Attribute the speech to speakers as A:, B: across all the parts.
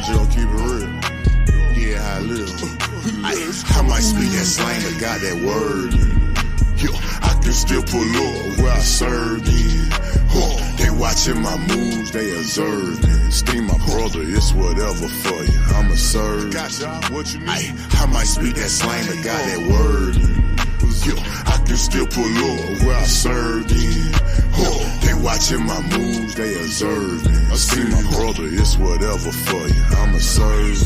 A: I'm just gonna keep it real. Yeah, how I live. I might speak that slang, but got that word. Yo, I can still pull up where I served in. They watching my moves, they observing. Steam my brother, it's whatever for you. I'ma serve. What you need? I might speak that slang, but got that word. Yo, I can still pull up where I served in. They watching my moves, they observing. Steam my brother, it's whatever for you. I'ma serve.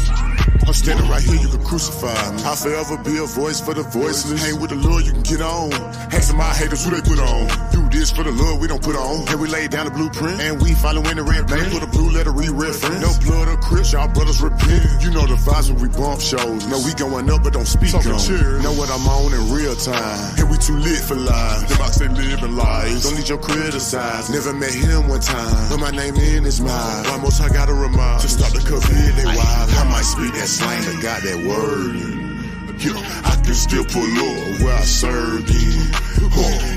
A: I'm standing right here, you can crucify me. I'll forever be a voice for the voiceless. Hang with the Lord, you can get on. Asking my haters who they put on. Do this for the Lord, we don't put on. And we lay down the blueprint, and we following the red band. Put a blue letter, re-reference. No blood or Chris, y'all brothers repent. You know the vibes when we bump shows. No, we going up, but don't speak on. Know what I'm on in real time. And we too lit for lives. The box they living lies. Don't need your criticize. Never met him one time, but my name in his mind. One more time, gotta remind. To stop the COVID, they wild. I might speak that slang, but got that word. Yo, I can still pull up where I served in.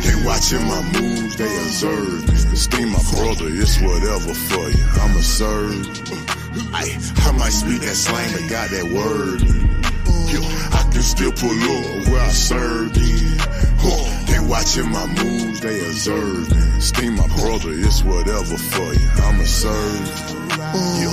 A: They watching my moves, they observe. Esteem my brother, it's whatever for you. I'ma serve. I might speak that slang, but got that word. Yo, I can still pull up where I served in. They watching my moves, they observe. Esteem my brother, it's whatever for you. I'ma serve. Yo.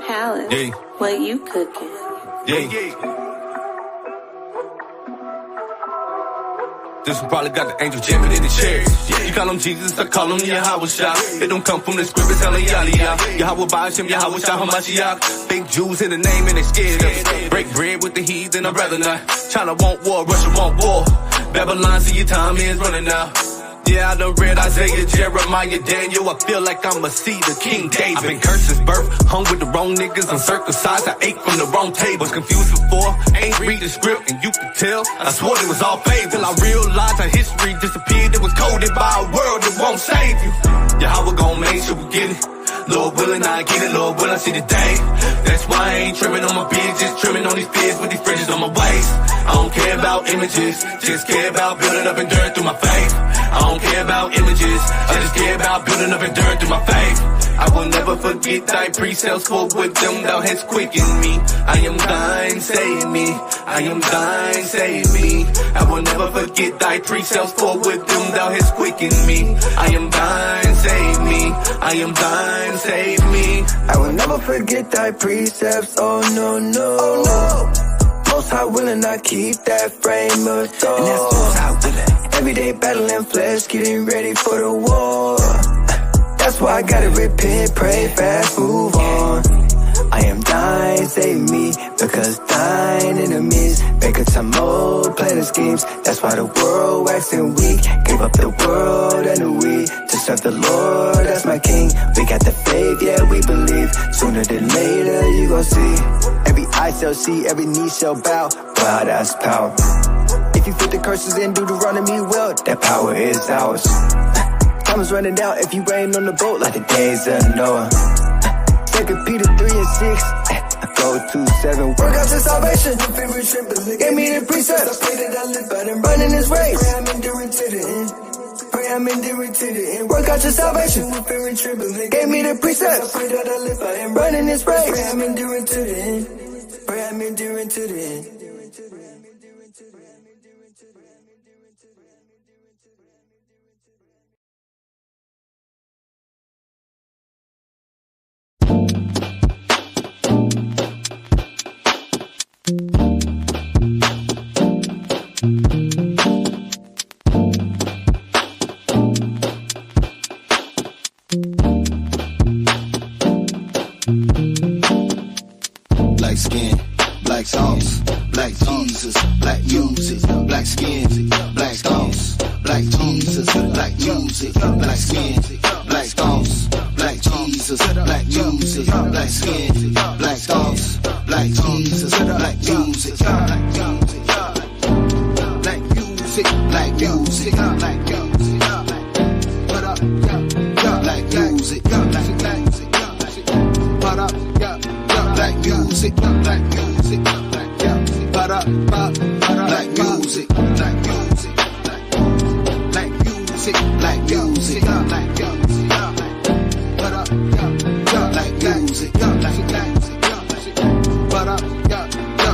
B: Palace, yeah. What you cooking?
C: Yeah. This one probably got the angel jamming in the chairs. You call him Jesus, I call him Yahweh Shah. It don't come from the script, it's hella Yaliyah. Yahweh Ba'ashem, Yahweh Shah HaMashiach. Big Jews in the name and they scared of us. Break bread with the heathen, I'd rather not. China want war, Russia want war. Babylon, see your time is running out. Yeah, I done read Isaiah, Jeremiah, Daniel. I feel like I'ma see the King David. I've been cursed since birth, hung with the wrong niggas, uncircumcised. I ate from the wrong table. Was confused before, ain't read the script, and you could tell. I swore it was all fake till I realized our history disappeared. It was coded by a world that won't save you. Yahweh gon' make sure we get it. Lord willing, I get it. Lord willing, I see the day. That's why I ain't trimming on my beard, just trimming on these beards with these fringes on my waist. I don't care about images, just care about building up endurance through my faith. I don't care about images, I just care about building up endurance through my faith. I will never forget thy precepts, for with them thou hast quickened me. I am thine, save me. I am thine, save me. I will never forget thy precepts, for with them thou hast quickened me. I am thine, save me. I am thine, save me.
D: I will never forget thy precepts, oh no, no. Oh no. Most High willing, I keep that frame of thought. And that's most High willing. Everyday battling flesh, getting ready for the war. That's why I gotta repent, pray fast, move on. I am thine, save me, because thine enemies make a time old planning schemes. That's why the world waxing weak, gave up the world and the we to serve the Lord as my King. We got the faith, yeah, we believe. Sooner than later, you gon' see. Every eye shall see, every knee shall bow. Wow, that's power. If you fit the curses in Deuteronomy well, that power is ours. Time is running out if you rain on the boat like the days of Noah. 2 Peter 3 and 6. I go 2-7. Work out your salvation. Gave me the precepts. I pray that I live by them. Running this race. Pray I'm enduring to the end. Pray I'm enduring to the end. Work out your salvation. With fear and trembling. Gave me the precepts. I pray that I live by them. Running this race. Pray I'm enduring to the end. Pray I'm enduring to the end.
E: Jesus, black music, black skin, black thoughts, black Jesus, black music, black skin, black thoughts, black Jesus, black music, black skin, black thoughts, black Jesus, black music, black music, black music, black music, black music, what up, black music, black music, what up, black music, black music, what up, black music, black music, black music, black music, black music, what up, black music, black music, what up,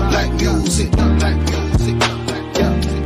E: black music, black music,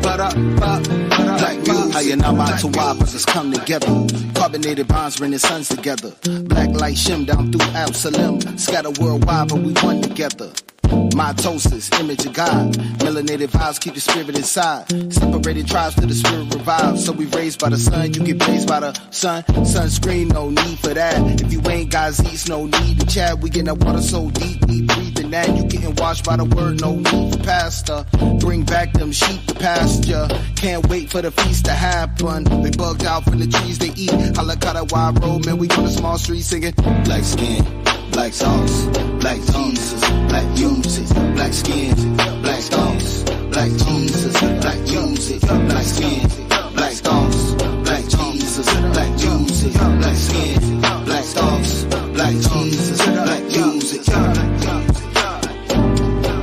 E: what up, black music. How you now about to whoppers come together. Carbonated bonds bringing suns together. Black light shim down through Absalom. Scatter worldwide, but we one together. Mitosis, image of God. Melanated vibes keep the spirit inside. Separated tribes till the spirit revives. So we raised by the sun, you get raised by the sun. Sunscreen, no need for that. If you ain't got Z's, no need to chat. We get that water so deep, we breathing that. You getting washed by the word, no need for pastor. Bring back them sheep to pasture. Can't wait for the feast to happen. They bugged out from the trees they eat. Halakada wide road, man, we on the small street singing. Black skin, black sauce, black Jesus, black music, black skin, black thoughts, black Jesus, black music, black skin, black thoughts, black Jesus, black music, black skin, black thoughts, black Jesus, black music, black music,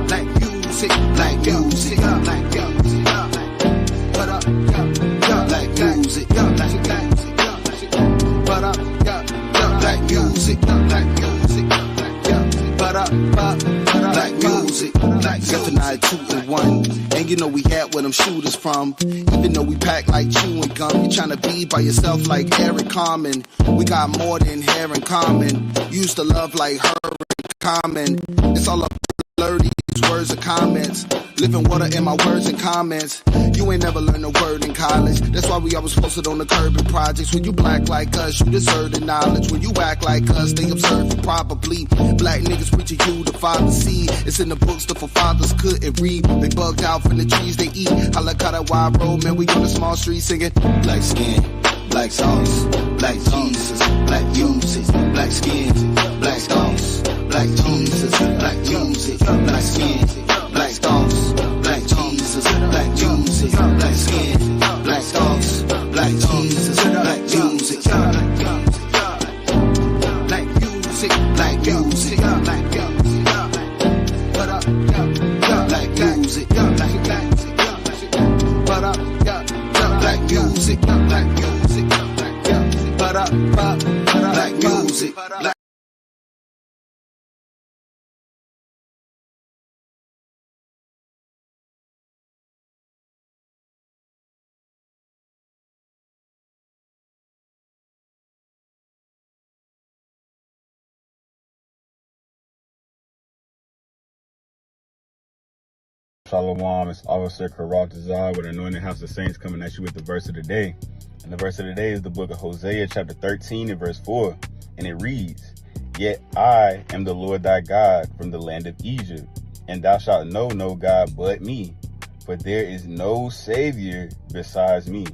E: black music, black music, what up, black music, black music, what up, black music, black music, black music, black Zephaniah 2 and 1. And you know we had where them shooters from. Even though we pack like chewing gum, you tryna be by yourself like Eric Carmen. We got more than hair in common. Used to love like her in common. It's all up blurry words and comments. Living water in my words and comments. You ain't never learned a word in college. That's why we always posted on the curb in projects. When you black like us, you deserve the knowledge. When you act like us, they observe you probably. Black niggas preaching you the father seed. It's in the books the forefathers couldn't read. They bugged out from the trees they eat. Halakada wide road, man, we on the small street singing. Black skin, black sauce, black Jesus, black music, black skin, black thoughts, black Jesus, black music, black skin, black thoughts, black Jesus, black music, black skin, black thoughts, black Jesus, black music, black music, black music, black music, what up, black music, black music, what up, black music, black music, what up, black music, black.
F: Shalom, it's Officer Karatazar with Anointed House of Saints coming at you with the verse of the day. And the verse of the day is the book of Hosea, chapter 13 and verse 4. And it reads, Yet I am the Lord thy God from the land of Egypt, and thou shalt know no God but me, for there is no Savior besides me.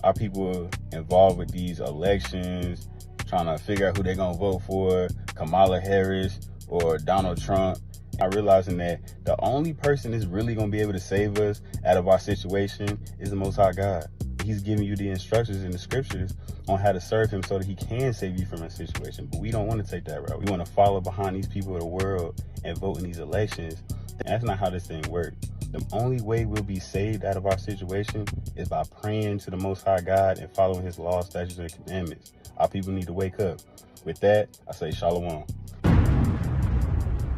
F: Our people involved with these elections, trying to figure out who they're going to vote for, Kamala Harris or Donald Trump. I'm realizing that the only person that's really going to be able to save us out of our situation is the Most High God. He's giving you the instructions in the scriptures on how to serve him so that he can save you from a situation. But we don't want to take that route. We want to follow behind these people of the world and vote in these elections. And that's not how this thing works. The only way we'll be saved out of our situation is by praying to the Most High God and following his laws, statutes, and commandments. Our people need to wake up. With that, I say shalom.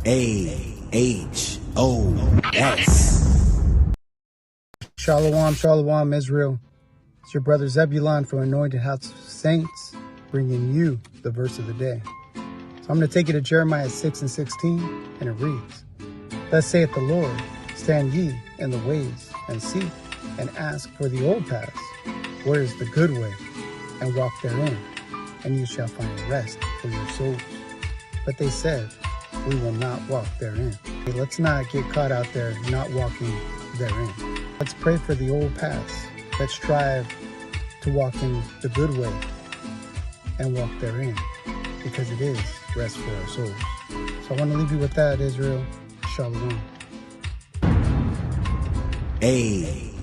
G: AHOS. Shalom, shalom, Israel. It's your brother Zebulon from Anointed House of Saints, bringing you the verse of the day. So I'm going to take you to Jeremiah 6 and 16, and it reads, Thus saith the Lord, stand ye in the ways, and seek, and ask for the old paths, where is the good way, and walk therein, and you shall find rest for your souls. But they said, we will not walk therein. Let's not get caught out there not walking therein. Let's pray for the old past. Let's strive to walk in the good way and walk therein, because it is rest for our souls. So I want to leave you with that, Israel. Shalom.
E: AHOS.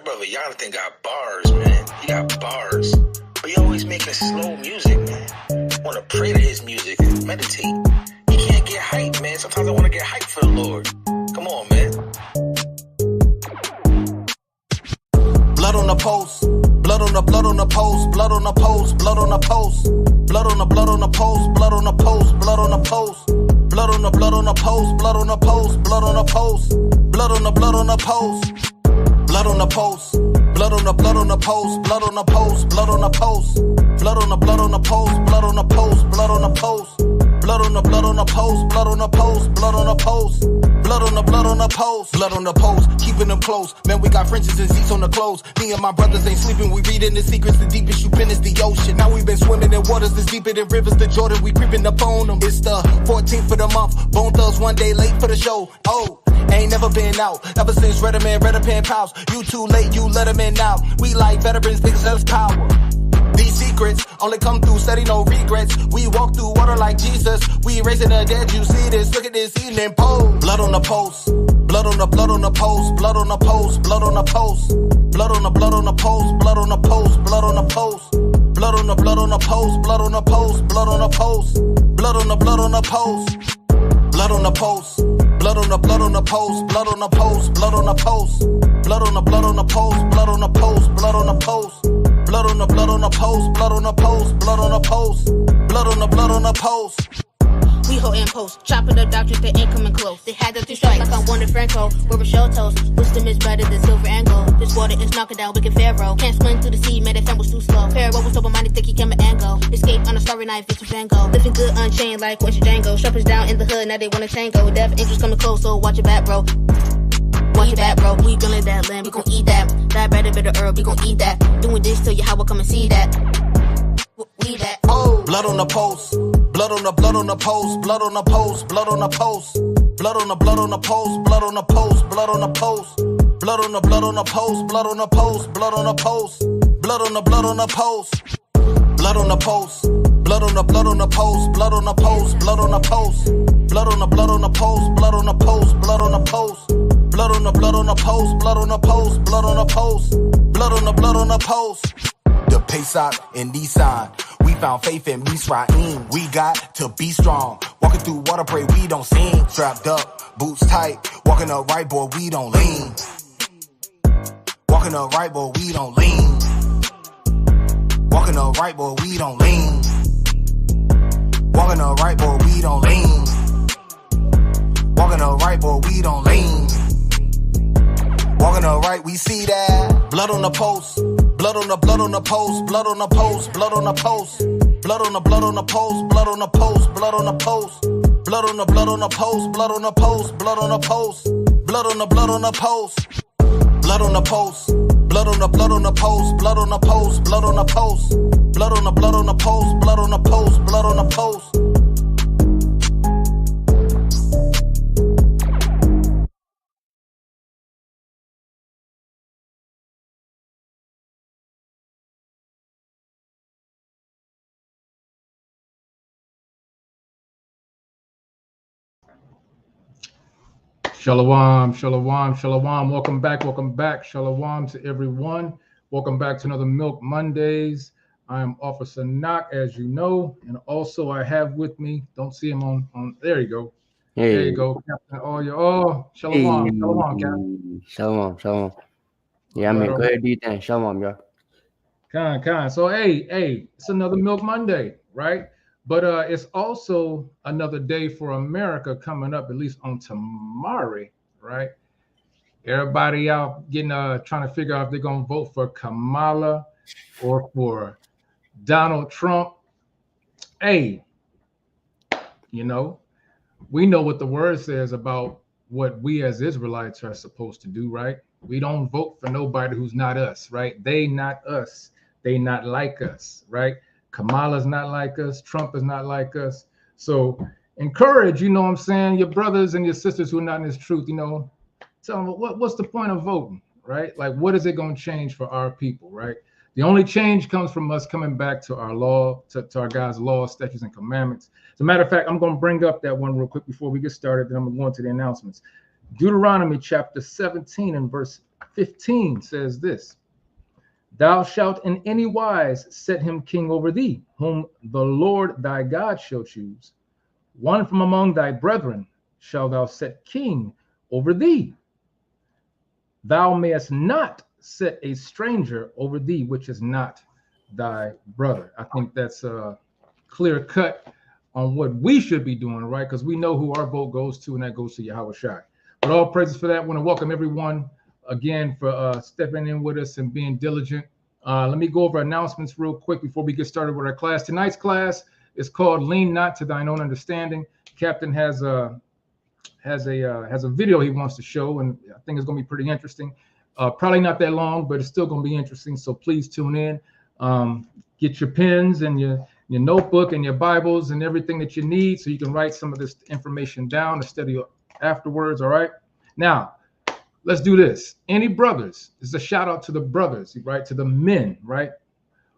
H: Brother Jonathan got bars, man. He got bars. But he always making slow music, man. Wanna pray to his music, meditate. You can't get hype, man. Sometimes I wanna get hype for the Lord. Come on, man.
E: Blood on the post, blood on the blood on the post, blood on the post, blood on the post, blood on the blood on the post, blood on the post, blood on the post, blood on the blood on the post, blood on the post, blood on the post, blood on the blood on the post. Blood on the post, blood on the blood on the post, blood on the post, blood on the post, blood on the blood on the post, blood on the post, blood on the post, blood on the blood on the post, blood on the post, blood on the post, blood on the blood on the post, blood on the post, keeping them close. Man, we got fringes and seats on the clothes. Me and my brothers ain't sleeping, we reading the secrets. The deepest you've been is the ocean. Now we've been swimming in waters that's deeper than rivers to Jordan. We creeping up on them. It's the 14th of the month. Bone Thugs one day late for the show. Oh. Ain't never been out, ever since Red Pen Pals. You too late, you let them in now. We like veterans, niggas us power. These secrets only come through steady, no regrets. We walk through water like Jesus. We raising the dead, you see this. Look at this evening pose. Blood on the post, blood on the blood on the post, blood on the post, blood on the post, blood on the blood on the post, blood on the post, blood on the post, blood on the blood on the post, blood on the post, blood on the post, blood on the blood on the post. Blood on the post, blood on the blood on the post, blood on the post, blood on the post, blood on the blood on the post, blood on the post, blood on the post, blood on the blood on the post, blood on the post, blood on the post, blood on the blood on the post.
I: We holding posts, chopping up doctors that ain't coming close. They had us to strike like I'm Wonder Franco. We're Rochelle toast. Wisdom is better than silver and gold. This water is knocking down wicked Pharaoh. Can't swim through the sea, man, that fan was too slow. Pharaoh was sober-minded, think he can and go. Escape on a starry night, it's Van Gogh. Living good unchained like Quincy Django. Shoppers down in the hood, now they wanna tango. Death angels coming close, so watch your back, bro. Watch your back, bro. We building that land, we gon' eat that. That better herb, we gon' eat that. Doing this till you how I come and see that. We that. Oh.
E: Blood on the post, blood on the blood on the post, blood on the post, blood on the post, blood on the blood on the post, blood on the post, blood on the post, blood on the blood on the post, blood on the post, blood on the post, blood on the blood on the post, blood on the post, blood on the blood on the post, blood on the post, blood on the post, blood on the blood on the post, blood on the post, blood on the post, blood on the blood on the post, blood on the post, blood on the post, blood on the blood on the post. The Pesach and Nissan. We found faith in Misraim. We got to be strong. Walking through water, pray we don't sing. Strapped up, boots tight. Walking up right, boy, we don't lean. Walking up right, boy, we don't lean. Walking up right, boy, we don't lean. Walking up right, boy, we don't lean. Walking up right, boy, we don't lean. Walking up right, we see that. Blood on the post. Blood on the blood on the post, blood on the post, blood on the post, blood on the blood on the post, blood on the post, blood on the post, blood on the blood on the post, blood on the post, blood on the post, blood on the blood on the post, blood on the post, blood on the blood on the post, blood on the post, blood on the post, blood on the blood on the post, blood on the post, blood on the post.
J: Shalom, shalom, shalom. Welcome back. Shalom to everyone. Welcome back to another Milk Mondays. I am Officer Knock, as you know, and also I have with me, don't see him on there you go. Hey. There you go, Captain. Shalom, hey. Shalom, Captain.
K: Shalom. Yeah, man, go ahead, do your thing. Shalom, y'all.
J: Kind. So, hey, it's another Milk Monday, right? But it's also another day for America coming up, at least on tomorrow, right? Everybody out getting trying to figure out if they're gonna vote for Kamala or for Donald Trump. Hey, we know what the word says about what we as Israelites are supposed to do, right? We don't vote for nobody who's not us, right? They, not us. They not like us, right? Kamala's not like us. Trump is not like us. So encourage, you know what I'm saying, your brothers and your sisters who are not in this truth, you know, tell them what's the point of voting, right? Like, what is it going to change for our people, right? The only change comes from us coming back to our law, to our God's law, statutes, and commandments. As a matter of fact, I'm going to bring up that one real quick before we get started. Then I'm going to go into the announcements. Deuteronomy chapter 17 and verse 15 says this: Thou shalt in any wise set him king over thee, whom the Lord thy God shall choose. One from among thy brethren shalt thou set king over thee. Thou mayest not set a stranger over thee, which is not thy brother. I think that's a clear cut on what we should be doing, right? Because we know who our vote goes to, and that goes to Yahweh Shai. But all praises for that. I want to welcome everyone again for stepping in with us and being diligent. Let me go over announcements real quick before we get started with our class. Tonight's class is called "Lean Not to Thine Own Understanding." Captain has a video he wants to show, and I think it's going to be pretty interesting. Probably not that long, but it's still going to be interesting. So please tune in. Get your pens and your notebook and your Bibles and everything that you need so you can write some of this information down to study afterwards. All right. Now, let's do this. Any brothers, this is a shout out to the brothers, right? To the men, right?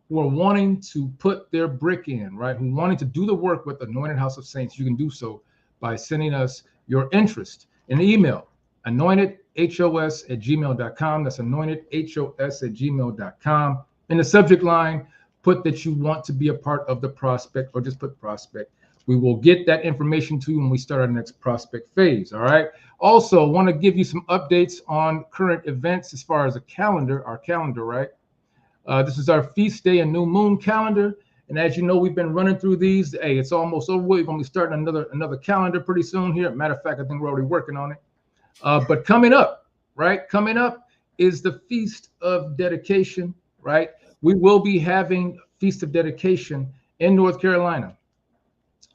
J: Who are wanting to put their brick in, right? Who wanting to do the work with Anointed House of Saints. You can do so by sending us your interest in the email, anointedhos@gmail.com. That's anointedhos@gmail.com. In the subject line, put that you want to be a part of the prospect, or just put prospect. We will get that information to you when we start our next prospect phase. All right. Also, want to give you some updates on current events as far as our calendar, right? This is our feast day and new moon calendar. And as you know, we've been running through these. Hey, it's almost over. We're going to be starting another calendar pretty soon here. Matter of fact, I think we're already working on it. But coming up, right? Coming up is the Feast of Dedication, right? We will be having Feast of Dedication in North Carolina.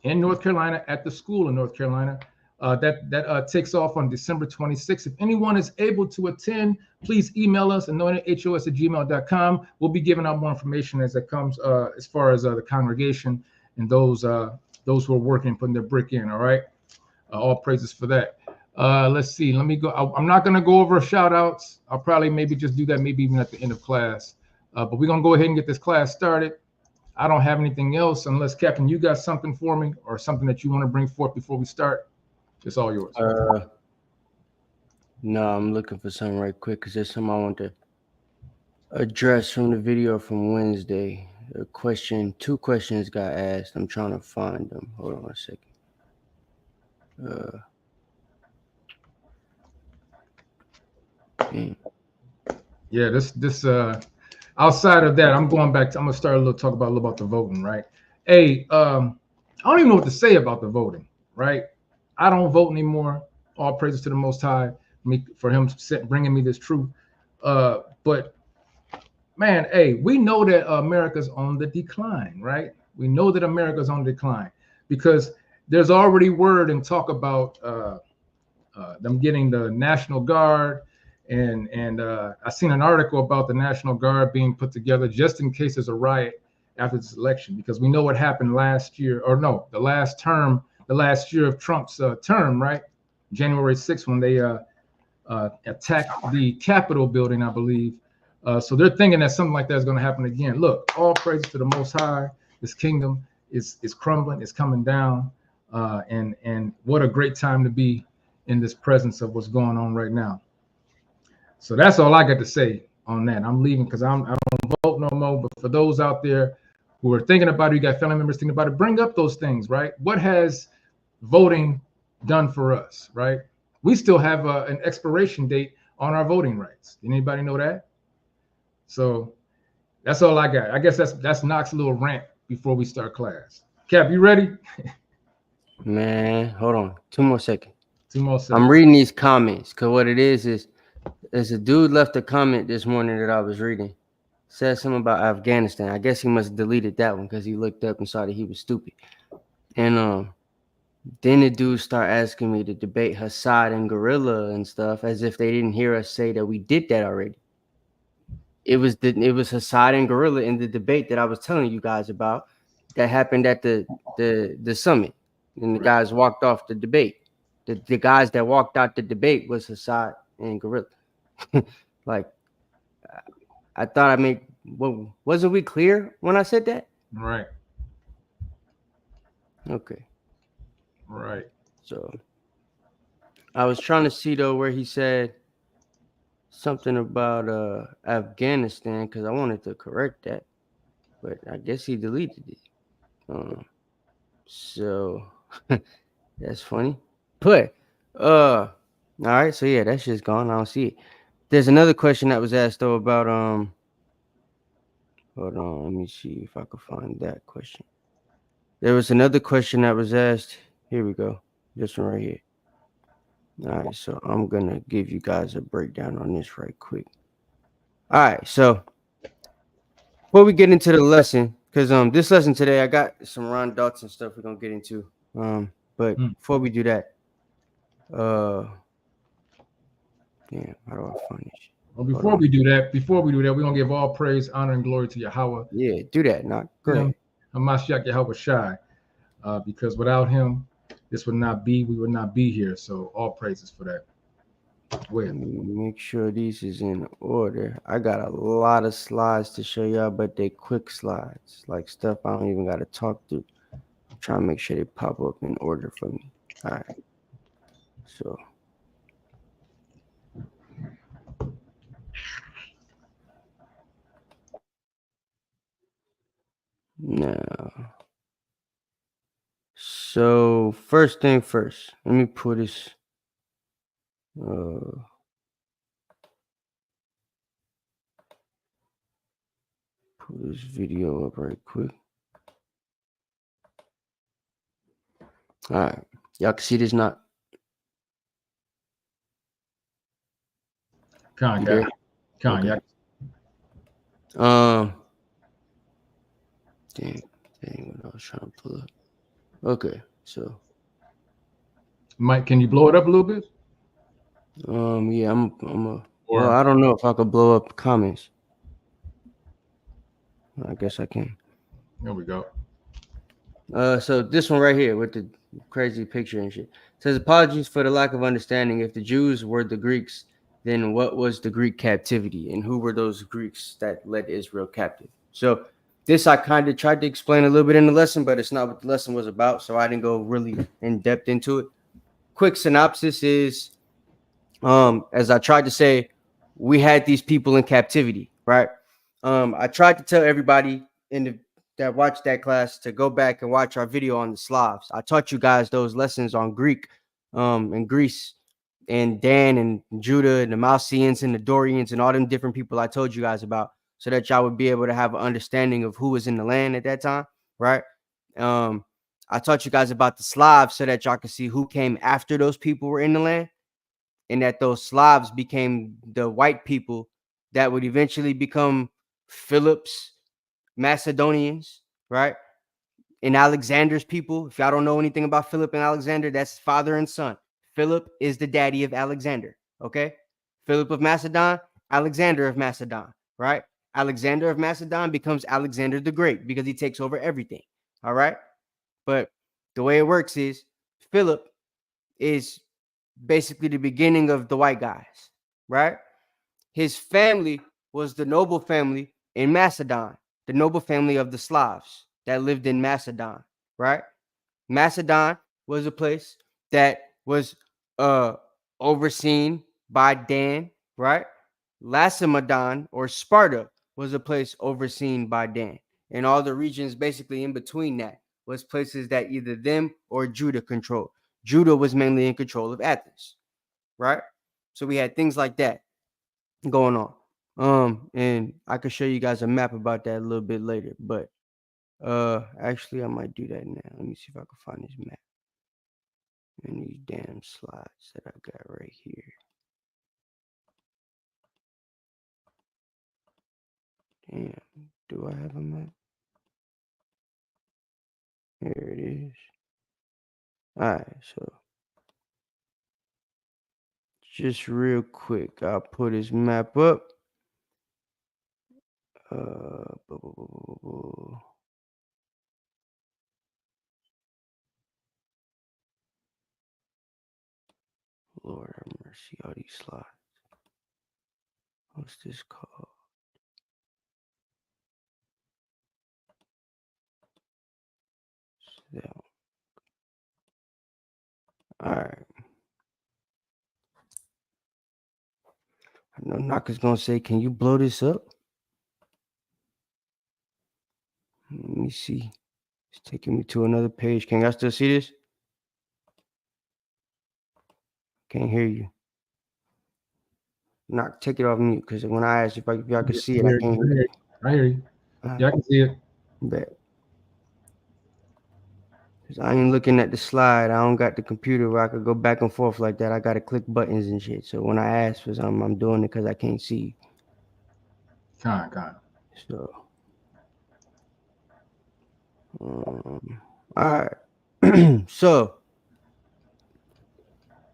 J: At the school in North Carolina. That takes off on December 26th. If anyone is able to attend, please email us, anointedhos@gmail.com. We'll be giving out more information as it comes, as far as the congregation and those who are working, putting their brick in. All right. All praises for that. Let's see. Let me go. I'm not going to go over shout outs. I'll probably maybe just do that maybe even at the end of class. But we're going to go ahead and get this class started. I don't have anything else unless, Captain, you got something for me or something that you want to bring forth before we start. It's all yours.
K: No, I'm looking for something right quick because there's something I want to address from the video from Wednesday. Two questions got asked. I'm trying to find them. Hold on a second.
J: Yeah, this outside of that, I'm going back to, I'm gonna start talk about a little about the voting, right? Hey, I don't even know what to say about the voting, right? I don't vote anymore. All praises to the Most High for him bringing me this truth. But man, hey, we know that America's on the decline, right? We know that America's on decline because there's already word and talk about them getting the National Guard. And I seen an article about the National Guard being put together just in case there's a riot after this election, because we know what happened last year, or no, the last year of Trump's term, right? January 6th, when they attacked the Capitol building, I believe. So they're thinking that something like that is going to happen again. Look, all praises to the Most High. This kingdom is crumbling, it's coming down, and what a great time to be in this presence of what's going on right now. So that's all I got to say on that. I'm leaving because I don't vote no more. But for those out there who are thinking about it, you got family members thinking about it, bring up those things, right? What has voting done for us, right? We still have an expiration date on our voting rights. Did anybody know that? So that's all I got. I guess that's Knox's little rant before we start class. Cap, you ready?
K: Man, hold on. 2 more seconds.
J: 2 more seconds.
K: I'm reading these comments because what it is there's a dude left a comment this morning that I was reading. Said something about Afghanistan. I guess he must have deleted that one because he looked up and saw that he was stupid. And then the dude started asking me to debate Hassad and Gorilla and stuff as if they didn't hear us say that we did that already. it was Hassad and Gorilla in the debate that I was telling you guys about that happened at the summit, and the guys walked off the debate. The guys that walked out the debate was Hassad and Gorilla. Like, I thought I made. Well, wasn't we clear when I said that?
J: Right.
K: Okay.
J: Right.
K: So I was trying to see though where he said something about Afghanistan, because I wanted to correct that, but I guess he deleted it. So that's funny. But all right, so yeah, that's just gone. I don't see it. There's another question that was asked though about hold on, let me see if I can find that question. There was another question that was asked. Here we go. This one right here. All right, so I'm gonna give you guys a breakdown on this right quick. All right, so before we get into the lesson, because this lesson today I got some Ron Dalton stuff we're gonna get into. But before we do that, how do I find this?
J: Well, before we do that, we're gonna give all praise, honor, and glory to Yahweh.
K: Yeah, do that. Not great.
J: Hamashiach Yahweh Shai. Because without him, we would not be here. So all praises for that.
K: Let me make sure these is in order. I got a lot of slides to show y'all, but they quick slides, like stuff I don't even got to talk through. I'm trying to make sure they pop up in order for me. All right. So. Now. So first thing first, let me put this. Put this video up right quick. All right, y'all can see this not.
J: Cognac.
K: Dang, what I was trying to pull up. Okay, so.
J: Mike, can you blow it up a little bit?
K: Yeah, well, I don't know if I could blow up comments. I guess I can.
J: There we go.
K: So this one right here with the crazy picture and shit says, apologies for the lack of understanding. If the Jews were the Greeks, then what was the Greek captivity, and who were those Greeks that led Israel captive? So this I kind of tried to explain a little bit in the lesson, but it's not what the lesson was about, so I didn't go really in depth into it. Quick synopsis is, as I tried to say, we had these people in captivity, right? I tried to tell everybody that watched that class to go back and watch our video on the Slavs. I taught you guys those lessons on Greek, and Greece, and Dan and Judah and the Mousians and the Dorians and all them different people I told you guys about, so that y'all would be able to have an understanding of who was in the land at that time, right? I taught you guys about the Slavs so that y'all could see who came after those people were in the land, and that those Slavs became the white people that would eventually become Philip's Macedonians, right? And Alexander's people. If y'all don't know anything about Philip and Alexander, that's father and son. Philip is the daddy of Alexander, okay? Philip of Macedon, Alexander of Macedon, right? Alexander of Macedon becomes Alexander the Great because he takes over everything, all right? But the way it works is Philip is basically the beginning of the white guys, right? His family was the noble family in Macedon, the noble family of the Slavs that lived in Macedon, right? Macedon was a place that was overseen by Dan, right? Lacedaemon or Sparta was a place overseen by Dan. And all the regions basically in between that was places that either them or Judah controlled. Judah was mainly in control of Athens, right? So we had things like that going on. And I could show you guys a map about that a little bit later, but actually I might do that now. Let me see if I can find this map and these damn slides that I got right here. Damn, do I have a map? Here it is. All right, so just real quick, I'll put his map up. Lord have mercy, all these slides. What's this called? Yeah. All right. I know Knock is gonna say, "Can you blow this up?" Let me see. It's taking me to another page. Can y'all still see this? Can't hear you. Knock, take it off mute, because when I asked if y'all could see it, I can't hear you.
J: I hear you. Yeah, I can see it.
K: Bet. Cause I ain't looking at the slide. I don't got the computer where I could go back and forth like that. I gotta click buttons and shit. So when I ask for something, I'm doing it because I can't see.
J: God.
K: So, all right. So,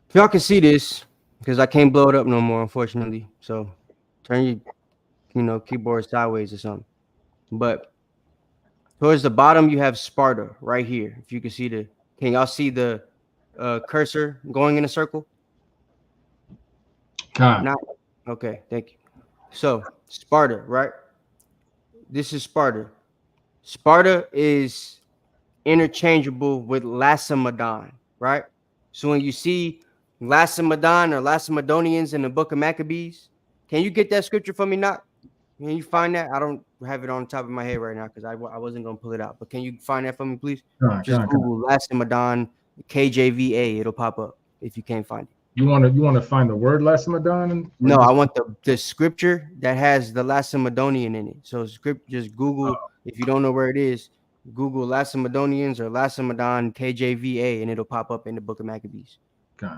K: if y'all can see this, because I can't blow it up no more, unfortunately. So, turn your, keyboard sideways or something. But towards the bottom, you have Sparta right here. If you can see can y'all see the cursor going in a circle? Not okay. Thank you. So Sparta, right? This is Sparta. Sparta is interchangeable with Lacedaemon, right? So when you see Lacedaemon or Lacedaemonians in the Book of Maccabees, can you get that scripture for me, Knock? Can you find that? I don't have it on top of my head right now because I wasn't going to pull it out. But can you find that for me, please? Just Google Lacedaemon KJVA. It'll pop up if you can't find it.
J: You want to find the word Lacedaemon?
K: No, I want the scripture that has the Lacedaemonian in it. So just Google, if you don't know where it is, Google Lacedaemonians or Lacedaemon KJVA, and it'll pop up in the Book of Maccabees.
J: Okay.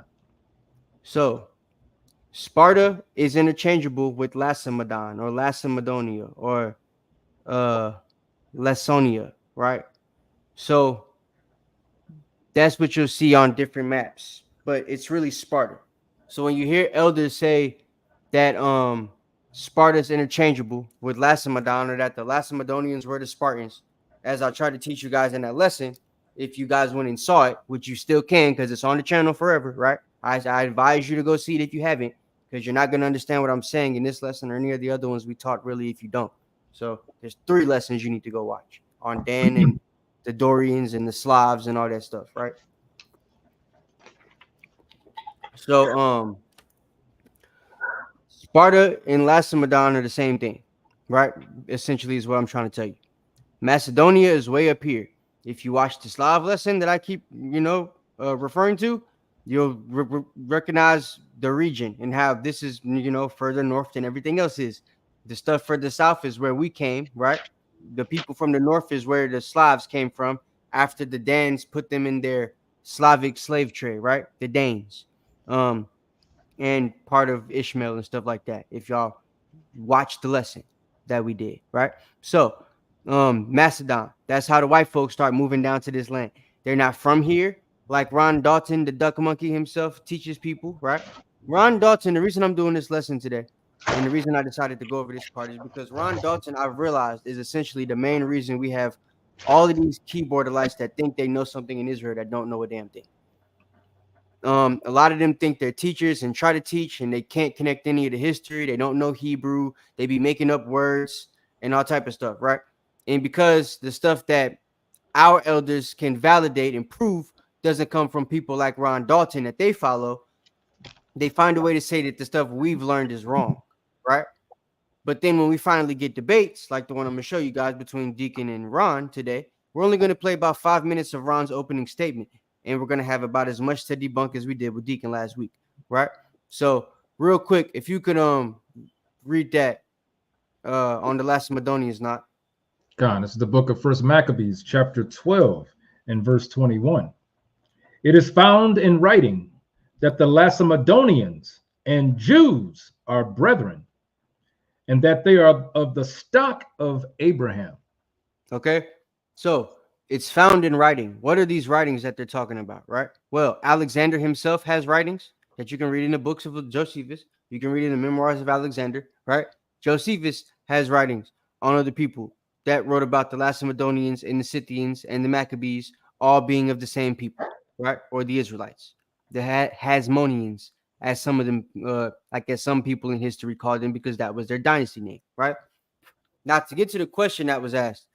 K: So Sparta is interchangeable with Lacedaemon or Lacedaemonia or Laconia, right? So that's what you'll see on different maps, but it's really Sparta. So when you hear elders say that Sparta is interchangeable with Lacedaemon, or that the Lacedaemonians were the Spartans, as I tried to teach you guys in that lesson, if you guys went and saw it, which you still can because it's on the channel forever, right? I advise you to go see it if you haven't, because you're not going to understand what I'm saying in this lesson or any of the other ones we taught really if you don't. So there's 3 lessons you need to go watch on Dan and the Dorians and the Slavs and all that stuff, right? So Sparta and Lacedaemon are the same thing, right? Essentially is what I'm trying to tell you. Macedonia is way up here. If you watch the Slav lesson that I keep, referring to, you'll recognize the region and how this is, further north than everything else is. The stuff further south is where we came, right? The people from the north is where the Slavs came from after the Danes put them in their Slavic slave trade, right? The Danes, and part of Ishmael and stuff like that. If y'all watch the lesson that we did, right? So, Macedon, that's how the white folks start moving down to this land. They're not from here, like Ron Dalton, the duck monkey himself, teaches people, right? Ron Dalton, the reason I'm doing this lesson today, and the reason I decided to go over this part is because Ron Dalton, I've realized, is essentially the main reason we have all of these keyboard elites that think they know something in Israel that don't know a damn thing. A lot of them think they're teachers and try to teach, and they can't connect any of the history. They don't know Hebrew. They be making up words and all type of stuff, right? And because the stuff that our elders can validate and prove doesn't come from people like Ron Dalton that they follow, they find a way to say that the stuff we've learned is wrong, right? But then when we finally get debates, like the one I'm going to show you guys between Deacon and Ron today, we're only going to play about 5 minutes of Ron's opening statement, and we're going to have about as much to debunk as we did with Deacon last week, right? So real quick, if you could read that on the Lacedaemonians, not.
J: God, this is the book of First Maccabees, chapter 12 and verse 21. It is found in writing that the Lacedaemonians and Jews are brethren, and that they are of the stock of Abraham.
K: Okay, so it's found in writing. What are these writings that they're talking about, right? Well, Alexander himself has writings that you can read in the books of Josephus. You can read in the memoirs of Alexander, right? Josephus has writings on other people that wrote about the Lacedaemonians and the Scythians and the Maccabees all being of the same people, right? Or the Israelites, the Hasmoneans, as some of them, I guess some people in history called them because that was their dynasty name, right? Now, to get to the question that was asked,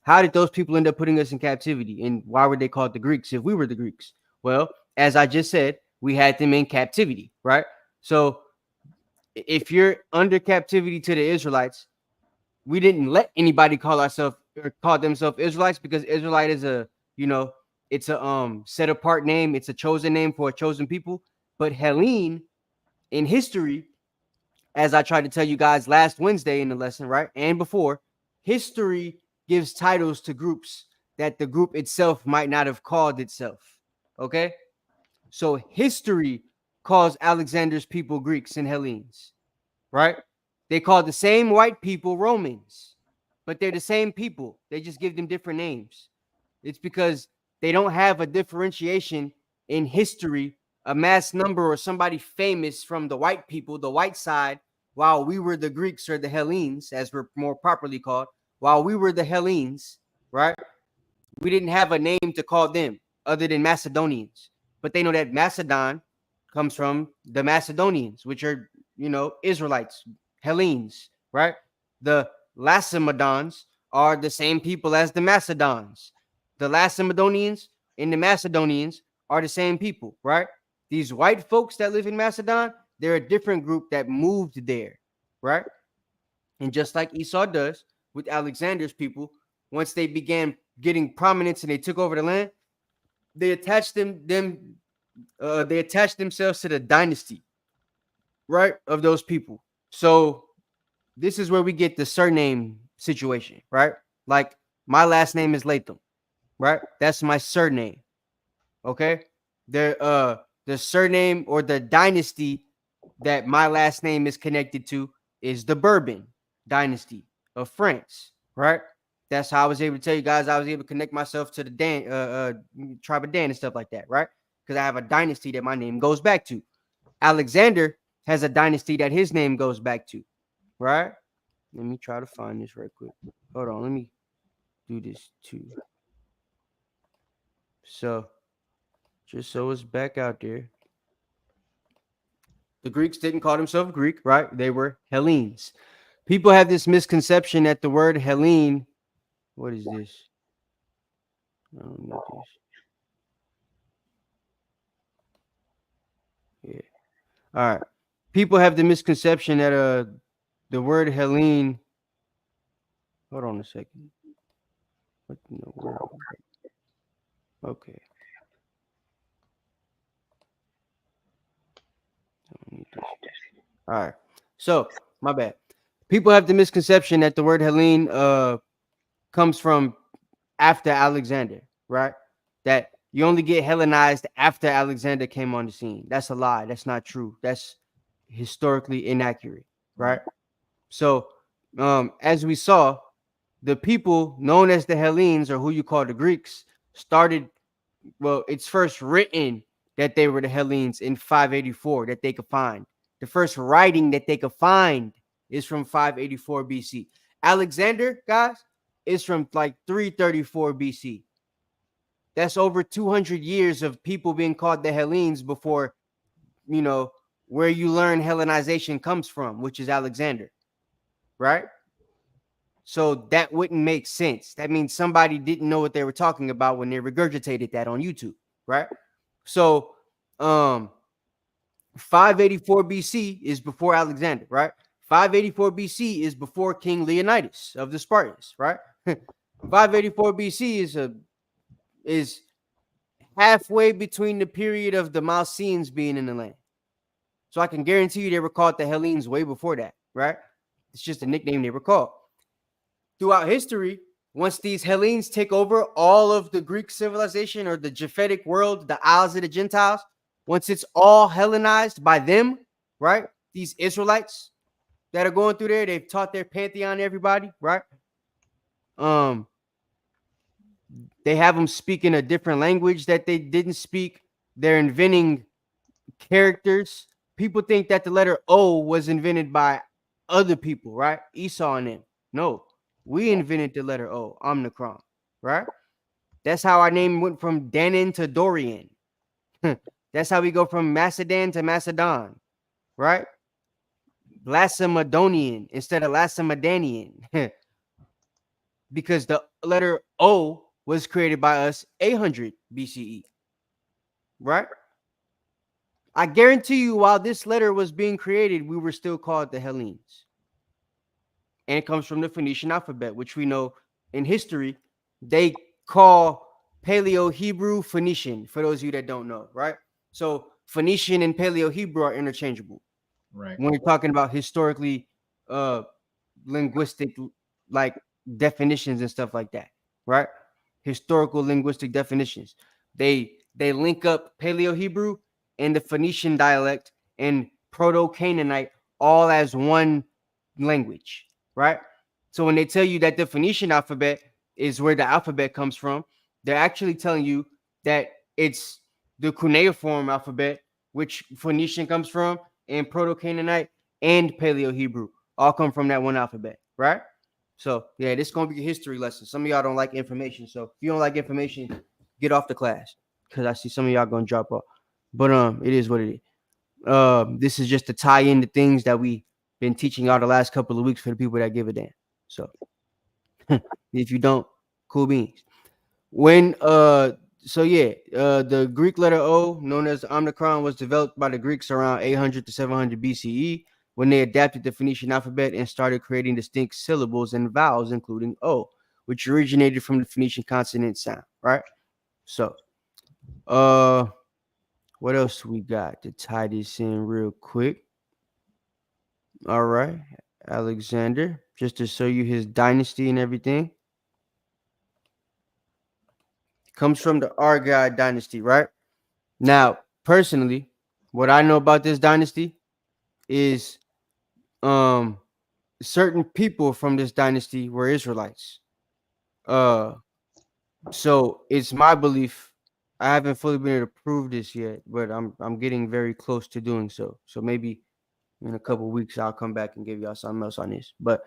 K: how did those people end up putting us in captivity? And why were they called the Greeks if we were the Greeks? Well, as I just said, we had them in captivity, right? So if you're under captivity to the Israelites, we didn't let anybody call themselves Israelites, because Israelite is a, it's a set apart name. It's a chosen name for a chosen people. But Hellene in history, as I tried to tell you guys last Wednesday in the lesson, right? And before, history gives titles to groups that the group itself might not have called itself. Okay? So history calls Alexander's people Greeks and Hellenes, right? They call the same white people Romans, but they're the same people. They just give them different names. It's because they don't have a differentiation in history, a mass number or somebody famous from the white people, the white side, while we were the Greeks or the Hellenes, as we're more properly called, while we were the Hellenes, right? We didn't have a name to call them other than Macedonians. But they know that Macedon comes from the Macedonians, which are, Israelites, Hellenes, right? The Lacedaemonians are the same people as the Macedons. The Lacedaemonians and the Macedonians are the same people, right? These white folks that live in Macedon, they're a different group that moved there, right? And just like Esau does with Alexander's people, once they began getting prominence and they took over the land, they attached they attached themselves to the dynasty, right, of those people. So this is where we get the surname situation, right? Like my last name is Latham, right? That's my surname. Okay. The surname or the dynasty that my last name is connected to is the Bourbon dynasty of France, right? That's how I was able to tell you guys I was able to connect myself to the tribe of Dan and stuff like that, right? Because I have a dynasty that my name goes back to. Alexander has a dynasty that his name goes back to, right? Let me try to find this right quick. Hold on, let me do this too. So, just so it's back out there. The Greeks didn't call themselves Greek, right? They were Hellenes. People have this misconception that the word Hellene, what is this? I don't know this. Yeah. All right. People have the misconception that the word Hellene. Hold on a second. What in the world? Okay. All right. So, my bad. People have the misconception that the word Hellene comes from after Alexander, right? That you only get Hellenized after Alexander came on the scene. That's a lie. That's not true. That's historically inaccurate, right? So, as we saw, the people known as the Hellenes, or who you call the Greeks, started, well, it's first written that they were the Hellenes in 584 that they could find. The first writing that they could find is from 584 BC. Alexander, guys, is from like 334 BC. That's over 200 years of people being called the Hellenes before, where you learn Hellenization comes from, which is Alexander, right? So that wouldn't make sense. That means somebody didn't know what they were talking about when they regurgitated that on YouTube, right? So 584 BC is before Alexander, right? 584 BC is before King Leonidas of the Spartans, right? 584 BC is halfway between the period of the Mycenaeans being in the land. So I can guarantee you they were called the Hellenes way before that, right? It's just a nickname they were called. Throughout history, once these Hellenes take over all of the Greek civilization or the Japhetic world, the Isles of the Gentiles, once it's all Hellenized by them, right? These Israelites that are going through there, they've taught their pantheon to everybody, right? They have them speaking a different language that they didn't speak. They're inventing characters. People think that the letter O was invented by other people, right? Esau and them. No, We invented the letter O, Omicron, right? That's how our name went from Danon to Dorian. That's how we go from Macedon to Macedon, right? Lacedaemonian instead of Lacedaemonian, because the letter O was created by us 800 BCE, right? I guarantee you, while this letter was being created, we were still called the Hellenes. And it comes from the Phoenician alphabet, which we know in history, they call Paleo-Hebrew Phoenician, for those of you that don't know, right? So Phoenician and Paleo-Hebrew are interchangeable.
J: Right.
K: When we're talking about historically linguistic like definitions and stuff like that, right? Historical linguistic definitions. They link up Paleo-Hebrew and the Phoenician dialect and Proto-Canaanite all as one language, right? So when they tell you that the Phoenician alphabet is where the alphabet comes from, they're actually telling you that it's the cuneiform alphabet, which Phoenician comes from, and Proto-Canaanite and Paleo-Hebrew all come from that one alphabet, right? So yeah, this is gonna be a history lesson. Some of y'all don't like information, so if you don't like information, get off the class because I see some of y'all gonna drop off. But it is what it is. This is just to tie in the things that we been teaching y'all the last couple of weeks for the people that give a damn. So if you don't, cool beans. When the Greek letter O, known as Omicron, was developed by the Greeks around 800 to 700 BCE when they adapted the Phoenician alphabet and started creating distinct syllables and vowels, including O, which originated from the Phoenician consonant sound, right? So, what else we got to tie this in real quick? All right, Alexander, just to show you his dynasty and everything. Comes from the Argead dynasty, right? Now, personally, what I know about this dynasty is certain people from this dynasty were Israelites. So it's my belief. I haven't fully been able to prove this yet, but I'm getting very close to doing so. So maybe in a couple of weeks I'll come back and give y'all something else on this. But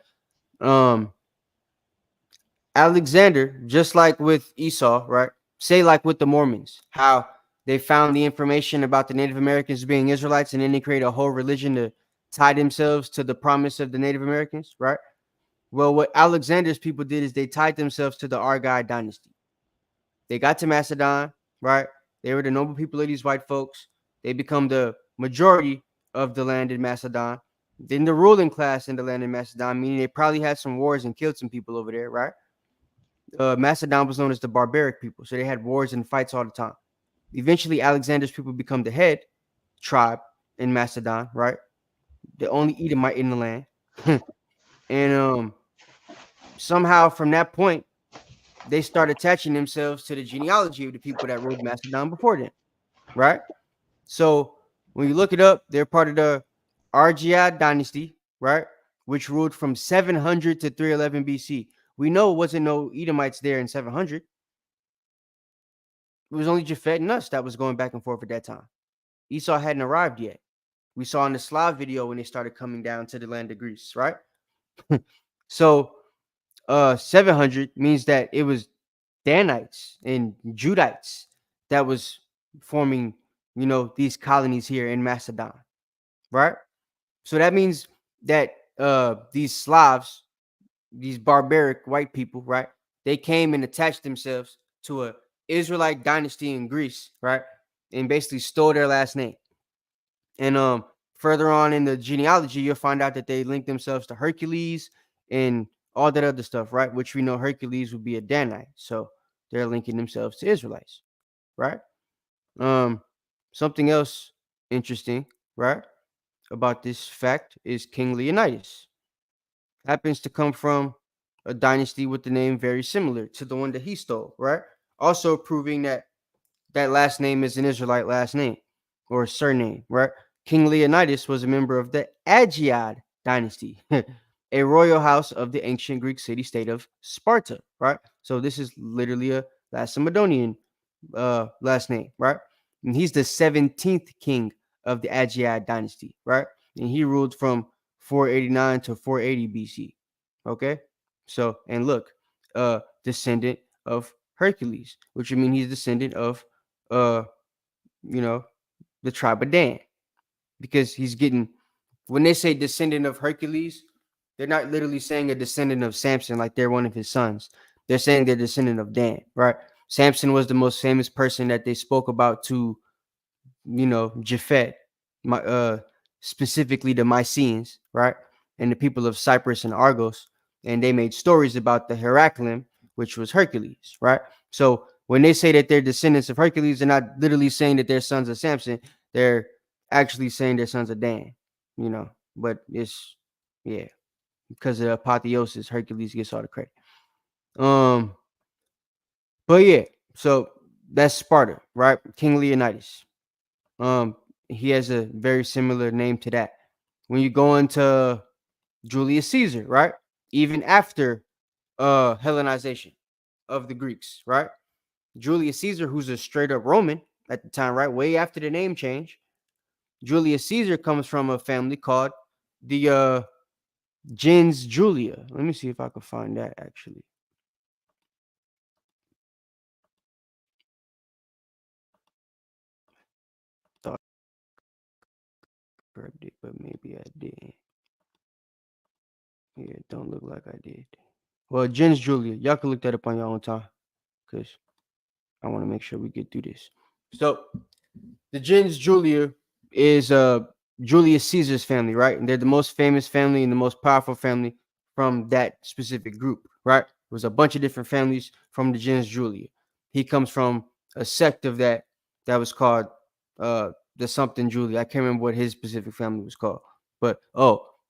K: Alexander, just like with Esau, right? Say like with the Mormons, how they found the information about the Native Americans being Israelites, and then they create a whole religion to tie themselves to the promise of the Native Americans, right? Well, what Alexander's people did is they tied themselves to the Argead dynasty. They got to Macedon, right? They were the noble people of these white folks. They become the majority of the land in Macedon. Then the ruling class in the land in Macedon, meaning they probably had some wars and killed some people over there, right? Macedon was known as the barbaric people, so they had wars and fights all the time. Eventually, Alexander's people become the head tribe in Macedon, right? The only Edomite in the land. And somehow from that point, they start attaching themselves to the genealogy of the people that ruled Macedon before them, right? So when you look it up, they're part of the Argead dynasty, right? Which ruled from 700 to 311 BC. We know it wasn't no Edomites there in 700. It was only Japhet and us that was going back and forth at that time. Esau hadn't arrived yet. We saw in the Slav video when they started coming down to the land of Greece, right? So 700 means that it was Danites and Judites that was forming, these colonies here in Macedon, right? So that means that these Slavs, these barbaric white people, right? They came and attached themselves to a Israelite dynasty in Greece, right? And basically stole their last name. And further on in the genealogy, you'll find out that they linked themselves to Hercules and all that other stuff, right? Which we know Hercules would be a Danite. So they're linking themselves to Israelites, right? Something else interesting, right, about this fact is King Leonidas. Happens to come from a dynasty with the name very similar to the one that he stole, right? Also proving that that last name is an Israelite last name or surname, right? King Leonidas was a member of the Argead dynasty, a royal house of the ancient Greek city-state of Sparta, right? So this is literally a Lacedaemonian last name, right? And he's the 17th king of the Argead dynasty, right? And he ruled from 489 to 480 BC, okay? So, and look, descendant of Hercules, which would mean he's descendant of, you know, the tribe of Dan, because he's getting, when they say descendant of Hercules, they're not literally saying a descendant of Samson like they're one of his sons. They're saying they're descendant of Dan, right? Samson was the most famous person that they spoke about to, Japhet, specifically the Mycenaeans, right? And the people of Cyprus and Argos. And they made stories about the Heracleum, which was Hercules, right? So when they say that they're descendants of Hercules, they're not literally saying that they're sons of Samson. They're actually saying they're sons of Dan, but it's, yeah, because of apotheosis, Hercules gets all the credit. But yeah, so that's Sparta, right? King Leonidas. He has a very similar name to that. When you go into Julius Caesar, right? Even after Hellenization of the Greeks, right? Julius Caesar, who's a straight up Roman at the time, right? Way after the name change. Julius Caesar comes from a family called the Gens Julia. Let me see if I can find that actually. Thought I grabbed it, but maybe I didn't. Yeah, it don't look like I did. Well, Gens Julia, y'all can look that up on your own time, because I want to make sure we get through this. So the Gens Julia is Julius Caesar's family, right? And they're the most famous family and the most powerful family from that specific group, right? It was a bunch of different families from the Gens Julia. He comes from a sect of that was called the something Julia. I can't remember what his specific family was called, but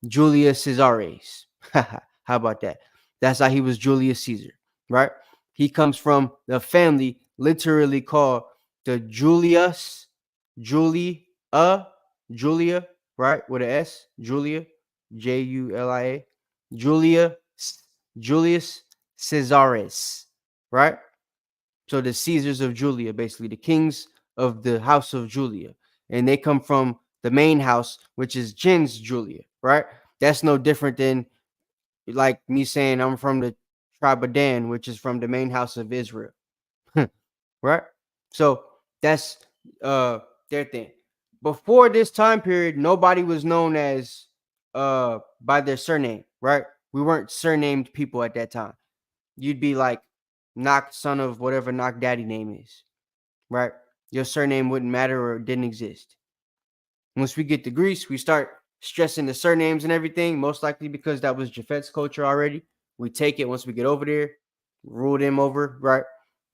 K: Julius Caesares. How about that? That's how he was Julius Caesar, right? He comes from the family literally called the Julia, right? With an S, Julia, Julia, Julius Caesares, right? So the Caesars of Julia, basically the kings of the house of Julia. And they come from the main house, which is Gens Julia, right? That's no different than like me saying I'm from the tribe of Dan, which is from the main house of Israel. Right? So that's their thing. Before this time period, nobody was known as by their surname, right? We weren't surnamed people at that time. You'd be like Knock, son of whatever Knock daddy name is, right? Your surname wouldn't matter or didn't exist. Once we get to Greece, we start stressing the surnames and everything, most likely because that was Japhet's culture already. We take it once we get over there, rule them over, right?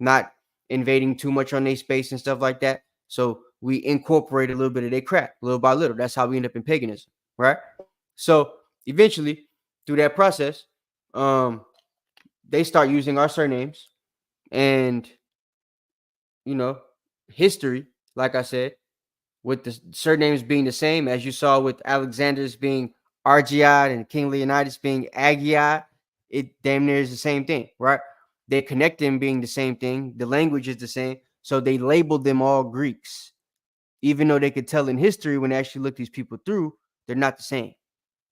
K: Not invading too much on their space and stuff like that. So we incorporate a little bit of their crap, little by little. That's how we end up in paganism, right? So eventually, through that process, they start using our surnames, and history, like I said, with the surnames being the same, as you saw with Alexander's being Argiad and King Leonidas being Agiad, it damn near is the same thing, right? They connect them being the same thing. The language is the same. So they labeled them all Greeks, even though they could tell in history when they actually look these people through, they're not the same,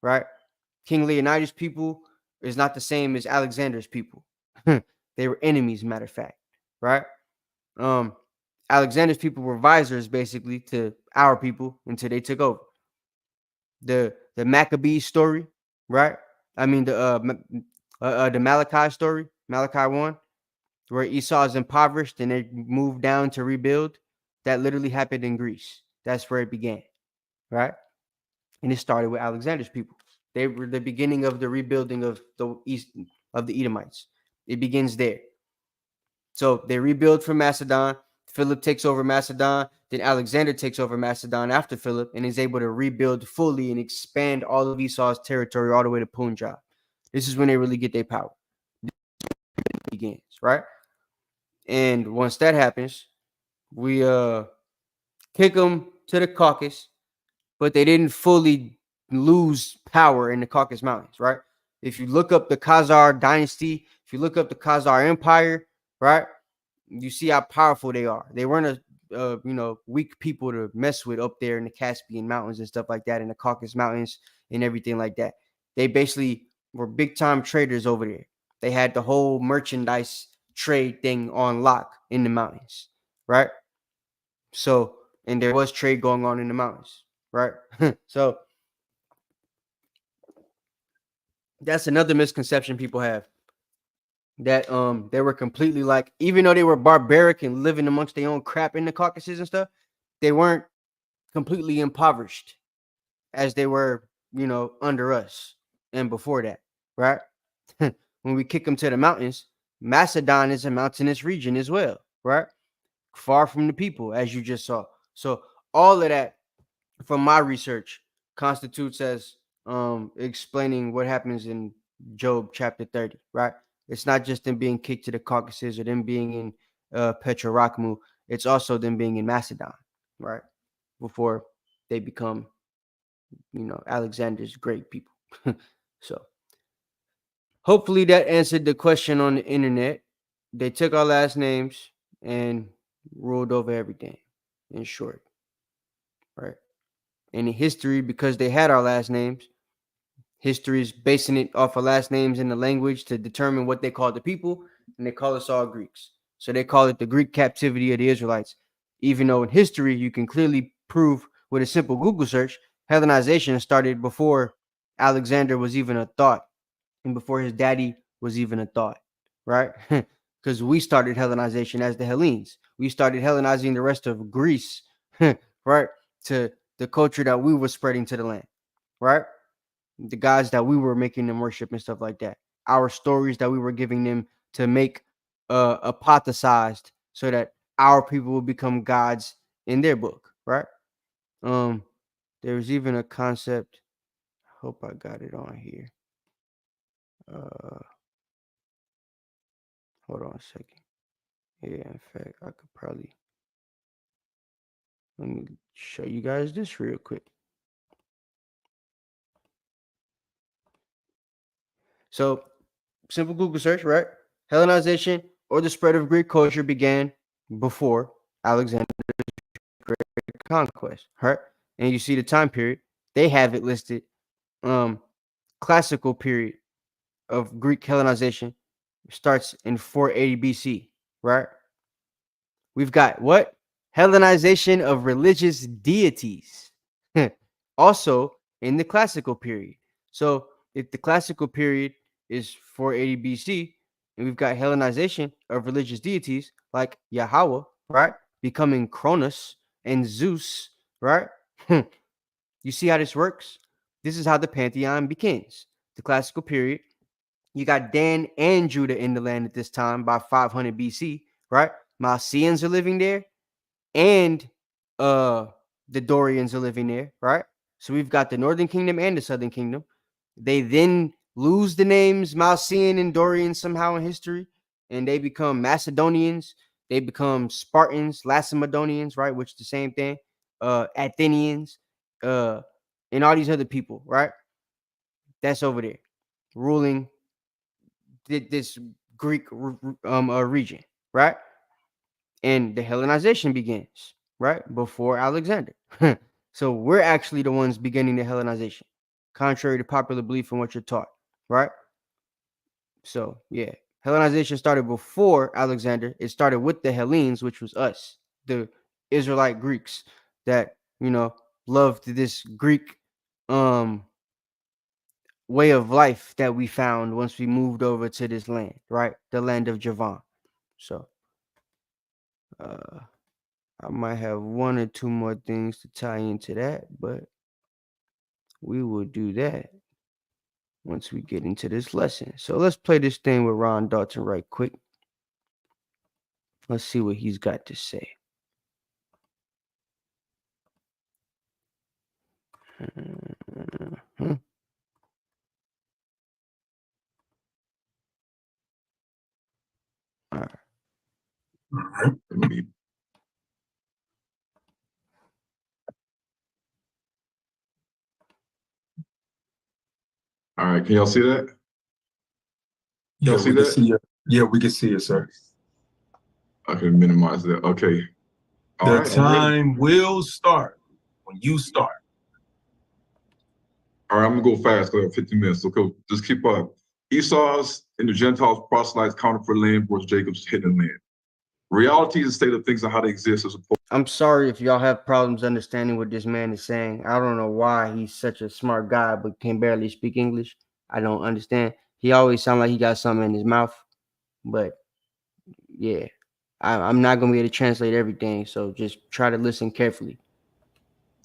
K: right? King Leonidas' people is not the same as Alexander's people. They were enemies, matter of fact, right? Alexander's people were visors basically to our people until they took over. The Maccabees story, right? I mean the Malachi story, Malachi 1, where Esau is impoverished and they moved down to rebuild. That literally happened in Greece. That's where it began, right? And it started with Alexander's people. They were the beginning of the rebuilding of the east of the Edomites. It begins there. So they rebuild from Macedon. Philip takes over Macedon. Then Alexander takes over Macedon after Philip and is able to rebuild fully and expand all of Esau's territory all the way to Punjab. This is when they really get their power. It begins, right? And once that happens, we kick them to the Caucasus, but they didn't fully lose power in the Caucasus Mountains, right? If you look up the Khazar dynasty, if you look up the Khazar Empire, right, you see how powerful they are. They weren't weak people to mess with up there in the Caspian Mountains and stuff like that, in the Caucasus Mountains and everything like that. They basically were big time traders over there. They had the whole merchandise trade thing on lock in the mountains, right? So, and there was trade going on in the mountains, right? So that's another misconception people have, that they were completely like, even though they were barbaric and living amongst their own crap in the Caucasus and stuff, they weren't completely impoverished as they were, you know, under us and before that, right? When we kick them to the mountains, Macedon is a mountainous region as well, right? Far from the people, as you just saw. So all of that, from my research, constitutes as explaining what happens in Job chapter 30, right? It's not just them being kicked to the Caucasus or them being in Petrarakmu. It's also them being in Macedon, right? Before they become, you know, Alexander's great people. So hopefully that answered the question on the internet. They took our last names and ruled over everything, in short, right? And in history, because they had our last names, history is basing it off of last names in the language to determine what they call the people, and they call us all Greeks. So they call it the Greek captivity of the Israelites, even though in history you can clearly prove with a simple Google search, Hellenization started before Alexander was even a thought and before his daddy was even a thought, right? Because we started Hellenization as the Hellenes. We started Hellenizing the rest of Greece, right, to the culture that we were spreading to the land, right? The gods that we were making them worship and stuff like that. Our stories that we were giving them to make apothecized so that our people will become gods in their book, right? There's even a concept. I hope I got it on here. Hold on a second. Yeah, in fact, I could probably, let me show you guys this real quick. So, simple Google search, right? Hellenization or the spread of Greek culture began before Alexander's Great Conquest, right? And you see the time period. They have it listed. Classical period of Greek Hellenization starts in 480 BC, right? We've got what? Hellenization of religious deities. Also in the classical period. So if the classical period is 480 BC, and we've got Hellenization of religious deities like Yahweh, right? Becoming Cronus and Zeus, right? You see how this works? This is how the pantheon begins. The classical period. You got Dan and Judah in the land at this time by 500 BC, right? Mycenaeans are living there, and the Dorians are living there, right? So we've got the Northern Kingdom and the Southern Kingdom. They then lose the names Mycenaean and Dorian somehow in history, and they become Macedonians. They become Spartans, Lacedaemonians, right? Which is the same thing. Athenians, and all these other people, right? That's over there, ruling this Greek region, right? And the Hellenization begins, right? Before Alexander. So we're actually the ones beginning the Hellenization, contrary to popular belief and what you're taught, right? So, yeah, Hellenization started before Alexander. It started with the Hellenes, which was us, the Israelite Greeks that, you know, loved this Greek way of life that we found once we moved over to this land, right? The land of Javan. So, I might have one or two more things to tie into that, but we will do that once we get into this lesson. So let's play this thing with Ron Dalton right quick. Let's see what he's got to say. All right.
L: All right, can y'all see that?
M: Yeah, we can see it. Yeah, we can see it, sir.
L: I can minimize that. Okay.
M: The time will start when you start.
L: All right, I'm gonna go fast because I have 15 minutes. So just keep up. Esau's and the Gentiles proselytes counterfeit land was Jacob's hidden land. Reality is the state of things and how they exist as opposed.
K: I'm sorry if y'all have problems understanding what this man is saying. I don't know why he's such a smart guy but can barely speak English. I don't understand. He always sounds like he got something in his mouth. But yeah, I'm not gonna be able to translate everything. So just try to listen carefully.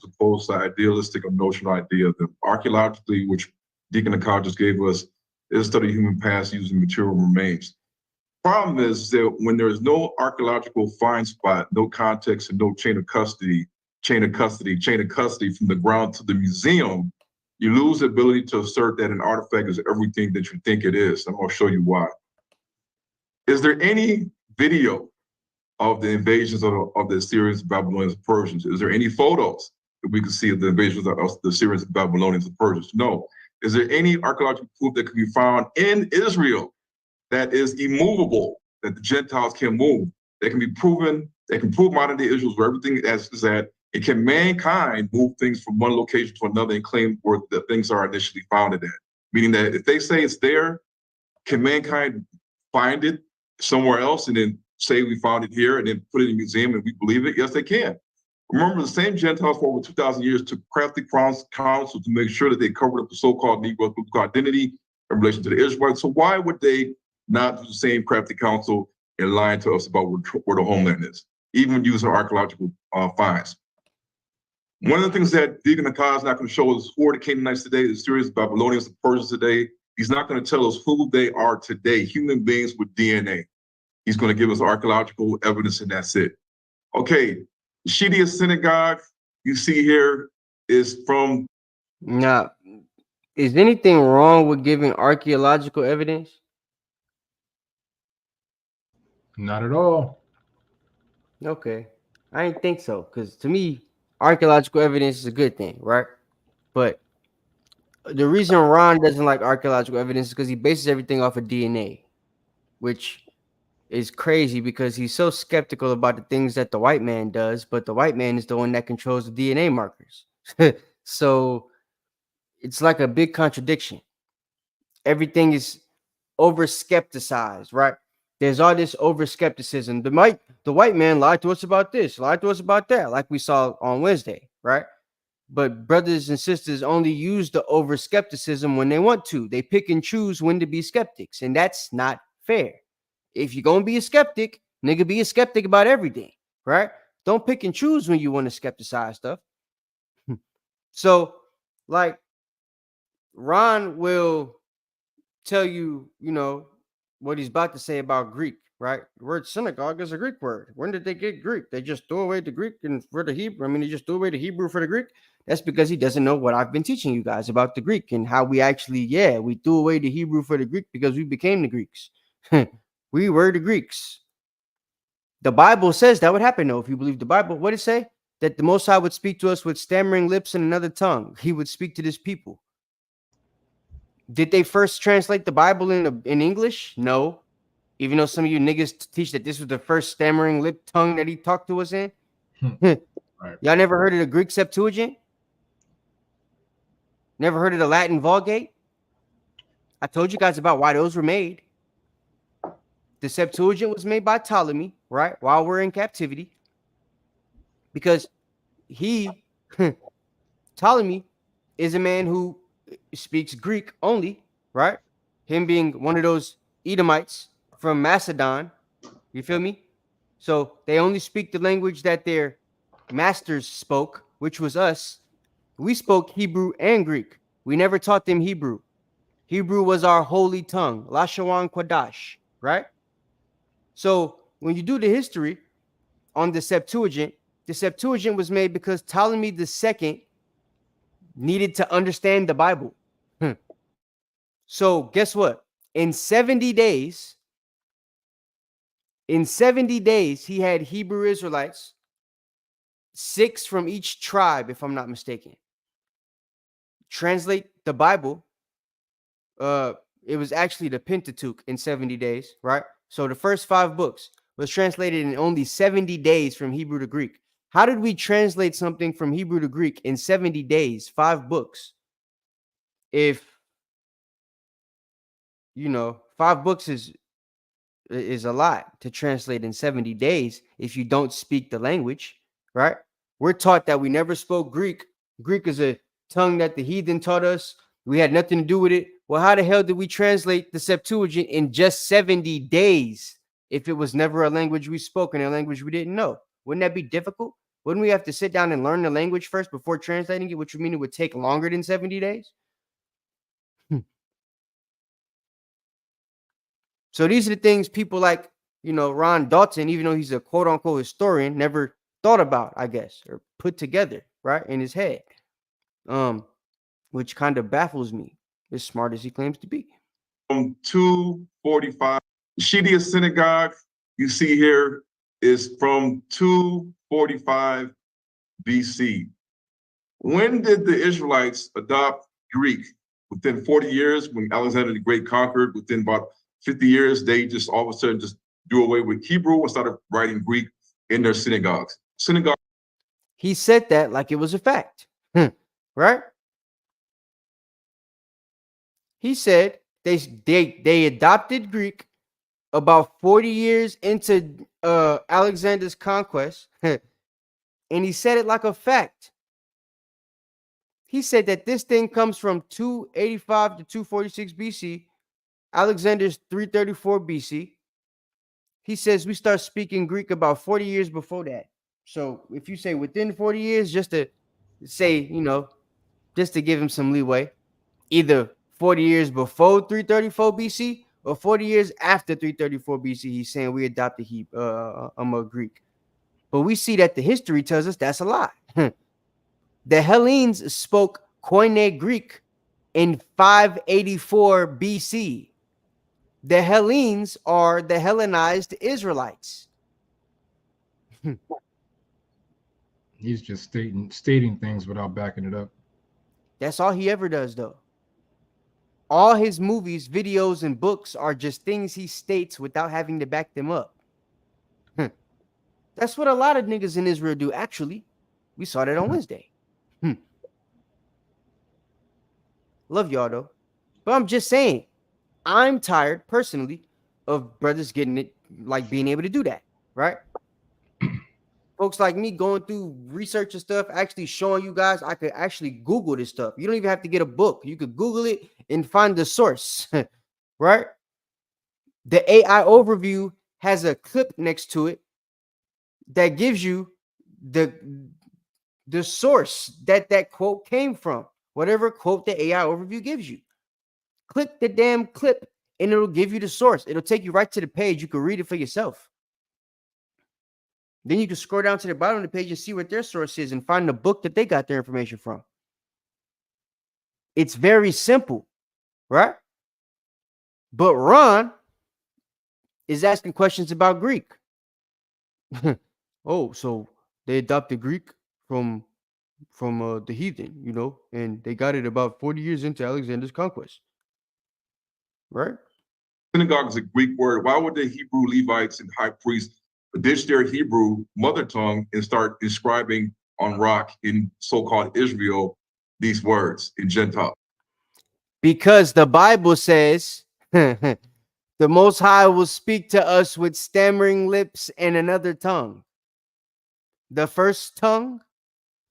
L: Opposed to idealistic or notional idea that archaeologically, which Deacon Akal just gave us, is a study of human past using material remains. Problem is that when there is no archaeological find spot, no context, and no chain of custody from the ground to the museum, you lose the ability to assert that an artifact is everything that you think it is. I'm going to show you why. Is there any video of the invasions of the Assyrians, Babylonians, and Persians? Is there any photos that we can see of the invasions of the Assyrians, Babylonians, and Persians? No. Is there any archaeological proof that can be found in Israel that is immovable, that the Gentiles can move, that can be proven, that can prove modern day Israel where everything is at? And can mankind move things from one location to another and claim where the things are initially founded at? Meaning that if they say it's there, can mankind find it somewhere else and then say we found it here and then put it in a museum and we believe it? Yes, they can. Remember, the same Gentiles for over 2,000 years took crafty counsel to make sure that they covered up the so-called Negro biblical identity in relation to the Israelites. So why would they not do the same crafty counsel and lying to us about where the homeland is, even using archaeological finds? One of the things that Deacon Akal is not going to show us who are the Canaanites today, the Assyrians, Babylonians, the Persians today. He's not going to tell us who they are today, human beings with DNA. He's going to give us archaeological evidence and that's it. Okay, the Shiite synagogue you see here is from...
K: Now, is anything wrong with giving archaeological evidence?
J: Not at all.
K: Okay. I didn't think so, because to me, archaeological evidence is a good thing, right? But the reason Ron doesn't like archaeological evidence is because he bases everything off of DNA, which is crazy because he's so skeptical about the things that the white man does, but the white man is the one that controls the DNA markers. So it's like a big contradiction. Everything is over skepticized, right? There's all this over skepticism. The white man lied to us about this, lied to us about that, like we saw on Wednesday, right? But brothers and sisters only use the over skepticism when they want to. They pick and choose when to be skeptics, and that's not fair. If you're gonna be a skeptic, nigga, be a skeptic about everything, right? Don't pick and choose when you want to skepticize stuff. So, like, Ron will tell you, you know, what he's about to say about Greek, right? The word synagogue is a Greek word. When did they get Greek? They just threw away the Greek and for the Hebrew. I mean, they just threw away the Hebrew for the Greek. That's because he doesn't know what I've been teaching you guys about the Greek and how we actually, we threw away the Hebrew for the Greek because we became the Greeks. We were the Greeks. The Bible says that would happen, though. If you believe the Bible, what did it say? That the Most High would speak to us with stammering lips and another tongue. He would speak to this people. Did they first translate the Bible in English? No. Even though some of you niggas teach that this was the first stammering lip tongue that he talked to us in. Right. Y'all never heard of the Greek Septuagint? Never heard of the Latin Vulgate? I told you guys about why those were made. The Septuagint was made by Ptolemy, right? While we're in captivity. Because Ptolemy is a man who speaks Greek only, right? Him being one of those Edomites from Macedon. You feel me? So they only speak the language that their masters spoke, which was us. We spoke Hebrew and Greek. We never taught them Hebrew. Hebrew was our holy tongue, Lashawan Quadash, right? So when you do the history on the Septuagint was made because Ptolemy II needed to understand the Bible. So guess what? In 70 days, he had Hebrew Israelites, 6 from each tribe, if I'm not mistaken, translate the Bible. It was actually the Pentateuch in 70 days, right? So the first 5 books was translated in only 70 days from Hebrew to Greek. How did we translate something from Hebrew to Greek in 70 days, 5 books? If you know, 5 books is a lot to translate in 70 days if you don't speak the language, right? We're taught that we never spoke Greek. Greek is a tongue that the heathen taught us. We had nothing to do with it. Well, how the hell did we translate the Septuagint in just 70 days if it was never a language we spoke and a language we didn't know? Wouldn't that be difficult? Wouldn't we have to sit down and learn the language first before translating it, which would mean it would take longer than 70 days? So these are the things people like, you know, Ron Dalton, even though he's a quote unquote historian, never thought about, I guess, or put together, right, in his head. Which kind of baffles me, as smart as he claims to be.
L: From 245, Shedia Synagogue, you see here, is from 245 BC. When did the Israelites adopt Greek? Within 40 years, when Alexander the Great conquered, within about 50 years, they just all of a sudden just do away with Hebrew and started writing Greek in their synagogues.
K: He said that like it was a fact, right? He said they adopted Greek about 40 years into Alexander's conquest, and he said it like a fact. He said that this thing comes from 285 to 246 BC, Alexander's 334 BC. He says we start speaking Greek about 40 years before that. So if you say within 40 years, just to say, you know, just to give him some leeway, either 40 years before 334 BC or 40 years after 334 BC, he's saying we adopted Greek. But we see that the history tells us that's a lie. The Hellenes spoke Koine Greek in 584 BC. The Hellenes are the Hellenized Israelites.
J: He's just stating things without backing it up.
K: That's all he ever does, though. All his movies, videos, and books are just things he states without having to back them up. That's what a lot of niggas in Israel do, actually. We saw that on Wednesday. Love y'all, though. But I'm just saying, I'm tired, personally, of brothers getting it, like being able to do that, right? Folks like me going through research and stuff, actually showing you guys I could actually Google this stuff. You don't even have to get a book. You could Google it and find the source, right? The AI overview has a clip next to it that gives you the source that quote came from, whatever quote the AI overview gives you. Click the damn clip and it'll give you the source. It'll take you right to the page. You can read it for yourself. Then you can scroll down to the bottom of the page and see what their source is and find the book that they got their information from. It's very simple, right? But Ron is asking questions about Greek. Oh, so they adopted Greek from the heathen, you know, and they got it about 40 years into Alexander's conquest. Right?
L: Synagogue is a Greek word. Why would the Hebrew Levites and high priests ditch their Hebrew mother tongue and start inscribing on rock in so-called Israel these words in Gentile?
K: Because the Bible says the Most High will speak to us with stammering lips and another tongue. The first tongue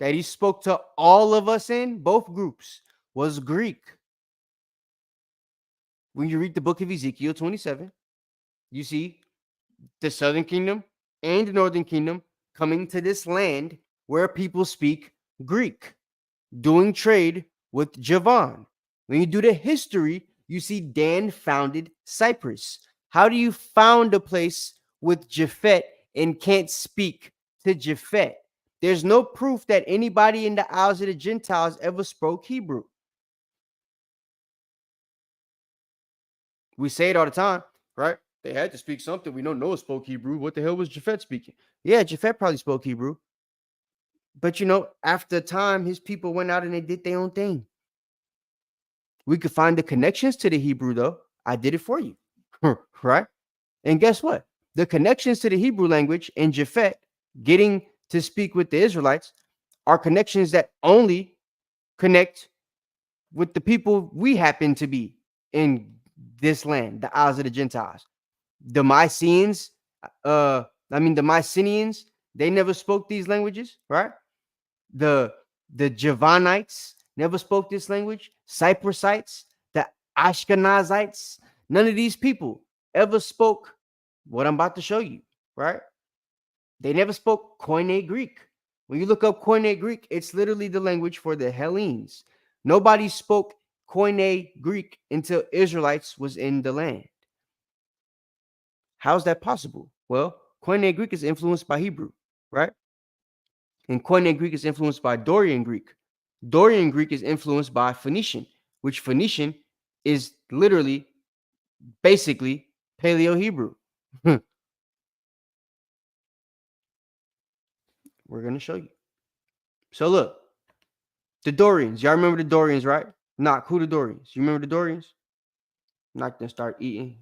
K: that he spoke to all of us in, both groups, was Greek. When you read the book of Ezekiel 27, you see the southern kingdom and the northern kingdom coming to this land where people speak Greek, doing trade with Javan. When you do the history, you see Dan founded Cyprus. How do you found a place with Japhet and can't speak to Japhet? There's no proof that anybody in the Isles of the Gentiles ever spoke Hebrew. We say it all the time, right? They had to speak something. We know Noah spoke Hebrew. What the hell was Japhet speaking? Yeah, Japhet probably spoke Hebrew. But, you know, after a time, his people went out and they did their own thing. We could find the connections to the Hebrew, though. I did it for you, right? And guess what? The connections to the Hebrew language and Japhet getting to speak with the Israelites are connections that only connect with the people we happen to be in this land, the Isles of the Gentiles. The Mycenaeans, the Mycenaeans, they never spoke these languages, right? The Javanites never spoke this language. Cyprusites, the Ashkenazites, none of these people ever spoke what I'm about to show you, right? They never spoke Koine Greek. When you look up Koine Greek, it's literally the language for the Hellenes. Nobody spoke Koine Greek until Israelites was in the land. How's that possible? Well, Koine Greek is influenced by Hebrew, right? And Koine Greek is influenced by Dorian Greek. Dorian Greek is influenced by Phoenician, which Phoenician is literally, basically, Paleo-Hebrew. We're going to show you. So look, the Dorians. Y'all remember the Dorians, right? Knock, who the Dorians? You remember the Dorians? Knock, then start eating.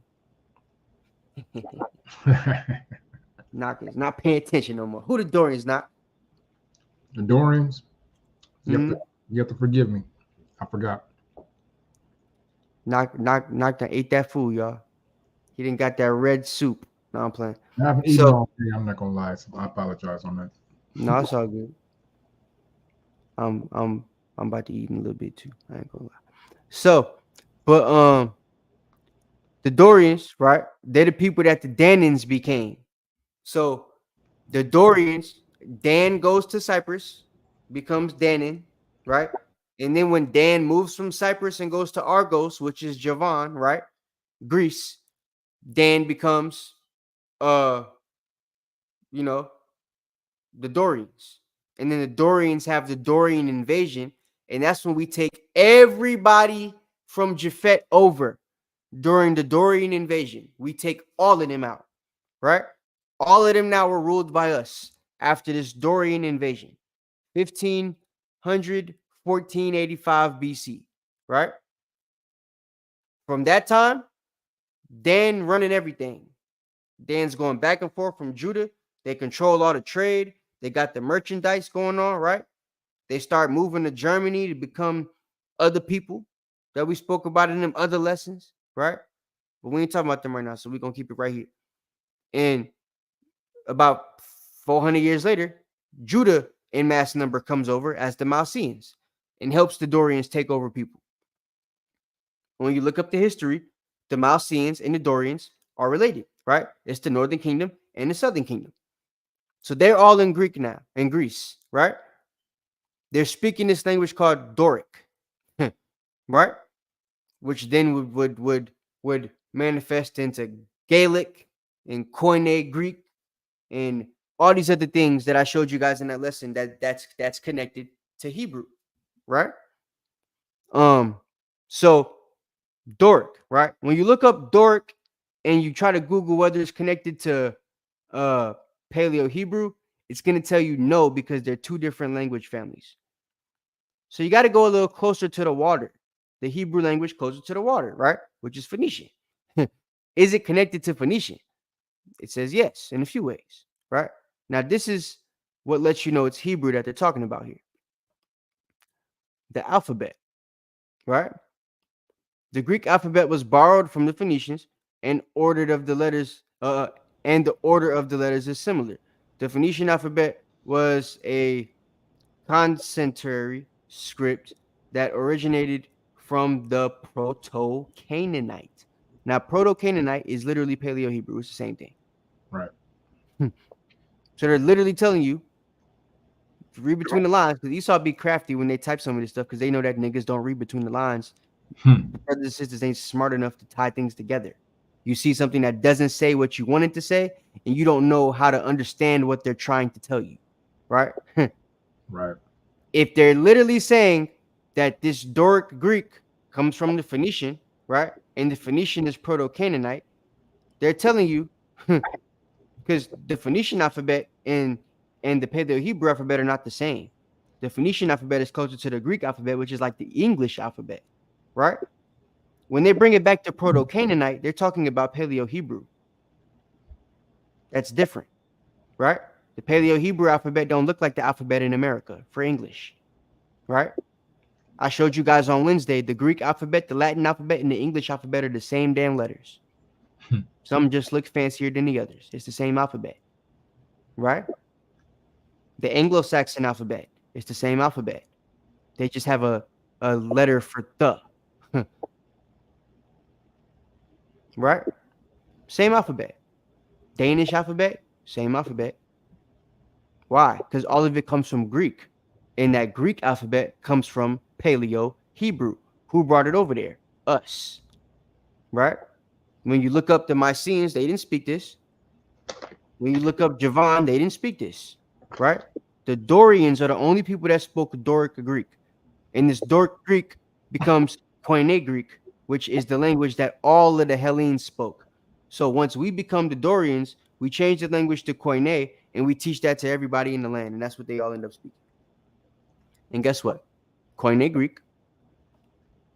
K: Knock is not paying attention no more. Who the Dorians, Knock?
J: The Dorians? You have to forgive me. I forgot.
K: Knock done ate that food, y'all. He didn't got that red soup. No, I'm playing.
J: I haven't eaten all day. I'm not gonna lie. So I apologize on that.
K: No, it's all good. I'm about to eat in a little bit too. I ain't gonna lie. So, but the Dorians, right? They're the people that the Danans became. So the Dorians, Dan goes to Cyprus, becomes Danan, right? And then when Dan moves from Cyprus and goes to Argos, which is Javan, right? Greece, Dan becomes the Dorians. And then the Dorians have the Dorian invasion. And that's when we take everybody from Japhet over during the Dorian invasion. We take all of them out, right? All of them now were ruled by us after this Dorian invasion. 1485 BC, right? From that time, Dan running everything. Dan's going back and forth from Judah. They control all the trade. They got the merchandise going on, right? They start moving to Germany to become other people that we spoke about in them other lessons, right? But we ain't talking about them right now, so we're going to keep it right here. And about 400 years later, Judah in mass number comes over as the Mycenaeans and helps the Dorians take over people. When you look up the history, the Mycenaeans and the Dorians are related, right? It's the Northern Kingdom and the Southern Kingdom. So they're all in Greek now, in Greece, right? They're speaking this language called Doric, right? Which then would manifest into Gaelic and Koine Greek and all these other things that I showed you guys in that lesson that's connected to Hebrew, right? So Doric, right? When you look up Doric and you try to Google whether it's connected to Paleo-Hebrew, it's going to tell you no, because they're two different language families. So you got to go a little closer to the water, the Hebrew language closer to the water, right? Which is Phoenician. Is it connected to Phoenician? It says yes, in a few ways, right? Now, this is what lets you know it's Hebrew that they're talking about here. The alphabet, right? The Greek alphabet was borrowed from the Phoenicians and ordered of the letters, and the order of the letters is similar. The Phoenician alphabet was a consonantary script that originated from the Proto-Canaanite. Now, Proto-Canaanite is literally Paleo-Hebrew. It's the same thing.
J: Right.
K: So they're literally telling you, read between the lines, because Esau be crafty when they type some of this stuff, because they know that niggas don't read between the lines. The brothers and sisters ain't smart enough to tie things together. You see something that doesn't say what you want it to say, and you don't know how to understand what they're trying to tell you, right?
J: Right.
K: If they're literally saying that this Doric Greek comes from the Phoenician, right, and the Phoenician is Proto-Canaanite, they're telling you, because the Phoenician alphabet and the Paleo-Hebrew alphabet are not the same. The Phoenician alphabet is closer to the Greek alphabet, which is like the English alphabet, right? When they bring it back to Proto-Canaanite, they're talking about Paleo-Hebrew. That's different, right? The Paleo-Hebrew alphabet don't look like the alphabet in America for English, right? I showed you guys on Wednesday, the Greek alphabet, the Latin alphabet, and the English alphabet are the same damn letters. Some just look fancier than the others. It's the same alphabet, right? The Anglo-Saxon alphabet, it's the same alphabet. They just have a letter for the. Right? Same alphabet. Danish alphabet, same alphabet. Why? Because all of it comes from Greek. And that Greek alphabet comes from Paleo Hebrew. Who brought it over there? Us. Right? When you look up the Mycenaeans, they didn't speak this. When you look up Javan, they didn't speak this. Right? The Dorians are the only people that spoke Doric Greek. And this Doric Greek becomes Koine Greek, which is the language that all of the Hellenes spoke. So once we become the Dorians, we change the language to Koine, and we teach that to everybody in the land, and that's what they all end up speaking. And guess what? Koine Greek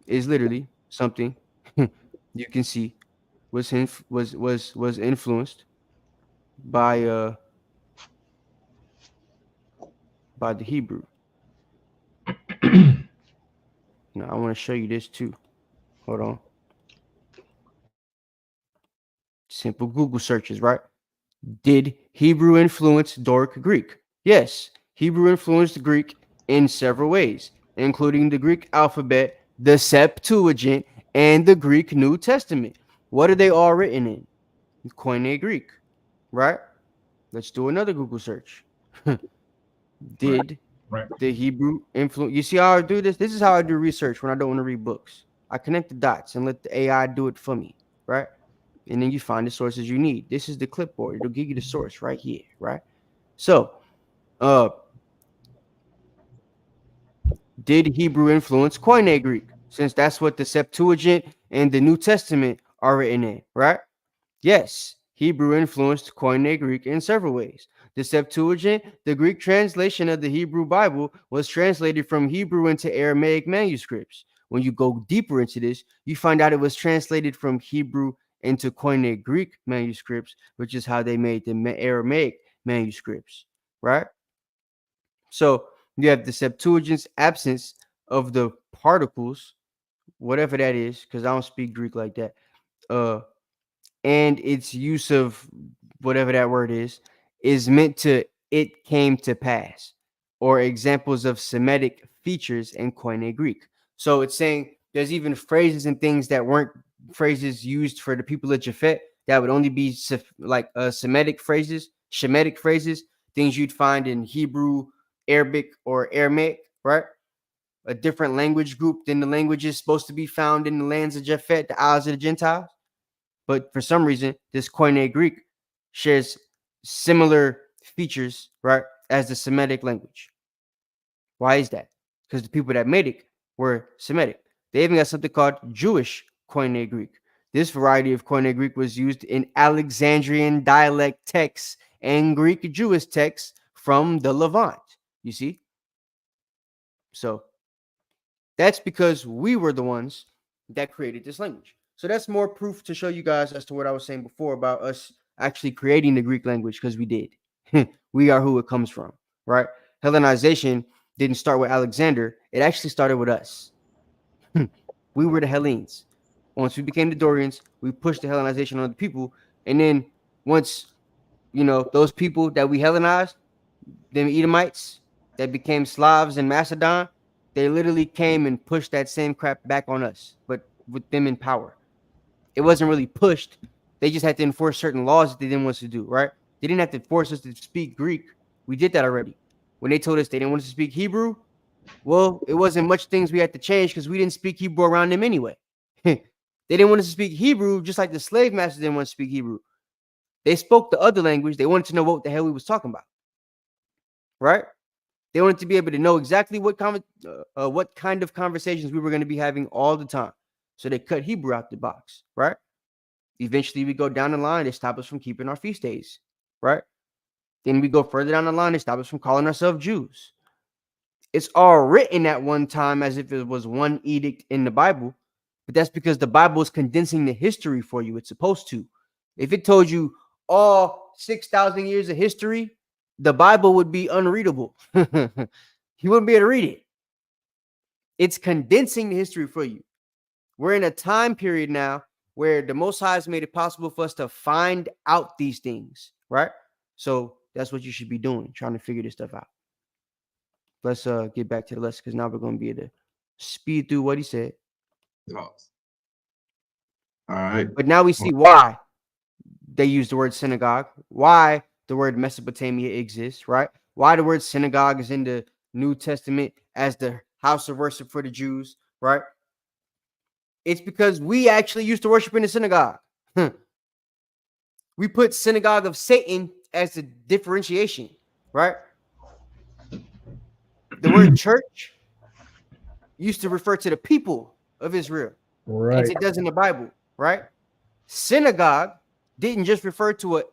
K: is literally something you can see was influenced by the Hebrew. Now I want to show you this too. Hold on. Simple Google searches, right? Did Hebrew influence Doric Greek? Yes, Hebrew influenced Greek in several ways, including the Greek alphabet, the Septuagint, and the Greek New Testament. What are they all written in? Koine Greek, right? Let's do another Google search. Did the Hebrew influence? You see how I do this? This is how I do research when I don't want to read books. I connect the dots and let the AI do it for me, right? And then you find the sources you need. This is the clipboard. It'll give you the source right here, right? So, did Hebrew influence Koine Greek? Since that's what the Septuagint and the New Testament are written in, right? Yes, Hebrew influenced Koine Greek in several ways. The Septuagint, the Greek translation of the Hebrew Bible, was translated from Hebrew into Aramaic manuscripts. When you go deeper into this, you find out it was translated from Hebrew into Koine Greek manuscripts, which is how they made the Aramaic manuscripts, right? So you have the Septuagint's absence of the particles, whatever that is, because I don't speak Greek like that, and its use of whatever that word is meant to "it came to pass," or examples of Semitic features in Koine Greek. So it's saying there's even phrases and things that weren't phrases used for the people of Japhet that would only be like Semitic phrases, Shemitic phrases, things you'd find in Hebrew, Arabic, or Aramaic, right? A different language group than the languages supposed to be found in the lands of Japhet, the Isles of the Gentiles. But for some reason, this Koine Greek shares similar features, right, as the Semitic language. Why is that? Because the people that made it were Semitic. They even got something called Jewish Koine Greek. This variety of Koine Greek was used in Alexandrian dialect texts and Greek Jewish texts from the Levant. You see? So that's because we were the ones that created this language. So that's more proof to show you guys as to what I was saying before about us actually creating the Greek language, because we did. We are who it comes from, right? Hellenization didn't start with Alexander. It actually started with us. We were the Hellenes. Once we became the Dorians, we pushed the Hellenization on the people. And then once, you know, those people that we Hellenized, them Edomites that became Slavs in Macedon, they literally came and pushed that same crap back on us, but with them in power. It wasn't really pushed. They just had to enforce certain laws that they didn't want us to do, right? They didn't have to force us to speak Greek. We did that already. When they told us they didn't want us to speak Hebrew, well, it wasn't much things we had to change because we didn't speak Hebrew around them anyway. They didn't want us to speak Hebrew, just like the slave masters didn't want to speak Hebrew. They spoke the other language. They wanted to know what the hell we was talking about, right? They wanted to be able to know exactly what kind of conversations we were going to be having all the time. So they cut Hebrew out the box, right? Eventually, we go down the line. They stop us from keeping our feast days, right? Then we go further down the line. They stop us from calling ourselves Jews. It's all written at one time as if it was one edict in the Bible, but that's because the Bible is condensing the history for you. It's supposed to. If it told you all 6,000 years of history, the Bible would be unreadable. You wouldn't be able to read it. It's condensing the history for you. We're in a time period now where the Most High has made it possible for us to find out these things, right? So that's what you should be doing, trying to figure this stuff out. Let's get back to the lesson, because now we're going to be able to speed through what he said.
L: All right.
K: But now we see why they use the word synagogue, why the word Mesopotamia exists, right? Why the word synagogue is in the New Testament as the house of worship for the Jews, right? It's because we actually used to worship in the synagogue. We put synagogue of Satan as the differentiation, right? The word church used to refer to the people of Israel,
J: right?
K: As it does in the Bible, right? Synagogue didn't just refer to a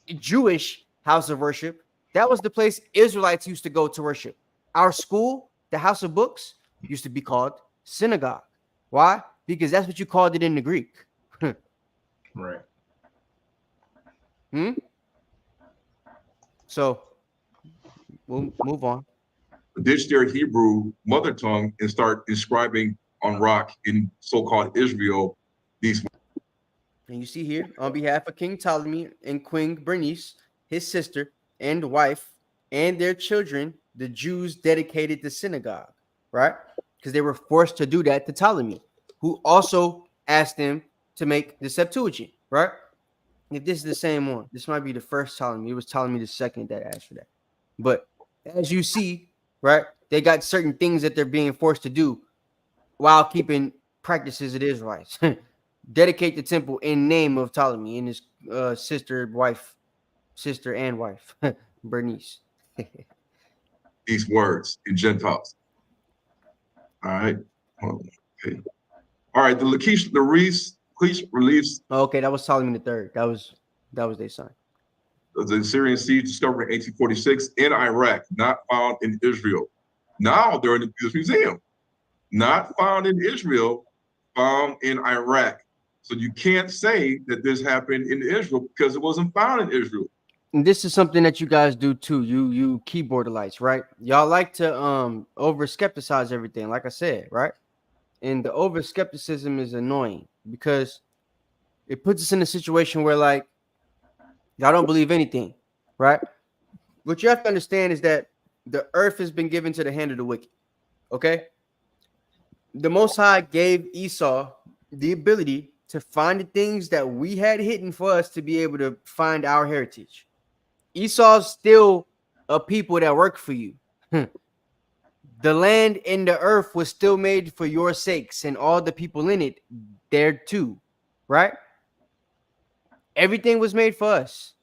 K: Jewish house of worship. That was the place Israelites used to go to worship. Our school, the house of books, used to be called synagogue. Why? Because that's what you called it in the Greek.
J: Right.
K: So we'll move on.
L: Ditch their Hebrew mother tongue and start inscribing on rock in so-called Israel these.
K: And you see here, on behalf of King Ptolemy and Queen Bernice, his sister and wife, and their children, the Jews dedicated the synagogue, right? Because they were forced to do that to Ptolemy, who also asked them to make the Septuagint, right? If this is the same one, this might be the first Ptolemy. It was Ptolemy the second that asked for that. But as you see, right, they got certain things that they're being forced to do while keeping practices of the Israelites. Dedicate the temple in name of Ptolemy and his sister and wife, Bernice.
L: These words in Gentiles. All right. Okay. All right. The Reese released.
K: Okay, that was Ptolemy the third. That was their son.
L: The Syrian siege discovered in 1846 in Iraq, not found in Israel. Now they're in this museum. Not found in Israel, found in Iraq. So you can't say that this happened in Israel because it wasn't found in Israel.
K: And this is something that you guys do too. You keyboardalites, right? Y'all like to over skepticize everything, like I said, right? And the over skepticism is annoying because it puts us in a situation where like y'all don't believe anything, right? What you have to understand is that the earth has been given to the hand of the wicked. Okay. The Most High gave Esau the ability to find the things that we had hidden for us to be able to find our heritage. Esau's still a people that work for you. The land and the earth was still made for your sakes and all the people in it there too, right? Everything was made for us.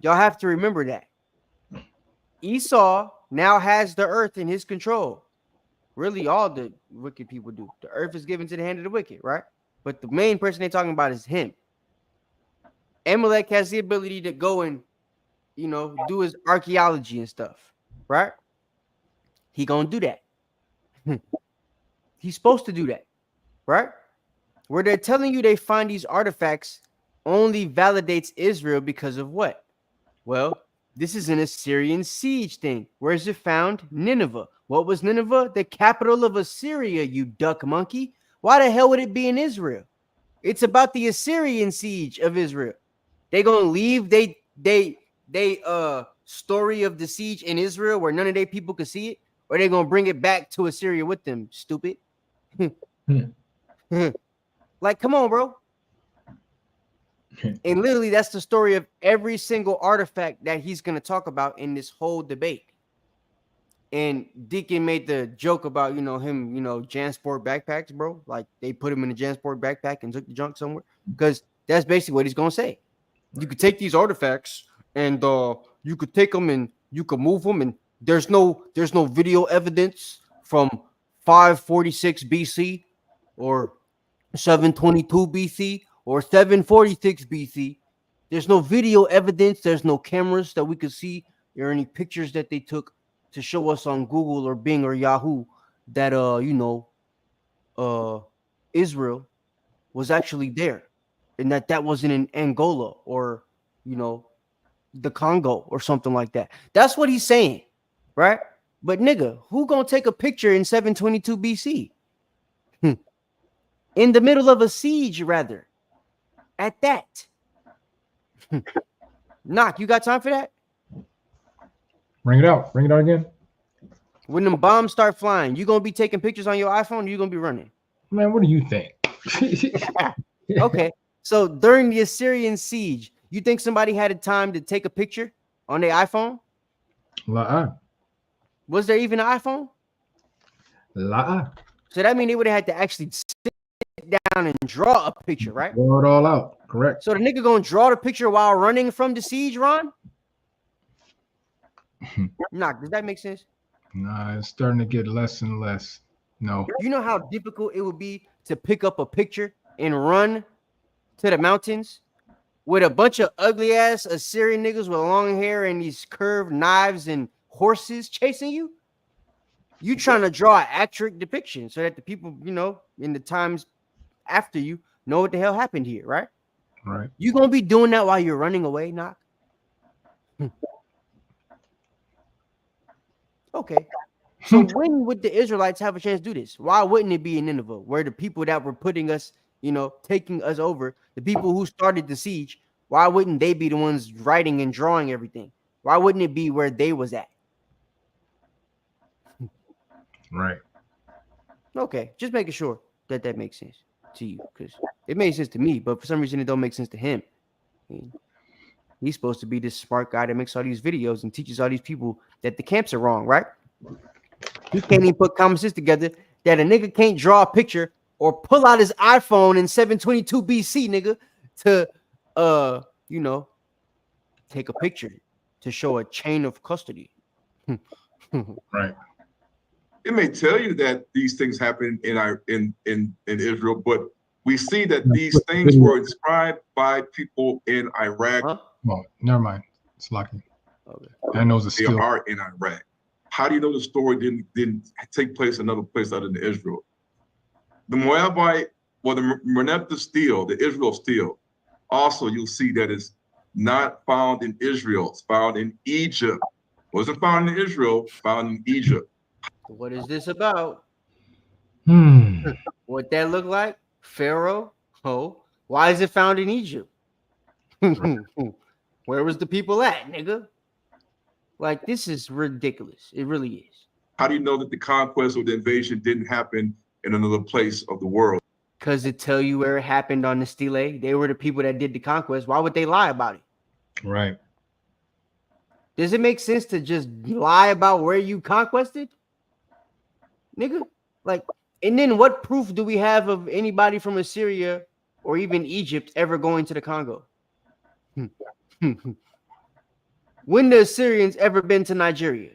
K: Y'all have to remember that. Esau now has the earth in his control. Really, all the wicked people do. The earth is given to the hand of the wicked, right? But the main person they're talking about is him. Amalek has the ability to go and, do his archaeology and stuff, right? He gonna do that. He's supposed to do that, right? Where they're telling you they find these artifacts only validates Israel because of what? Well, this is an Assyrian siege thing. Where is it found? Nineveh. What was Nineveh? The capital of Assyria, you duck monkey. Why the hell would it be in Israel? It's about the Assyrian siege of Israel. They gonna leave they story of the siege in Israel where none of their people could see it, or they gonna bring it back to Assyria with them, stupid. Like, come on, bro. And literally, that's the story of every single artifact that he's gonna talk about in this whole debate. And Deacon made the joke about, him, Jansport backpacks, bro. Like they put him in a Jansport backpack and took the junk somewhere, because that's basically what he's gonna say. You could take these artifacts and you could take them and you could move them, and there's no video evidence from 546 BC or 722 BC or 746 BC. There's no video evidence. There's no cameras that we could see or any pictures that they took to show us on Google or Bing or Yahoo that Israel was actually there, and that wasn't in Angola or the Congo or something like that. That's what he's saying, right? But nigga, who gonna take a picture in 722 BC? In the middle of a siege, rather. At that. Knock, you got time for that?
J: Bring it out. Bring it out again.
K: When them bombs start flying, you gonna be taking pictures on your iPhone or you gonna be running?
J: Man, what do you think?
K: Okay. So during the Assyrian siege, you think somebody had a time to take a picture on their iPhone?
J: La.
K: Was there even an iPhone?
J: La.
K: So that means they would have had to actually sit down and draw a picture, right?
J: Draw it all out. Correct.
K: So the nigga gonna draw the picture while running from the siege, Ron? Knock, does that make sense?
J: Nah, it's starting to get less and less. No.
K: You know how difficult it would be to pick up a picture and run to the mountains with a bunch of ugly ass Assyrian niggas with long hair and these curved knives and horses chasing you? You trying to draw an accurate depiction so that the people, you know, in the times after you know what the hell happened here, right?
J: Right.
K: You gonna be doing that while you're running away, Knock? Okay. So when would the Israelites have a chance to do this? Why wouldn't it be in Nineveh, where the people that were putting us, you know, taking us over, the people who started the siege, why wouldn't they be the ones writing and drawing everything? Why wouldn't it be where they was at?
J: Right.
K: Okay, just making sure that that makes sense to you, because it made sense to me, but for some reason it don't make sense to him. I mean, he's supposed to be this smart guy that makes all these videos and teaches all these people that the camps are wrong, right? He can't even put common sense together that a nigga can't draw a picture or pull out his iPhone in 722 BC, nigga, to you know, take a picture to show a chain of custody.
J: Right.
L: It may tell you that these things happen in Israel, but we see that these things were described by people in Iraq.
K: Huh?
J: Well, never mind. It's lucky.
K: Okay.
J: I know it's a
L: They
J: skill.
L: are in Iraq. How do you know the story didn't take place another place other than Israel? The Moabite, or the Merneptah steel, the Israel steel, also you'll see that it's not found in Israel. It's found in Egypt. Wasn't found in Israel, found in Egypt.
K: What is this about?
J: Hmm.
K: What that look like? Pharaoh? Oh, why is it found in Egypt? Where was the people at, nigga? Like, this is ridiculous. It really is.
L: How do you know that the conquest or the invasion didn't happen in another place of the world?
K: Because it tell you where it happened on the stele. They were the people that did the conquest. Why would they lie about it?
J: Right.
K: Does it make sense to just lie about where you conquested? Nigga? Like, and then what proof do we have of anybody from Assyria or even Egypt ever going to the Congo? When the Assyrians ever been to Nigeria?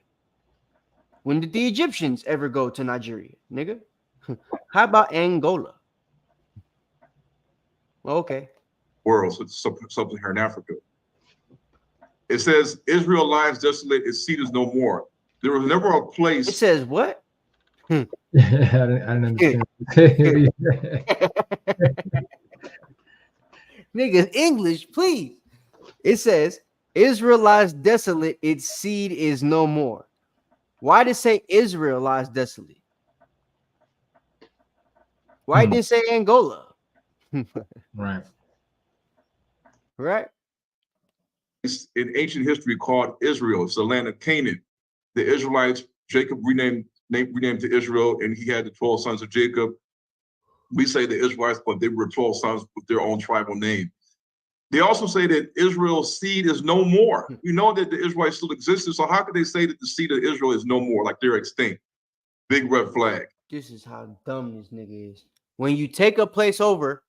K: When did the Egyptians ever go to Nigeria, nigga? How about Angola? Okay.
L: World, so sub-Saharan Africa. It says Israel lies desolate, its seed is no more. There was never a place.
K: It says what?
J: I didn't understand.
K: Niggas, English, please. It says Israel lies desolate, its seed is no more. Why did it say Israel lies desolate? Why didn't it say Angola?
J: Right.
K: Right.
L: It's in ancient history called Israel. It's the land of Canaan. The Israelites, Jacob renamed to Israel, and he had the 12 sons of Jacob. We say the Israelites, but they were 12 sons with their own tribal name. They also say that Israel's seed is no more. We know that the Israelites still existed, so how could they say that the seed of Israel is no more, like they're extinct? Big red flag.
K: This is how dumb this nigga is. When you take a place over,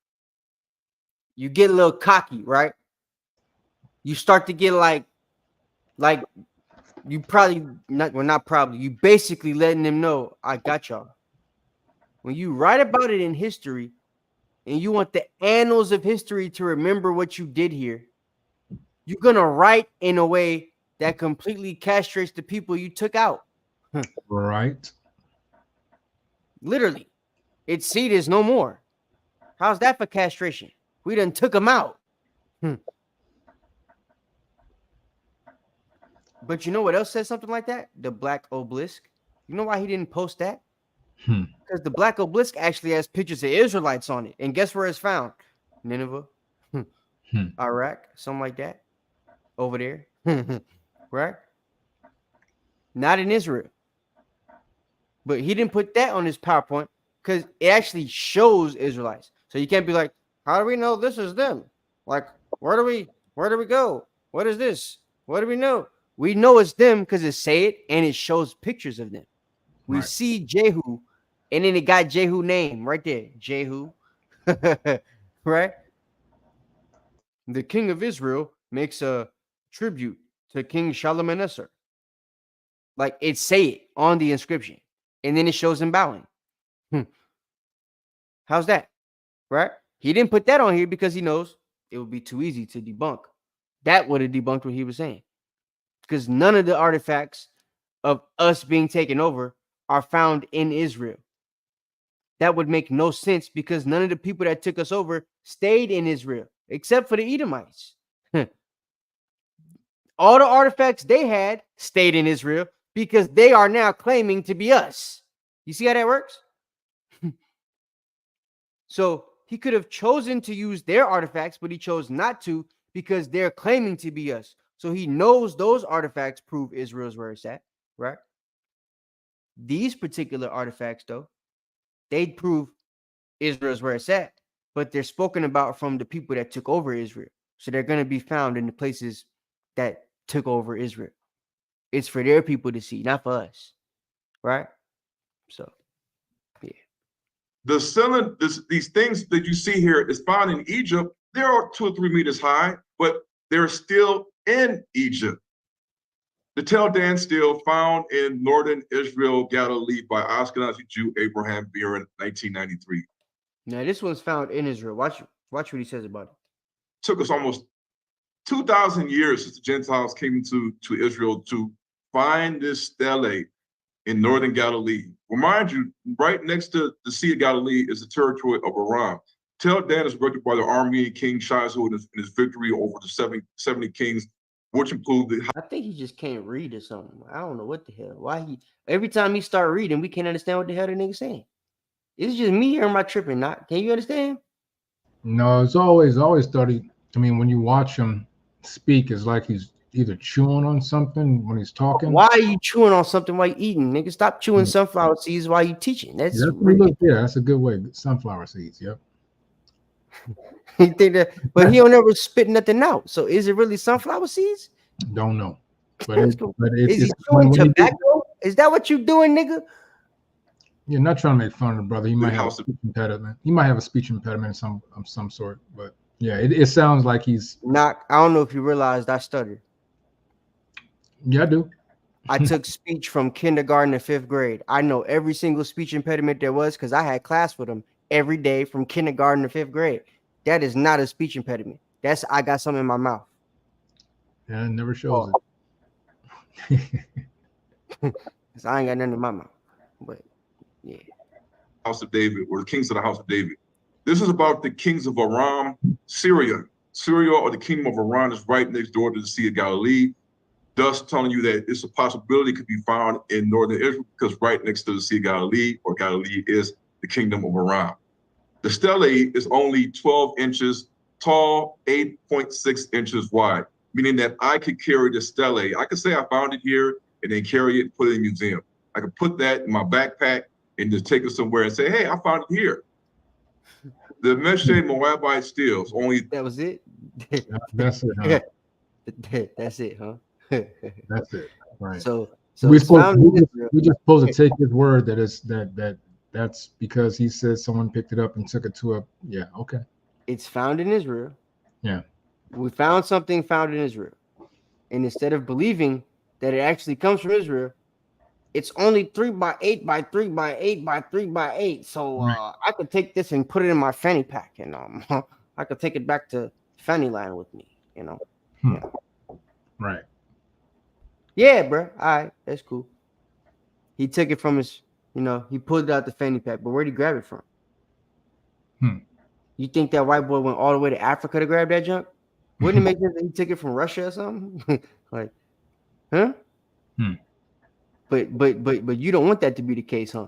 K: you get a little cocky, right? You start to get like you probably not, well, not probably, you basically letting them know, I got y'all. When you write about it in history and you want the annals of history to remember what you did here, you're going to write in a way that completely castrates the people you took out.
J: Right.
K: Literally. Its seed is no more. How's that for castration? We done took them out. But you know what else says something like that? The black obelisk. You know why he didn't post that? Because the black obelisk actually has pictures of Israelites on it. And guess where it's found? Nineveh, Iraq, something like that. Over there. Right? Not in Israel. But he didn't put that on his PowerPoint because it actually shows Israelites. So you can't be like, how do we know this is them? Like, where do we go? What is this? What do we know? We know it's them because it say it and it shows pictures of them. We see Jehu, and then it got Jehu name right there. Jehu. Right? The king of Israel makes a tribute to King Shalmaneser. Like it say it on the inscription. And then it shows him bowing. How's that? Right? He didn't put that on here because he knows it would be too easy to debunk. That would have debunked what he was saying. Because none of the artifacts of us being taken over are found in Israel. That would make no sense because none of the people that took us over stayed in Israel, except for the Edomites. All the artifacts they had stayed in Israel because they are now claiming to be us. You see how that works? So he could have chosen to use their artifacts, but he chose not to because they're claiming to be us. So he knows those artifacts prove Israel's where it's at, right? These particular artifacts, though, they prove Israel's where it's at, but they're spoken about from the people that took over Israel. So they're going to be found in the places that took over Israel. It's for their people to see, not for us, right? So, yeah.
L: These things that you see here is found in Egypt. They are 2 or 3 meters high, but they're still in Egypt. The Tel Dan stele found in northern Israel, Galilee by Ashkenazi Jew Abraham Buren, 1993.
K: Now this one's found in Israel. Watch what he says about it.
L: Took us almost 2,000 years since the Gentiles came to Israel to find this stele in northern Galilee. Remind you, right next to the Sea of Galilee is the territory of Aram. Tel Dan is erected by the Armenian king Shaizu in his victory over the 70 kings, which include
K: I think he just can't read or something. I don't know what the hell. Why every time he start reading, we can't understand what the hell the nigga saying. Is it just me or am I tripping? Not can you understand?
J: No, it's always started. I mean, when you watch him speak, it's like he's either chewing on something when he's talking.
K: Why are you chewing on something while you eating? Nigga, stop chewing sunflower seeds while you teaching. That's
J: that's a good way. Sunflower seeds, yep.
K: You think that, but he don't ever spit nothing out. So is it really sunflower seeds?
J: Don't know.
K: But is he chewing tobacco? Is that what you doing, nigga?
J: You're not trying to make fun of the brother. He might have a speech impediment. He might have a speech impediment of some sort. But yeah, it sounds like he's
K: not. I don't know if you realized I stuttered.
J: Yeah, I do.
K: I took speech from kindergarten to 5th grade. I know every single speech impediment there was because I had class with them every day from kindergarten to 5th grade. That is not a speech impediment. That's I got something in my mouth.
J: Yeah, it never shows
K: it. Cause I ain't got nothing in my mouth. But yeah.
L: House of David, or the kings of the house of David. This is about the kings of Aram, Syria. Syria, or the kingdom of Aram, is right next door to the Sea of Galilee, thus telling you that it's a possibility could be found in northern Israel because right next to the Sea of Galilee, or Galilee, is the kingdom of Aram. The stele is only 12 inches tall, 8.6 inches wide, meaning that I could carry the stele. I could say I found it here and then carry it and put it in a museum. I could put that in my backpack and just take it somewhere and say, hey, I found it here. The Meshe Moabite stele is only...
K: That was it?
J: That's it, huh?
K: That's it, huh?
J: That's it, right.
K: So
J: we're just supposed to take his word that that's because he says someone picked it up and took it to a okay.
K: It's found in Israel.
J: Yeah.
K: We found something found in Israel. And instead of believing that it actually comes from Israel, it's only 3 by 8 by 3 by 8 by 3 by 8. So I could take this and put it in my fanny pack, and I could take it back to Fannyland with me, Yeah.
J: Right.
K: Yeah, bro. All right, that's cool. He took it from his, he pulled it out the fanny pack, but where'd he grab it from? You think that white boy went all the way to Africa to grab that junk? Wouldn't it make sense that he took it from Russia or something? Like, Huh?
J: Hmm.
K: But you don't want that to be the case, huh?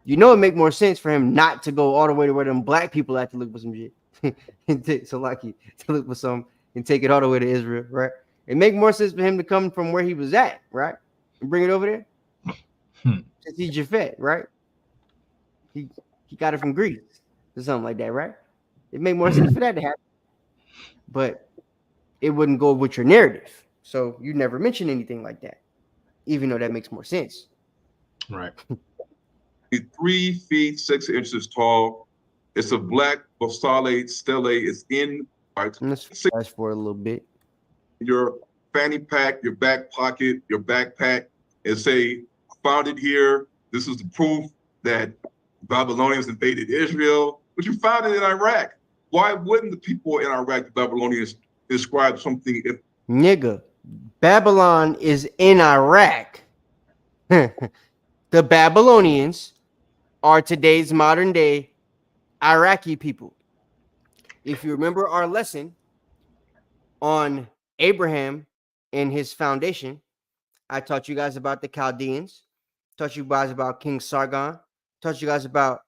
K: You know, it make more sense for him not to go all the way to where them black people have to look for some shit. So lucky to look for some and take it all the way to Israel, right? It make more sense for him to come from where he was at, right? And bring it over there. Since he's Japhet, right? He got it from Greece or something like that, right? It make more sense for that to happen. But it wouldn't go with your narrative. So you never mention anything like that, even though that makes more sense.
J: Right.
L: 3 feet 6 inches tall. It's a black basalate stele. It's in
K: Let's fast forward a little bit.
L: Your fanny pack, your back pocket, your backpack, and say, found it here. This is the proof that Babylonians invaded Israel, but you found it in Iraq. Why wouldn't the people in Iraq, the Babylonians, describe something if
K: Nigga, Babylon is in Iraq. The Babylonians are today's modern day Iraqi people. If you remember our lesson on Abraham and his foundation, I taught you guys about the Chaldeans, taught you guys about King Sargon, taught you guys about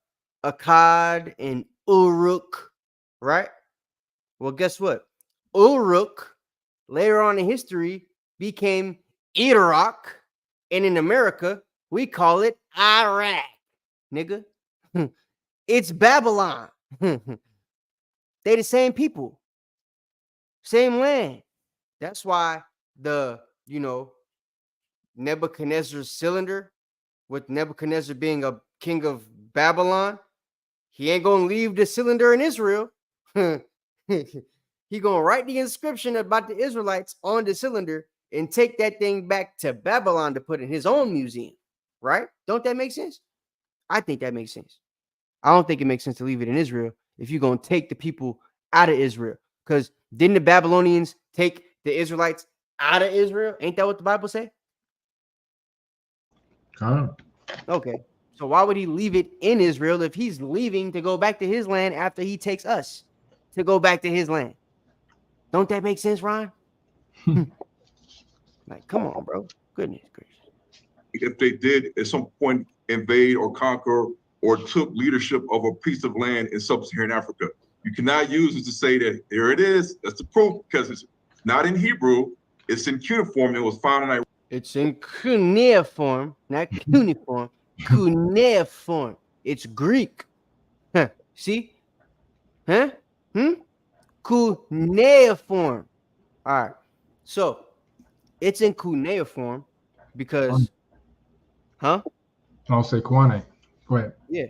K: Akkad and Uruk, right? Well, guess what? Uruk, later on in history, became Iraq, and in America, we call it Iraq, nigga. It's Babylon. They the same people, same land. That's why the, Nebuchadnezzar's cylinder, with Nebuchadnezzar being a king of Babylon, he ain't gonna leave the cylinder in Israel. He gonna write the inscription about the Israelites on the cylinder and take that thing back to Babylon to put in his own museum, right? Don't that make sense? I think that makes sense. I don't think it makes sense to leave it in Israel if you're gonna take the people out of Israel. Because didn't the Babylonians take the Israelites out of Israel? Ain't that what the Bible say? Okay. So why would he leave it in Israel if he's leaving to go back to his land after he takes us to go back to his land? Don't that make sense, Ron? Like, come on, bro. Goodness gracious.
L: If they did at some point invade or conquer or took leadership of a piece of land in sub-Saharan Africa, you cannot use it to say that there it is. That's the proof, because it's not in Hebrew. It's in cuneiform. It was found in Iraq.
K: It's in cuneiform, not cuneiform. Cuneiform. It's Greek. Huh. See? Huh? Cuneiform. All right. So it's in cuneiform because,
J: I'll say Kwane. Go ahead.
K: Yeah.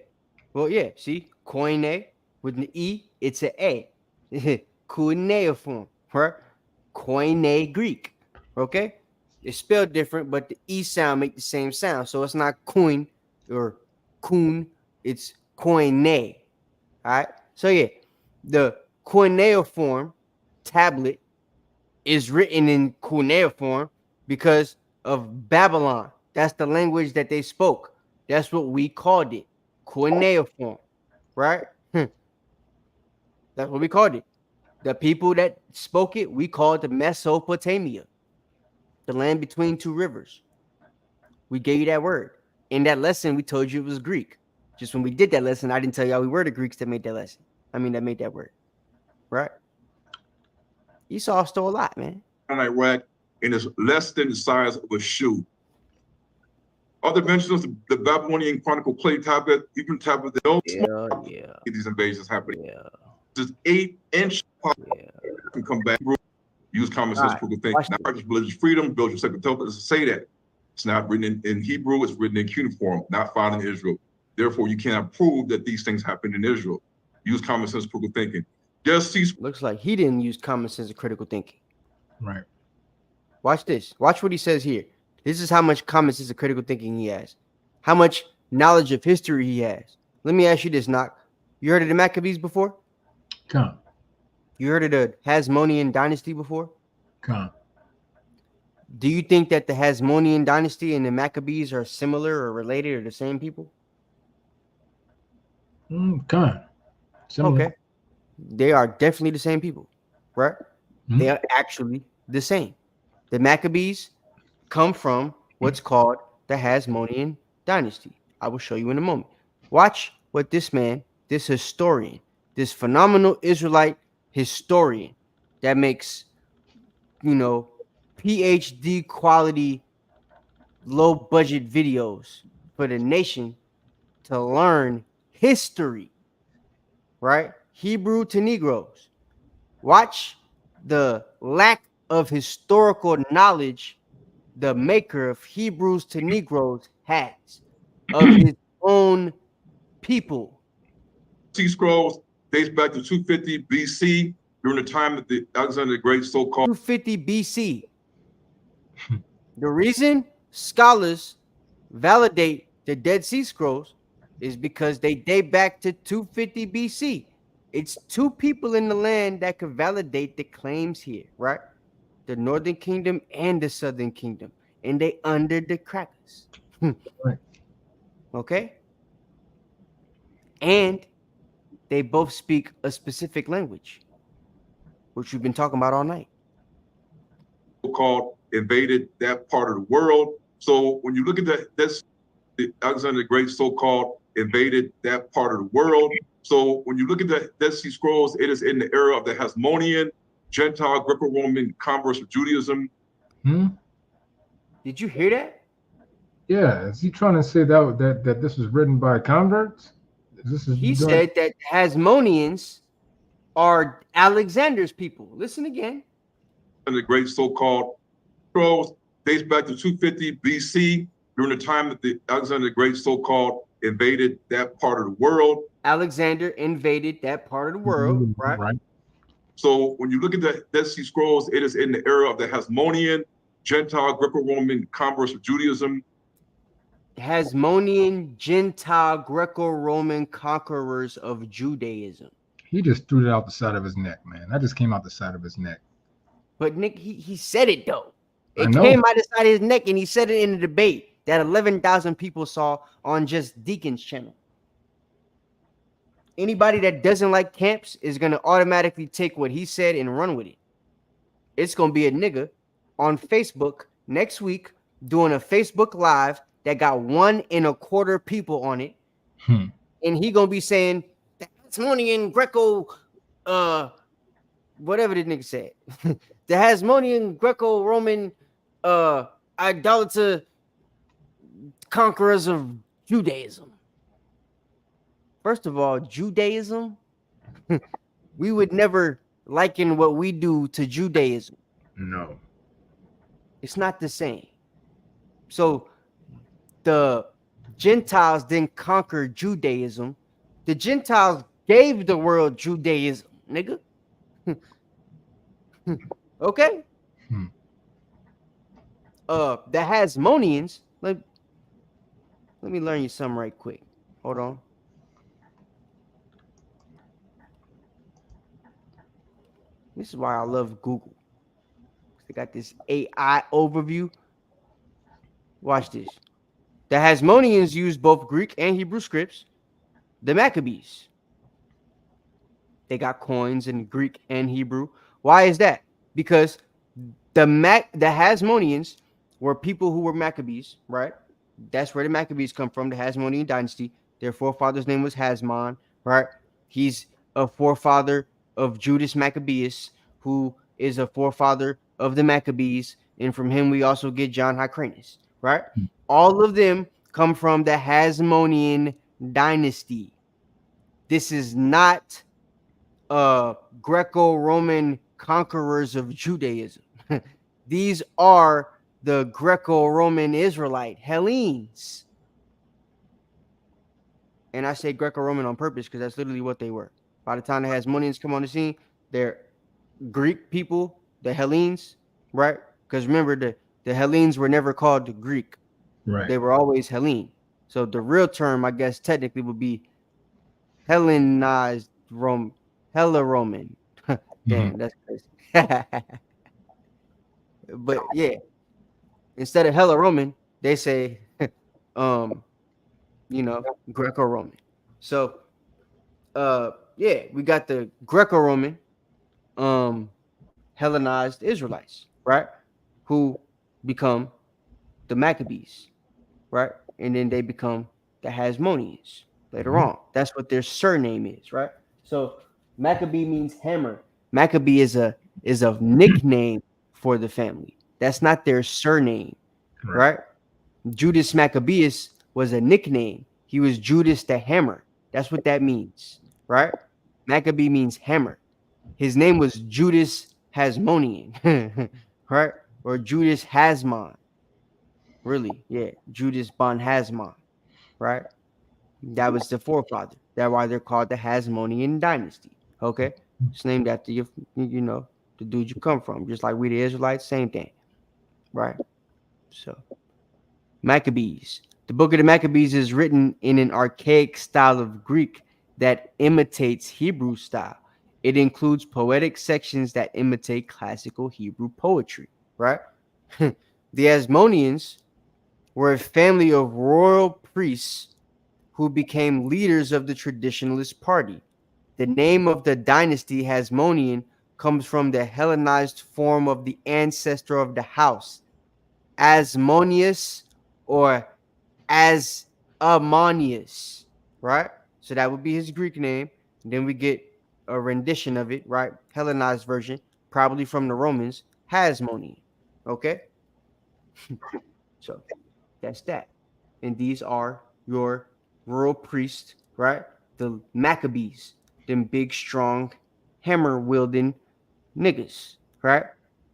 K: Well, yeah. See, Koine with an E, it's an A. Cuneiform, right? Koine Greek. Okay. It's spelled different, but the E sound make the same sound. So it's not coin or kun, it's koine. All right. So yeah, the cuneiform tablet is written in cuneiform because of Babylon. That's the language that they spoke. That's what we called it. Cuneiform. Right? That's what we called it. The people that spoke it, we called the Mesopotamia. The land between two rivers. We gave you that word. In that lesson, we told you it was Greek. Just when we did that lesson, I didn't tell y'all we were the Greeks that made that lesson. That made that word. Right? Esau stole a lot, man.
L: In Iraq, and it's less than the size of a shoe. Other mentions of the Babylonian Chronicle plate tablet, even tablet that don't these invasions happening.
K: Yeah.
L: Just 8-inch can come back. Use common sense, critical thinking. Not practice religious freedom, build your second temple. Doesn't say that. It's not written in Hebrew, it's written in cuneiform, not found in Israel. Therefore, you cannot prove that these things happened in Israel. Use common sense, critical thinking. Just see.
K: Looks like he didn't use common sense and critical thinking.
J: Right.
K: Watch this. Watch what he says here. This is how much common sense and critical thinking he has. How much knowledge of history he has. Let me ask you this, Knock. You heard of the Maccabees before?
J: Come.
K: You heard of the Hasmonean dynasty before?
J: Come.
K: Do you think that the Hasmonean dynasty and the Maccabees are similar or related or the same people?
J: Come.
K: Okay. They are definitely the same people, right? They are actually the same. The Maccabees come from what's called the Hasmonean dynasty. I will show you in a moment. Watch what this man, this historian, this phenomenal Israelite historian that makes, PhD quality, low budget videos for the nation to learn history, right? Hebrew to Negroes. Watch the lack of historical knowledge the maker of Hebrews to Negroes has of his own people.
L: Sea Scrolls dates back to 250 BC during the time that the Alexander the Great so-called
K: 250 BC. The reason scholars validate the Dead Sea Scrolls is because they date back to 250 BC. It's two people in the land that could validate the claims here, right? The Northern Kingdom and the Southern Kingdom, and they under the crackers.
J: Right.
K: Okay? And they both speak a specific language, which we've been talking about all night.
L: called invaded that part of the world. So when you look at that's the Alexander the Great so-called invaded that part of the world. So when you look at the Dead Sea Scrolls, it is in the era of the Hasmonean, Gentile, Greco-Roman converse of Judaism.
K: Did you hear that?
J: Yeah, is he trying to say that this was written by converts?
K: He said that Hasmoneans are Alexander's people. Listen again.
L: And the great so-called scrolls dates back to 250 BC during the time that the Alexander the Great so-called invaded that part of the world.
K: Alexander invaded that part of the world, right?
J: Right.
L: So when you look at the Dead Sea Scrolls, it is in the era of the Hasmonean, Gentile, Greco-Roman converse of Judaism.
K: Hasmonean, Gentile, Greco-Roman conquerors of Judaism.
J: He just threw it out the side of his neck, man. That just came out the side of his neck.
K: But Nick, he said it though. It
J: I know.
K: came out the side of his neck, and he said it in a debate that 11,000 people saw on just Deacon's channel. Anybody that doesn't like camps is going to automatically take what he said and run with it. It's going to be a nigga on Facebook next week doing a Facebook Live that got 1.25 people on it. And he going to be saying, the Hasmonean Greco, whatever the nigga said. The Hasmonean Greco-Roman idolater conquerors of Judaism. First of all, Judaism, we would never liken what we do to Judaism.
J: No.
K: It's not the same. So the Gentiles didn't conquer Judaism. The Gentiles gave the world Judaism, nigga. Okay? The Hasmoneans, let me learn you something right quick. Hold on. This is why I love Google. They got this AI overview. Watch this. The Hasmoneans used both Greek and Hebrew scripts. The Maccabees, they got coins in Greek and Hebrew. Why is that? Because the Hasmoneans were people who were Maccabees, right? That's where the Maccabees come from, the Hasmonean dynasty. Their forefather's name was Hasmon, right? He's a forefather of Judas Maccabeus, who is a forefather of the Maccabees, and from him we also get John Hyrcanus, right? All of them come from the Hasmonean dynasty. This is not Greco-Roman conquerors of Judaism. These are the Greco-Roman Israelite Hellenes. And I say Greco-Roman on purpose because that's literally what they were. By the time the Hasmoneans come on the scene, they're Greek people, the Hellenes, right? Because remember, the Hellenes were never called the Greek.
J: Right.
K: They were always Hellene. So the real term, I guess, technically would be Hellenized Rome, Hella Roman. Damn, that's crazy. But yeah, instead of Hella Roman, they say, Greco-Roman. So, yeah, we got the Greco-Roman, Hellenized Israelites, right? Who become the Maccabees, right? And then they become the Hasmoneans later on. That's what their surname is, right? So Maccabee means hammer. Maccabee is a nickname for the family. That's not their surname, right? Judas Maccabeus was a nickname. He was Judas the Hammer. That's what that means, right? Maccabee means hammer. His name was Judas Hasmonean, right? Or Judas Hasmon. Really, yeah, Judas Bon Hasmon, right? That was the forefather. That's why they're called the Hasmonean dynasty. Okay, it's named after you know, the dude you come from, just like we the Israelites, same thing, right? So, Maccabees. The book of the Maccabees is written in an archaic style of Greek that imitates Hebrew style. It includes poetic sections that imitate classical Hebrew poetry, right? The Hasmoneans were a family of royal priests who became leaders of the traditionalist party. The name of the dynasty Hasmonean comes from the Hellenized form of the ancestor of the house, Asmoneus or Asmoneus, right? So that would be his Greek name. And then we get a rendition of it, right? Hellenized version, probably from the Romans, Hasmonean. Okay? So that's that. And these are your royal priests, right? The Maccabees, them big, strong, hammer-wielding niggas, right?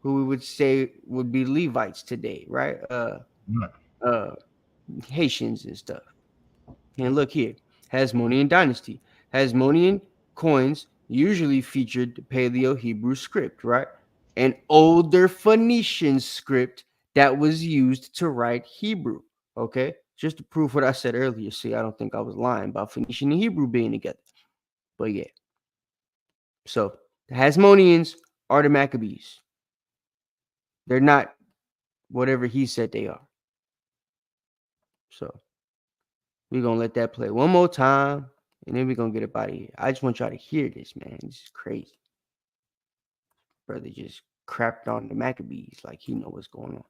K: Who we would say would be Levites today, right? Haitians and stuff. And look here, Hasmonean dynasty. Hasmonean coins usually featured the Paleo-Hebrew script, right? An older Phoenician script that was used to write Hebrew, okay? Just to prove what I said earlier. See, I don't think I was lying about Phoenician and Hebrew being together. But yeah. So the Hasmoneans are the Maccabees. They're not whatever he said they are. So we're going to let that play one more time, and then we're going to get up out of here. I just want y'all to hear this, man. This is crazy. Brother just crapped on the Maccabees like he know what's going on.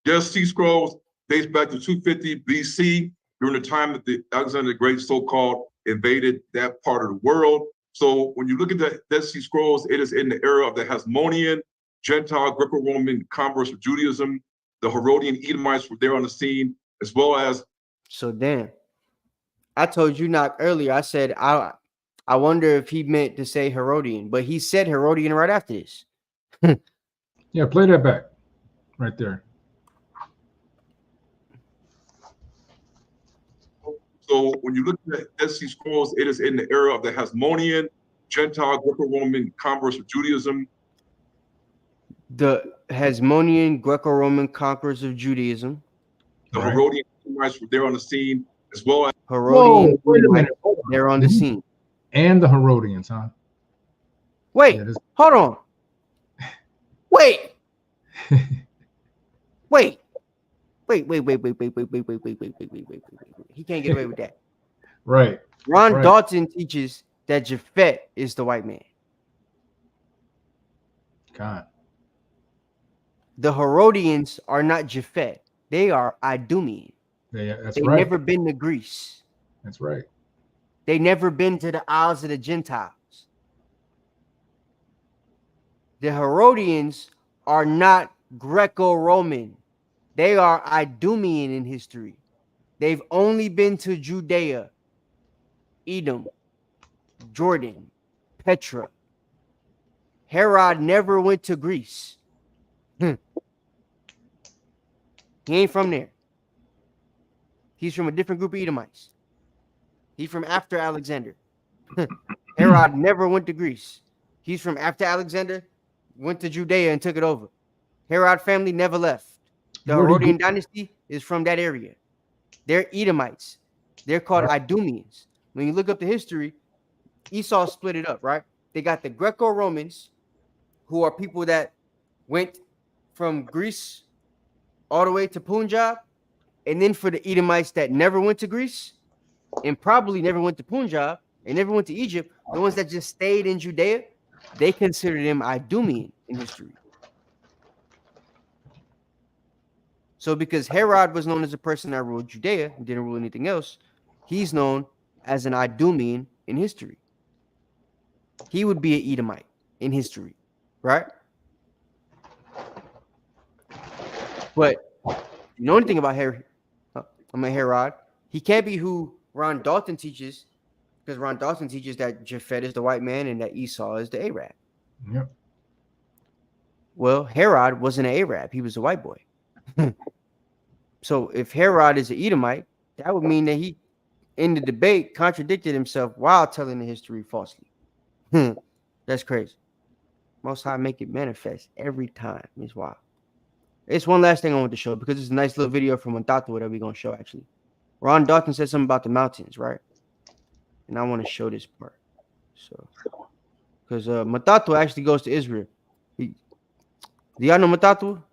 L: Dead Sea Scrolls dates back to 250 BC, during the time that the Alexander the Great so-called invaded that part of the world. So when you look at the Dead Sea Scrolls, it is in the era of the Hasmonean, Gentile, Greco-Roman converse of Judaism. The Herodian Edomites were there on the scene, as well as.
K: So damn, I told you not earlier. I said I wonder if he meant to say Herodian, but he said Herodian right after this.
J: Yeah, play that back, right there.
L: So when you look at the Dead Sea Scrolls, it is in the era of the Hasmonean, Gentile, Greco-Roman converse of Judaism.
K: The Hasmonean, Greco-Roman conquerors of Judaism.
L: The Herodian Edomites were there on the scene, as well as
K: Herodian. They're on the scene.
J: And the Herodians, huh?
K: Wait, hold on. Wait. Wait. He can't get away with that.
J: Right.
K: Ron Dalton teaches that Japhet is the white man.
J: God.
K: The Herodians are not Japhet. They are Idumean.
J: They've
K: never been to Greece.
J: That's right.
K: They never been to the Isles of the Gentiles. The Herodians are not Greco-Roman. They are Idumean in history. They've only been to Judea, Edom, Jordan, Petra. Herod never went to Greece. He ain't from there. He's from a different group of Edomites. He's from after Alexander. Herod never went to Greece. He's from after Alexander, went to Judea and took it over. Herod family never left. The Herodian dynasty is from that area. They're Edomites. They're called Idumeans. When you look up the history, Esau split it up, right? They got the Greco-Romans, who are people that went from Greece all the way to Punjab. And then for the Edomites that never went to Greece and probably never went to Punjab and never went to Egypt, the ones that just stayed in Judea, they consider them Idumean in history. So because Herod was known as a person that ruled Judea and didn't rule anything else, he's known as an Idumean in history. He would be an Edomite in history, right? But you know anything about Herod? He can't be who Ron Dalton teaches, because Ron Dalton teaches that Japhet is the white man and that Esau is the Arab.
J: Yep.
K: Well, Herod wasn't an Arab. He was a white boy. So if Herod is an Edomite, that would mean that he, in the debate, contradicted himself while telling the history falsely. That's crazy. Most High make it manifest every time. It's wild. It's one last thing I want to show, because it's a nice little video from Montato that we're going to show, actually. Ron Dalton said something about the mountains, right? And I want to show this part. So, because Montato actually goes to Israel. Do y'all know Montato?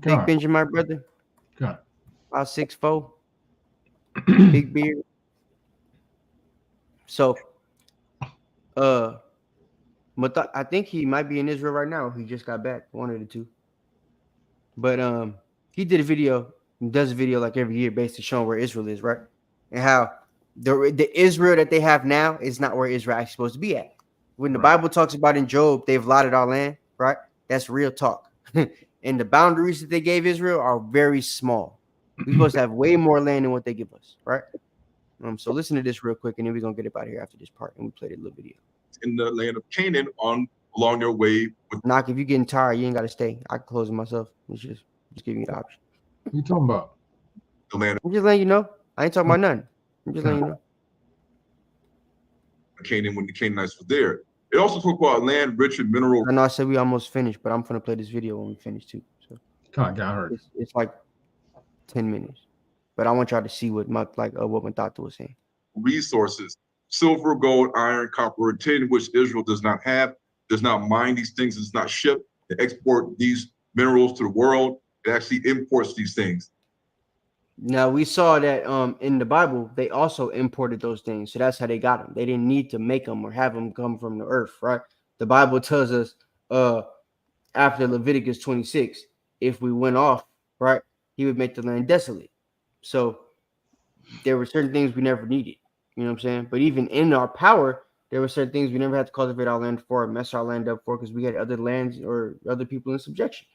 K: Big Benjamin, my brother.
J: God.
K: 5'6", big beard. So, I think he might be in Israel right now. He just got back, one of the two. But he did a video. He does a video like every year, basically showing where Israel is, right? And how the Israel that they have now is not where Israel is supposed to be at. When the Bible talks about in Job, they've allotted our land, right? That's real talk. And the boundaries that they gave Israel are very small. We're supposed to have way more land than what they give us, right? So listen to this real quick, and then we're gonna get up out of here after this part, and we played a little video.
L: In the land of Canaan, along their way.
K: Knock, if you're getting tired, you ain't gotta stay. I can close it myself. It's just giving you the option.
J: What you talking about?
L: The land.
K: I'm just letting you know. I ain't talking about nothing. I'm just letting you know.
L: Canaan, when the Canaanites were there. It also talked about land rich in mineral.
K: I know I said we almost finished, but I'm gonna play this video when we finish too. So
J: got hurt.
K: It's like 10 minutes, but I want y'all to see what Montato was saying.
L: Resources: silver, gold, iron, copper, and tin, which Israel does not have, does not mine these things, does not ship and export these minerals to the world. It actually imports these things.
K: Now we saw that in the Bible they also imported those things, so that's how they got them. They didn't need to make them or have them come from the earth, right? The Bible tells us after Leviticus 26, if we went off, right, he would make the land desolate. So there were certain things we never needed, you know what I'm saying? But even in our power, there were certain things we never had to cultivate our land for, mess our land up for, because we had other lands or other people in subjection.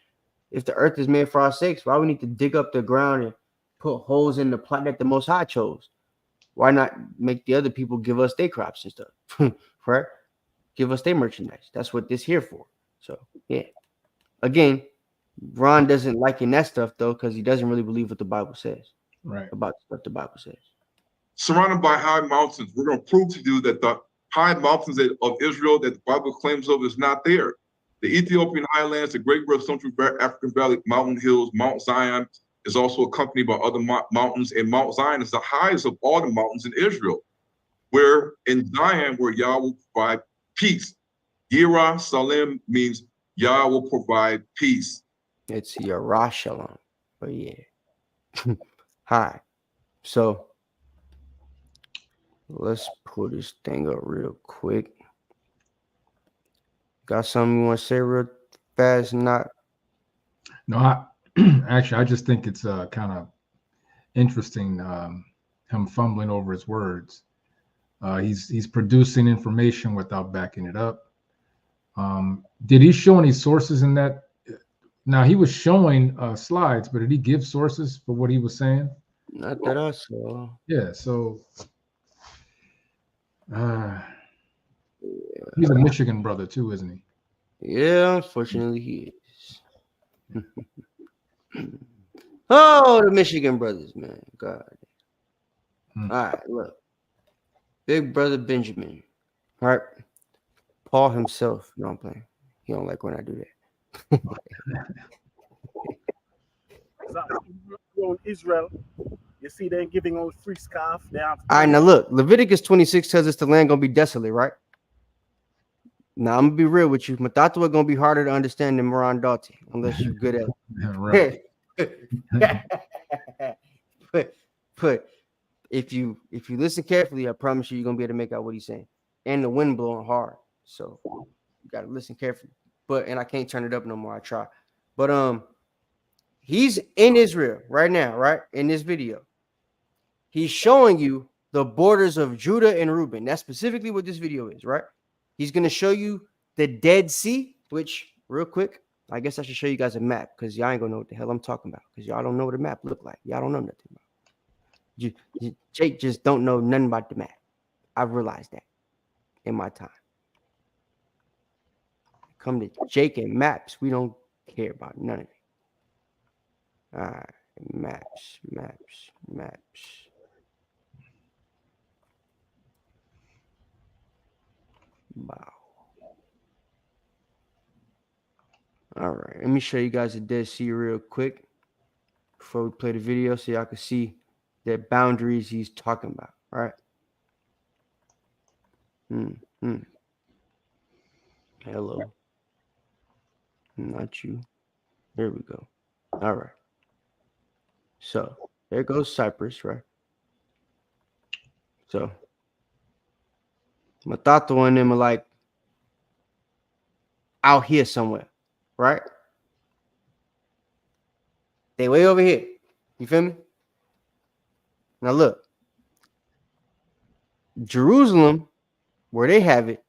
K: If the earth is made for our sakes, why we need to dig up the ground and put holes in the plot that the Most High chose? Why not make the other people give us their crops and stuff, right? Give us their merchandise. That's what this here for. So, yeah. Again, Ron doesn't like in that stuff, though, because he doesn't really believe what the Bible says.
J: Right.
K: About what the Bible says.
L: Surrounded by high mountains. We're going to prove to you that the high mountains of Israel that the Bible claims of is not there. The Ethiopian highlands, the Great Rift, Central African Valley, mountain hills, Mount Zion is also accompanied by other mountains, and Mount Zion is the highest of all the mountains in Israel, where in Zion, where Yah will provide peace. Yirah Salim means Yah will provide peace.
K: It's Yirah Shalom, but yeah. Hi. So let's pull this thing up real quick. Got something you want to say real fast? Not.
J: No, actually, I just think it's kind of interesting. Him fumbling over his words. He's producing information without backing it up. Did he show any sources in that? Now he was showing slides, but did he give sources for what he was saying?
K: Not that I saw.
J: Yeah, so he's a Michigan brother too, isn't he?
K: Yeah, unfortunately he is. Oh, the Michigan brothers, man. God. All right, look. Big brother Benjamin. All right. Paul himself. No, I'm playing. He don't like when I do that.
N: Israel, you see they're giving out free scarf.
K: All right, now look, Leviticus 26 tells us the land gonna be desolate, right? Now I'm gonna be real with you. Montato gonna be harder to understand than Ron Dalton, unless you're good at it. but if you listen carefully, I promise you're gonna be able to make out what he's saying. And the wind blowing hard, so you gotta listen carefully. And I can't turn it up no more. I try, but He's in Israel right now, right? In this video. He's showing you the borders of Judah and Reuben. That's specifically what this video is, right? He's going to show you the Dead Sea, which, real quick, I guess I should show you guys a map because y'all ain't going to know what the hell I'm talking about because y'all don't know what a map look like. Y'all don't know nothing about it. Jake just don't know nothing about the map. I've realized that in my time. Come to Jake and maps, we don't care about none of it. All right, maps. Wow. All right, let me show you guys the Dead Sea real quick before we play the video so y'all can see the boundaries he's talking about, right? Hello. Not you. There we go. All right. So there goes Cyprus, right? So Matato and them are like out here somewhere, right? They way over here. You feel me? Now look, Jerusalem, where they have it,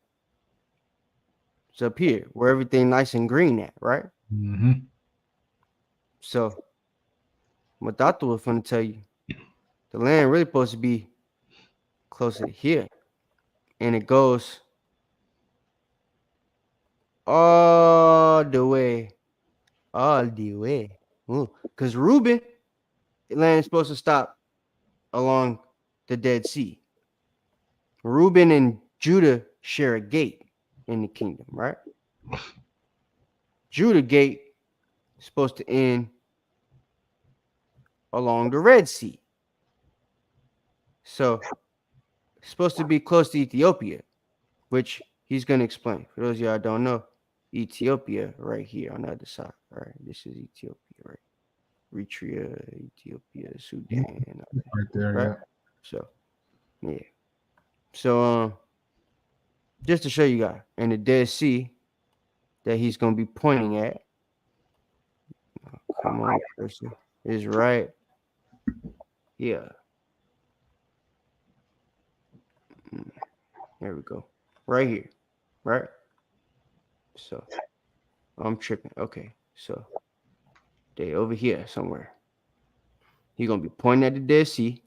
K: it's up here, where everything nice and green at, right?
J: Mm-hmm.
K: So Matato was going to tell you, the land really supposed to be closer to here, and it goes all the way, because Reuben, the land is supposed to stop along the Dead Sea. Reuben and Judah share a gate in the kingdom, right? Judah gate is supposed to end along the Red Sea. So it's supposed to be close to Ethiopia, which he's going to explain. For those of y'all who don't know, Ethiopia right here on the other side. All right, this is Ethiopia, right? Eritrea, Ethiopia, Sudan.
J: Right there, right? Yeah.
K: So, yeah. So, just to show you guys, and the Dead Sea that he's going to be pointing at, come on, person, is right here. There we go. Right here. Right? So, I'm tripping. Okay. So, they over here somewhere. He's going to be pointing at the Dead Sea.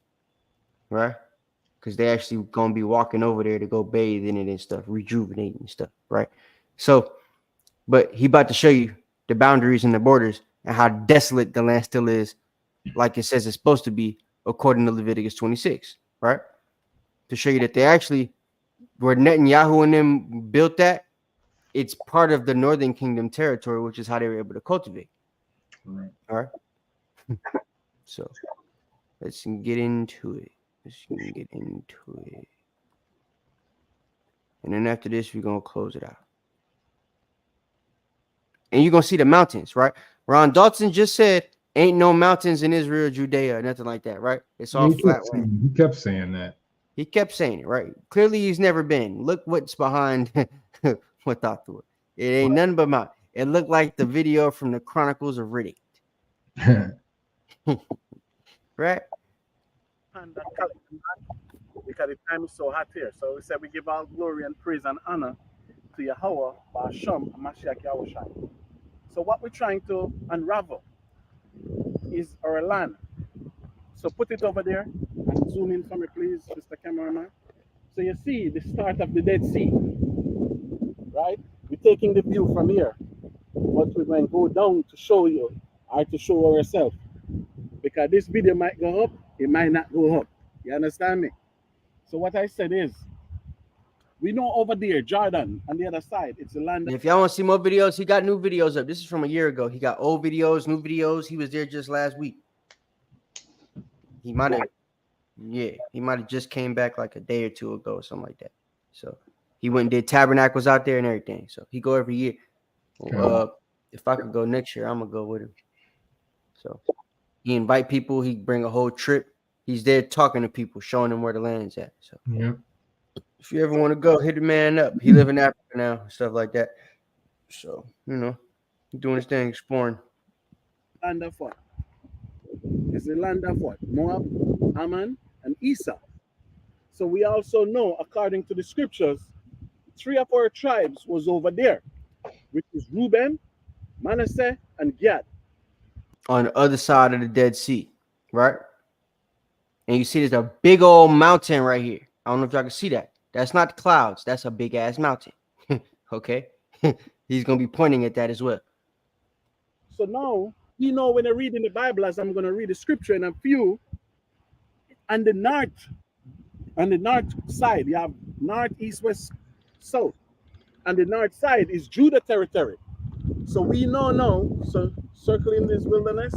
K: Right? Because they actually going to be walking over there to go bathe in it and stuff, rejuvenating and stuff. Right? So, but he about to show you the boundaries and the borders and how desolate the land still is, like it says it's supposed to be, according to Leviticus 26. Right? To show you that they actually, where Netanyahu and them built that, it's part of the Northern Kingdom territory, which is how they were able to cultivate.
J: Right.
K: All right. So let's get into it. And then after this, we're going to close it out. And you're going to see the mountains, right? Ron Dalton just said, ain't no mountains in Israel, Judea, nothing like that, right? It's all flat land.
J: He kept saying that.
K: He kept saying it, right? Clearly, he's never been. Look what's behind what thought through it. It ain't nothing but mountain. It looked like the video from the Chronicles of Riddick. Right?
N: And because the time is so hot here. So we said we give all glory and praise and honor to Yahweh, Ba'asham, and Mashiach Yahushua. So what we're trying to unravel is our land. So put it over there and zoom in for me, please, Mr. Cameraman. So you see the start of the Dead Sea, right? We're taking the view from here, but we're going to go down to show you, or to show ourselves. Because this video might go up, it might not go up. You understand me? So what I said is, we know over there, Jordan, on the other side, it's the land.
K: If y'all want to see more videos, he got new videos up. This is from a year ago. He got old videos, new videos. He was there just last week. He might have just came back like a day or two ago or something like that. So he went and did tabernacles out there and everything. So he go every year. If I could go next year, I'm gonna go with him. So he invite people. He bring a whole trip. He's there talking to people, showing them where the land's at. So if you ever want to go, hit the man up. He live in Africa now, stuff like that. So doing his thing, exploring.
N: land of what? It's the land of what? Moab, Ammon, and Esau. So we also know, according to the scriptures, 3 of our tribes was over there, which is Reuben, Manasseh, and Gad.
K: On the other side of the Dead Sea, right? And you see there's a big old mountain right here. I don't know if y'all can see that. That's not the clouds. That's a big ass mountain. Okay? He's going to be pointing at that as well.
N: So now, you know, when I read in the Bible, as I'm going to read the scripture in a few, on the north side, you have north, east, west, south. And the north side is Judah territory. So we know now, so circling this wilderness,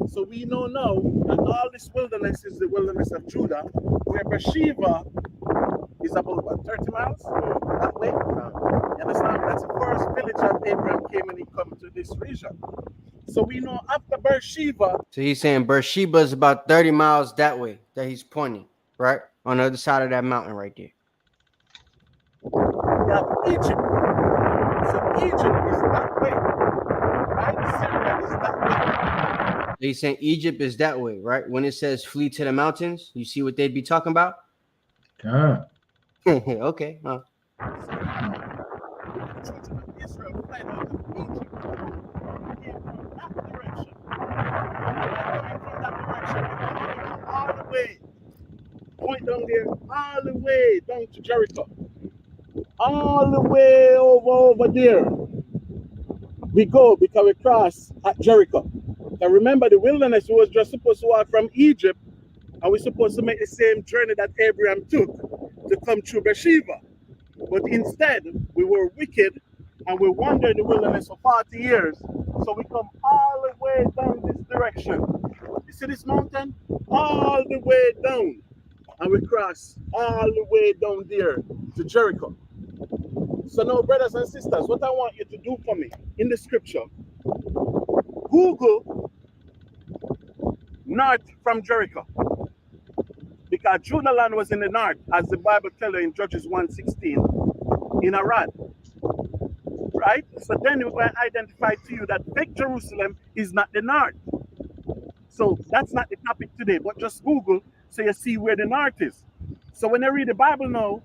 N: so we know now that all this wilderness is the wilderness of Judah, where Beersheba is about what, 30 miles that way? You understand? That's the first village that Abraham came and he come to this region. So we know after Beersheba.
K: So he's saying Beersheba is about 30 miles that way that he's pointing, right? On the other side of that mountain right there.
N: You have Egypt. So Egypt is that way. Right? Syria is that way.
K: He's saying Egypt is that way, right? When it says flee to the mountains, you see what they'd be talking about? Okay.
N: Israel fled out of Egypt. Came from that direction. From that direction, all the way. Point down there, all the way down to Jericho. All the way over there. We go because we cross at Jericho. Now remember, the wilderness was just supposed to walk from Egypt, and we're supposed to make the same journey that Abraham took to come through Beersheba. But instead, we were wicked, and we wandered in the wilderness for 40 years. So we come all the way down this direction. You see this mountain? All the way down. And we cross all the way down there to Jericho. So now, brothers and sisters, what I want you to do for me in the scripture, Google north from Jericho. Because Judah land was in the north, as the Bible tells you in Judges 1:16, in Arad. Right? So then we're going to identify to you that fake Jerusalem is not the north. So that's not the topic today, but just Google so you see where the north is. So when I read the Bible now.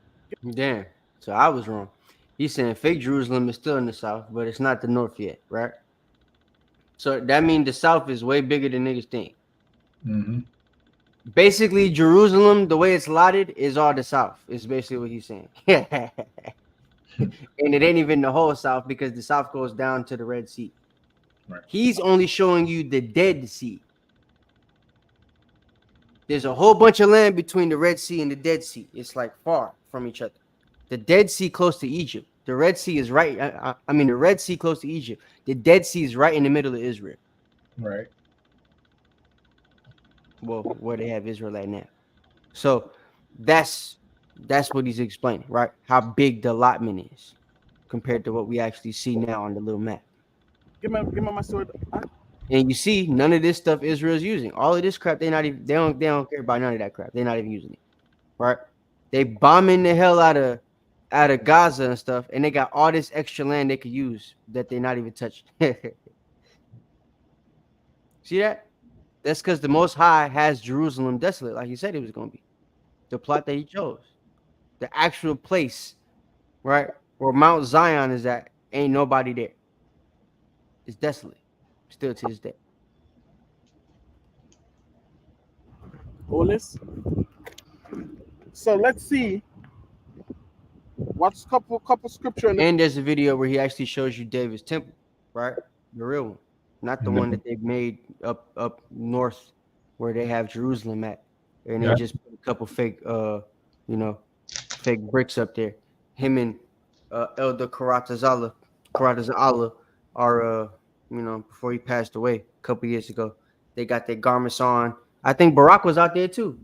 K: Damn. So I was wrong. He's saying fake Jerusalem is still in the south, but it's not the north yet, right? So that means the south is way bigger than niggas think.
J: Mm-hmm.
K: Basically, Jerusalem, the way it's lotted, is all the south. Is basically what he's saying. And it ain't even the whole south because the south goes down to the Red Sea.
J: Right.
K: He's only showing you the Dead Sea. There's a whole bunch of land between the Red Sea and the Dead Sea. It's like far from each other. The Dead Sea close to Egypt. The Red Sea is right. I mean, the Red Sea close to Egypt. The Dead Sea is right in the middle of Israel.
J: Right.
K: Well, where they have Israel at now. So that's what he's explaining, right? How big the allotment is compared to what we actually see now on the little map.
N: Give me my sword.
K: And you see, none of this stuff Israel's using. All of this crap, they don't care about none of that crap. They're not even using it, right? They bombing the hell out of Gaza and stuff, and they got all this extra land they could use that they're not even touching. See that? That's because the Most High has Jerusalem desolate, like he said it was going to be. The plot that he chose. The actual place, right, where Mount Zion is at, ain't nobody there. It's desolate. Still to this day.
N: Olis. So let's see what's couple scripture.
K: And there's a video where he actually shows you David's temple, right? The real one, not the one that they've made up north where they have Jerusalem at, and they just put a couple fake, fake bricks up there. Him and Elder Karatazala are, before he passed away a couple years ago, they got their garments on. I think Barack was out there too.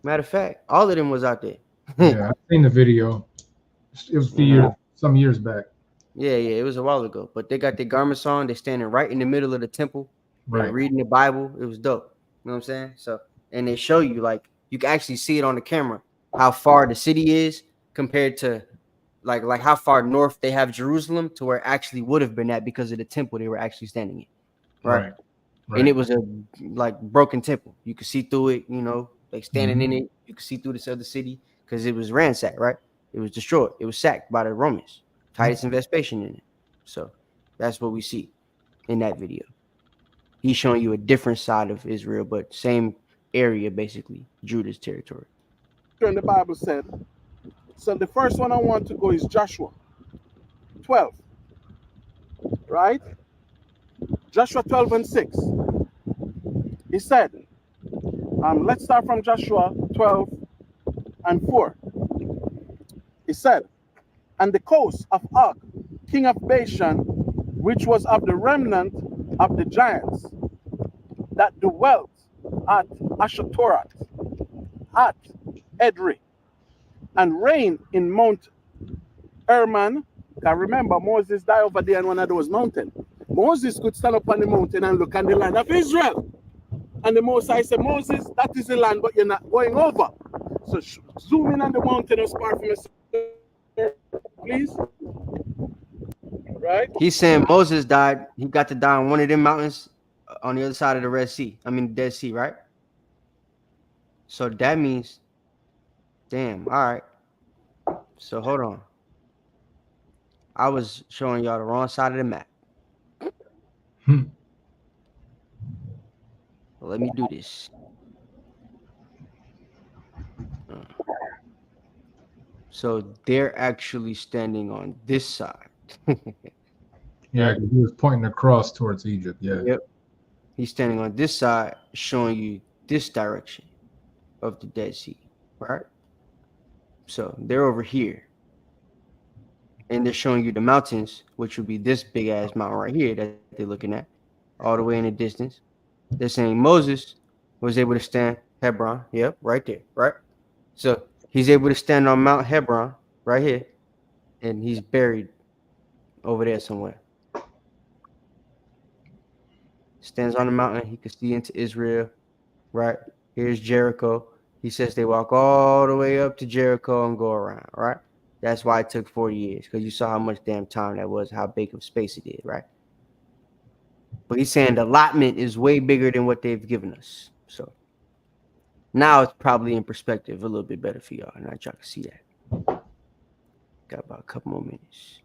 K: Matter of fact, all of them was out there.
J: Yeah, I've seen the video. It was some years back.
K: Yeah, it was a while ago. But they got their garments on. They're standing right in the middle of the temple,
J: right,
K: reading the Bible. It was dope. You know what I'm saying? So, and they show you, like, you can actually see it on the camera how far the city is compared to like how far north they have Jerusalem to where it actually would have been at because of the temple they were actually standing in.
J: Right.
K: And it was a like broken temple. You could see through it, you know, like standing in it. You could see through this other city because it was ransacked, right? It was destroyed. It was sacked by the Romans. Titus and Vespasian in it. So that's what we see in that video. He's showing you a different side of Israel, but same area, basically, Judah's territory.
N: And the Bible said, so the first one I want to go is Joshua 12, right? Joshua 12 and 6. He said, let's start from Joshua 12 and 4. He said, and the coast of Og, king of Bashan, which was of the remnant of the giants that dwelt at Ashtaroth, at Edrei, and reigned in Mount Hermon. I remember Moses died over there on one of those mountains. Moses could stand up on the mountain and look at the land of Israel. And the Most High said, Moses, that is the land, but you're not going over. So zoom in on the mountain and spar from a please. Right?
K: He's saying Moses died. He got to die on one of them mountains on the other side of the Red Sea. I mean, the Dead Sea, right? So that means, damn, all right. So hold on. I was showing y'all the wrong side of the map. Well, let me do this. So they're actually standing on this side.
J: Yeah, he was pointing across towards Egypt. Yeah.
K: Yep. He's standing on this side, showing you this direction of the Dead Sea, right? So they're over here. And they're showing you the mountains, which would be this big ass mountain right here that they're looking at, all the way in the distance. They're saying Moses was able to stand Hebron. Yep, right there, right? So he's able to stand on Mount Hebron right here, and he's buried over there somewhere. Stands on the mountain. He could see into Israel, right? Here's Jericho. He says they walk all the way up to Jericho and go around, right? That's why it took 40 years, because you saw how much damn time that was, how big of space it is, right? But he's saying the allotment is way bigger than what they've given us. So now it's probably in perspective a little bit better for y'all. Now y'all can see that. Got about a couple more minutes.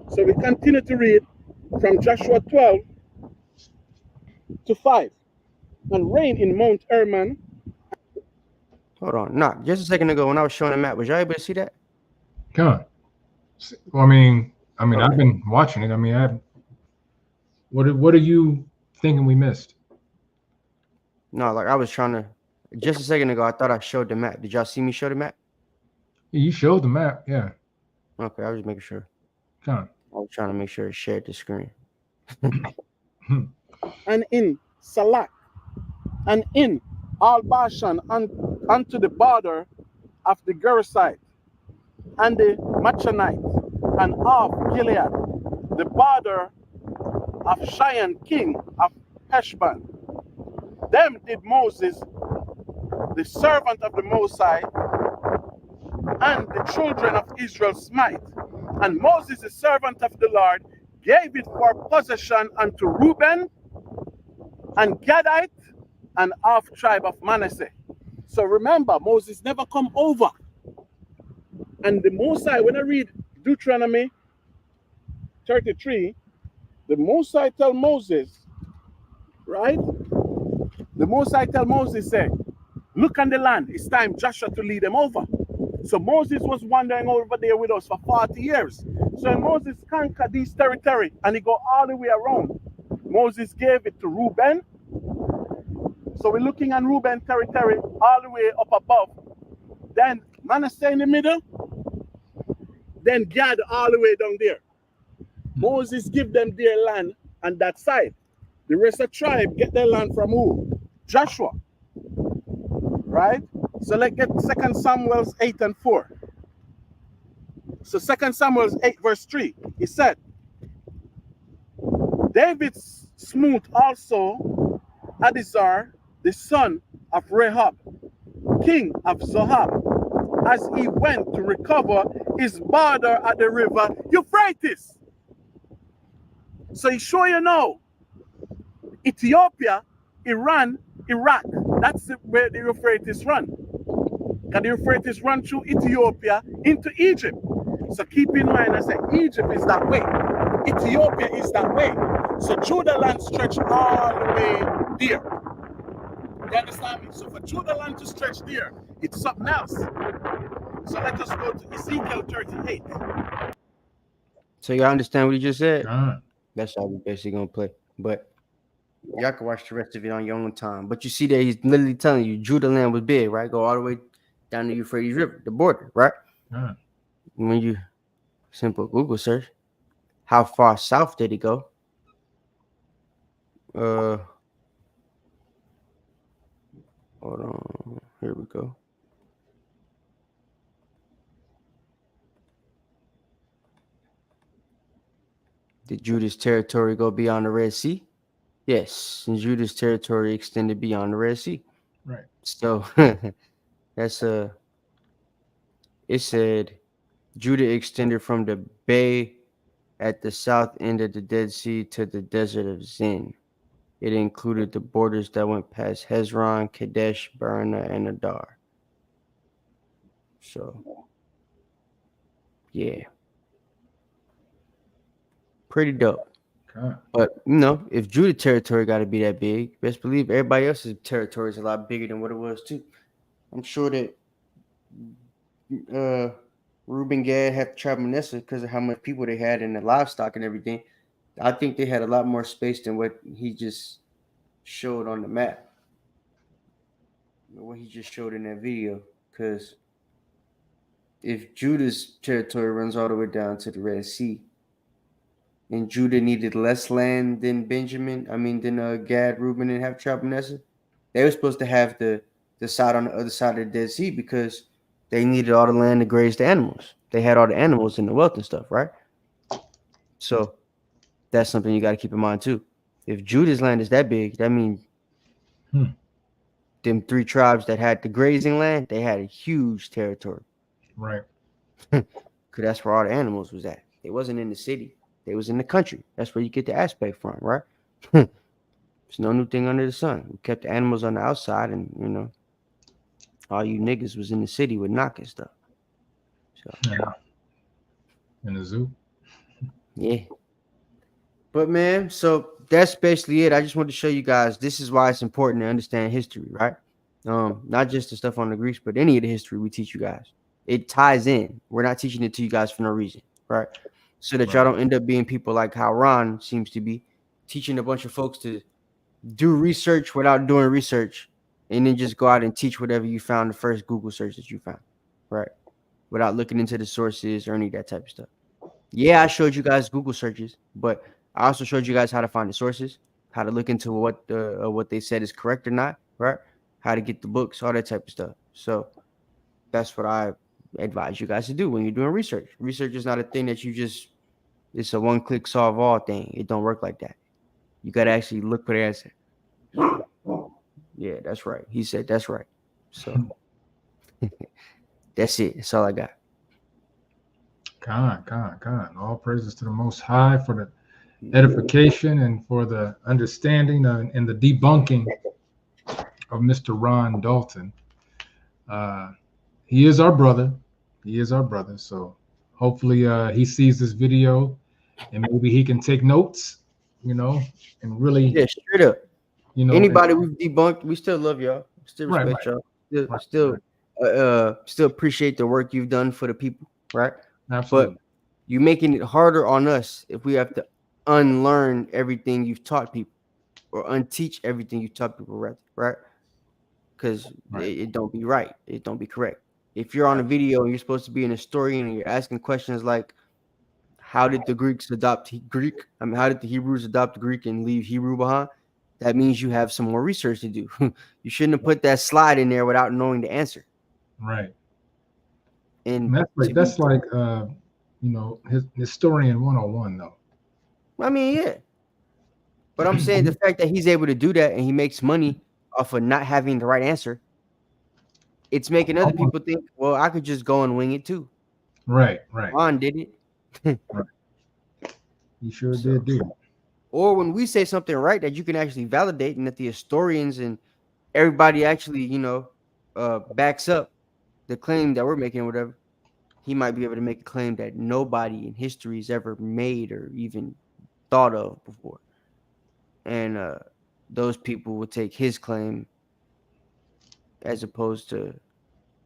N: So we continue to read from Joshua 12 to 5. And reign in Mount Hermon.
K: Hold on. Nah, just a second ago when I was showing the map, was y'all able to see that?
J: Come on. Well, I mean, okay. I've been watching it. I mean, what are you thinking we missed?
K: No, like I was trying to, just a second ago, I thought I showed the map. Did y'all see me show the map?
J: You showed the map, yeah.
K: Okay, I was just making sure.
J: Come on.
K: I was trying to make sure it shared the screen.
N: And in Salak, and in all Bashan, unto the border of the Gerasite, and the Machonite, and of Gilead, the border of Cheyenne, king of Heshbon. Them did Moses, the servant of the Most High, and the children of Israel smite. And Moses, the servant of the Lord, gave it for possession unto Reuben and Gadite and half tribe of Manasseh. So remember, Moses never come over. And the Most High, when I read Deuteronomy 33, the Most High tell Moses, right? The Most High tell Moses, say, look on the land. It's time Joshua to lead them over. So Moses was wandering over there with us for 40 years. So when Moses conquered this territory and he go all the way around, Moses gave it to Reuben. So we're looking at Reuben territory all the way up above. Then Manasseh in the middle. Then Gad all the way down there. Moses give them their land on that side. The rest of the tribe get their land from who? Joshua. Right? So let's get 2 Samuel 8 and 4. So 2 Samuel 8 verse 3. He said, David smote also Adizar, the son of Rehob, king of Zohab, as he went to recover his border at the river Euphrates. So he show you now, Ethiopia, Iran, Iraq, that's where the Euphrates run. And the Euphrates run through Ethiopia into Egypt. So keep in mind, I said Egypt is that way. Ethiopia is that way. So Judah land stretch all the way there. You understand me? So for Judah land to stretch there, it's something else. So let us go to Ezekiel 38.
K: So y'all understand what he just said? That's how we basically gonna play. But y'all can watch the rest of it on your own time. But you see that he's literally telling you Judah land was big, right? Go all the way down the Euphrates River, the border, right? When you simple Google search, how far south did he go? Hold on. Here we go. Did Judah's territory go beyond the Red Sea? Yes, and Judah's territory extended beyond the Red Sea.
J: Right.
K: So that's it said Judah extended from the bay at the south end of the Dead Sea to the desert of Zin. It included the borders that went past Hezron, Kadesh, Barna, and Adar. So, yeah. Pretty dope.
J: Okay.
K: But, you know, if Judah territory got to be that big, best believe everybody else's territory is a lot bigger than what it was, too. I'm sure that Reuben, Gad had to trap Manasseh because of how much people they had and the livestock and everything. I think they had a lot more space than what he just showed on the map. What he just showed in that video. Because if Judah's territory runs all the way down to the Red Sea, and Judah needed less land than Gad, Reuben, and half-tribe Manasseh, they were supposed to have the side on the other side of the Dead Sea because they needed all the land to graze the animals. They had all the animals and the wealth and stuff, right? So that's something you got to keep in mind too. If Judah's land is that big, that means them three tribes that had the grazing land, they had a huge territory.
J: Right.
K: Because that's where all the animals was at. It wasn't in the city. They was in the country. That's where you get the aspect from, right? There's no new thing under the sun. We kept the animals on the outside, and, you know, all you niggas was in the city with knocking stuff. So,
J: yeah. In the zoo.
K: Yeah. But, man, so that's basically it. I just wanted to show you guys this is why it's important to understand history, right? Not just the stuff on the Greeks, but any of the history we teach you guys. It ties in. We're not teaching it to you guys for no reason, right? So that y'all don't end up being people like how Ron seems to be, teaching a bunch of folks to do research without doing research and then just go out and teach whatever you found the first Google search that you found, right? Without looking into the sources or any of that type of stuff. Yeah, I showed you guys Google searches, but I also showed you guys how to find the sources, how to look into what they said is correct or not, right? How to get the books, all that type of stuff. So that's what I advise you guys to do when you're doing research. Research is not a thing that you just, it's a one-click solve all thing. It don't work like that. You got to actually look for the answer. Yeah, that's right. He said that's right. So that's it. That's all I got.
J: Khan. All praises to the Most High for the edification and for the understanding and the debunking of Mr. Ron Dalton. He is our brother. So hopefully he sees this video and maybe he can take notes, you know, and really.
K: Yeah, straight up.
J: You know,
K: anybody we've debunked, we still love y'all. Still respect y'all. Still appreciate the work you've done for the people, right?
J: Absolutely.
K: But you're making it harder on us if we have to unlearn everything you've taught people or unteach everything you taught people, right? Because it don't be right. It don't be correct. If you're on a video and you're supposed to be an historian and you're asking questions like, how did the Greeks adopt Greek? How did the Hebrews adopt Greek and leave Hebrew behind? That means you have some more research to do. You shouldn't have put that slide in there without knowing the answer.
J: Right.
K: And
J: that's like you know, historian 101 though.
K: I mean, yeah. But I'm saying the fact that he's able to do that and he makes money off of not having the right answer, it's making other people think, well, I could just go and wing it too.
J: Right.
K: Juan did it.
J: Right. He sure did.
K: Or when we say something right that you can actually validate, and that the historians and everybody actually, backs up the claim that we're making or whatever, he might be able to make a claim that nobody in history has ever made or even thought of before. And those people would take his claim as opposed to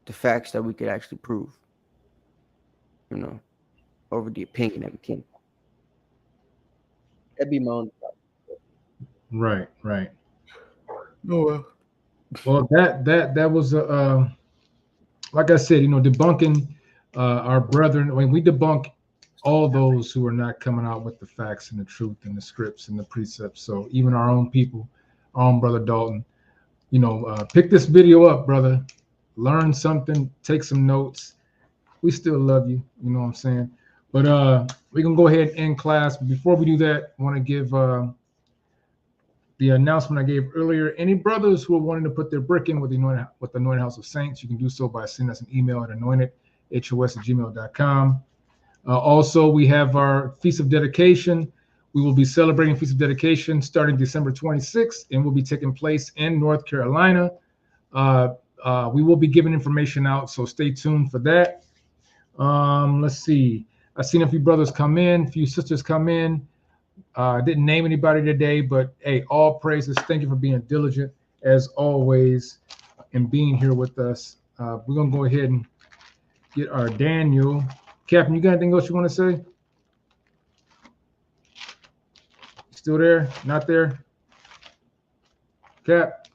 K: the facts that we could actually prove, over the opinion that we can. That'd be my own.
J: Right. Well, that was like I said, debunking our brethren. When we debunk all those who are not coming out with the facts and the truth and the scripts and the precepts. So even our own people, our own brother Dalton, pick this video up, brother. Learn something, take some notes. We still love you, you know what I'm saying? But we're gonna go ahead and end class. But before we do that, I want to give the announcement I gave earlier. Any brothers who are wanting to put their brick in with the Anointed House of Saints, you can do so by sending us an email at anointedhos@gmail.com. Also, we have our Feast of Dedication. We will be celebrating Feast of Dedication starting December 26th, and will be taking place in North Carolina. We will be giving information out, so stay tuned for that. Let's see. I've seen a few brothers come in, a few sisters come in. I didn't name anybody today, but hey, all praises. Thank you for being diligent as always and being here with us. We're going to go ahead and get our Daniel. Captain, you got anything else you want to say? Still there? Not there? Cap?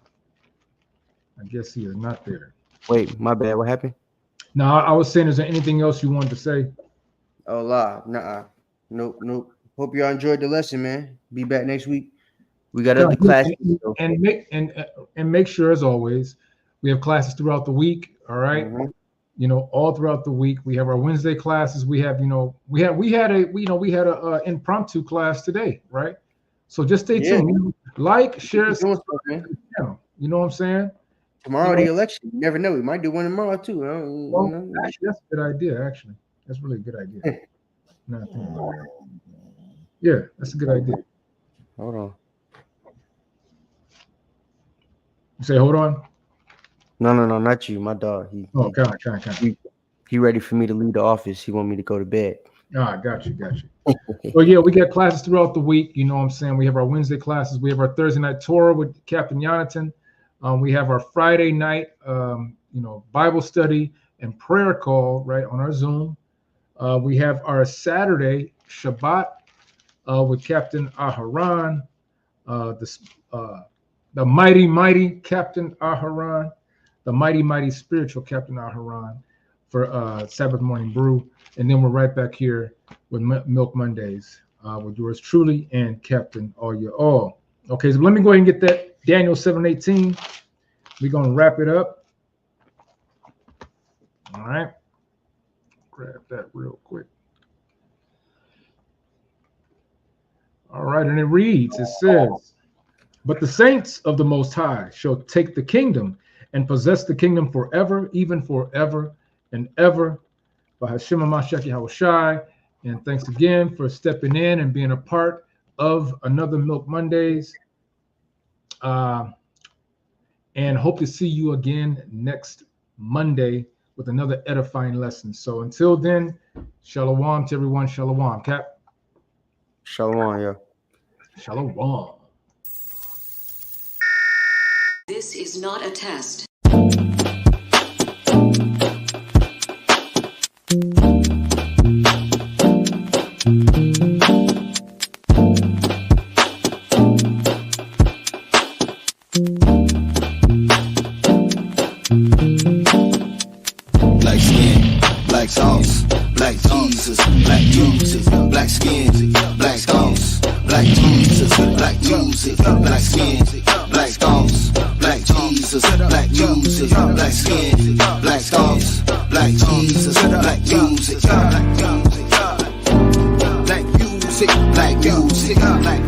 J: I guess he is not there.
K: Wait, my bad. What happened?
J: No, I was saying, is there anything else you wanted to say?
K: Oh, nah. Nope. Hope y'all enjoyed the lesson, man. Be back next week. We got other classes.
J: And make sure, as always, we have classes throughout the week. All right. Mm-hmm. All throughout the week. We have our Wednesday classes. We have, we had a impromptu class today, right? So just stay tuned. Like, share, subscribe. You know what I'm saying?
K: Tomorrow, the election. You never know. We might do one tomorrow too.
J: Actually, that's a good idea. Actually, that's really a good idea. Yeah, that's a good idea.
K: Hold on.
J: You say hold on?
K: No, not you. My dog. He ready for me to leave the office. He want me to go to bed.
J: Got you. Well, yeah, we got classes throughout the week. You know what I'm saying? We have our Wednesday classes. We have our Thursday night Torah with Captain Jonathan. We have our Friday night, Bible study and prayer call right on our Zoom. We have our Saturday Shabbat with Captain Aharon, the mighty Captain Aharon, the mighty spiritual Captain Aharon for Sabbath morning brew. And then we're right back here with Milk Mondays with yours truly and Captain All Your All. Okay, so let me go ahead and get that Daniel 7:18. We're going to wrap it up. All right. Grab that real quick. All right, and it reads, it says, but the saints of the Most High shall take the kingdom and possess the kingdom forever, even forever and ever. By Hashem HaMashiach Yahushai. And thanks again for stepping in and being a part of another Milk Mondays. And hope to see you again next Monday with another edifying lesson. So until then, shalom to everyone. Shalom, Cap.
K: Shalom, yeah.
J: Shalom.
O: This is not a test.
E: Black skin, black sauce, black Jesus, black music, black skin, black sauce, black Jesus, black music, black skin, black sauce, black Jesus, black music, black skin, black sauce, black Jesus, black music, black music, black music, black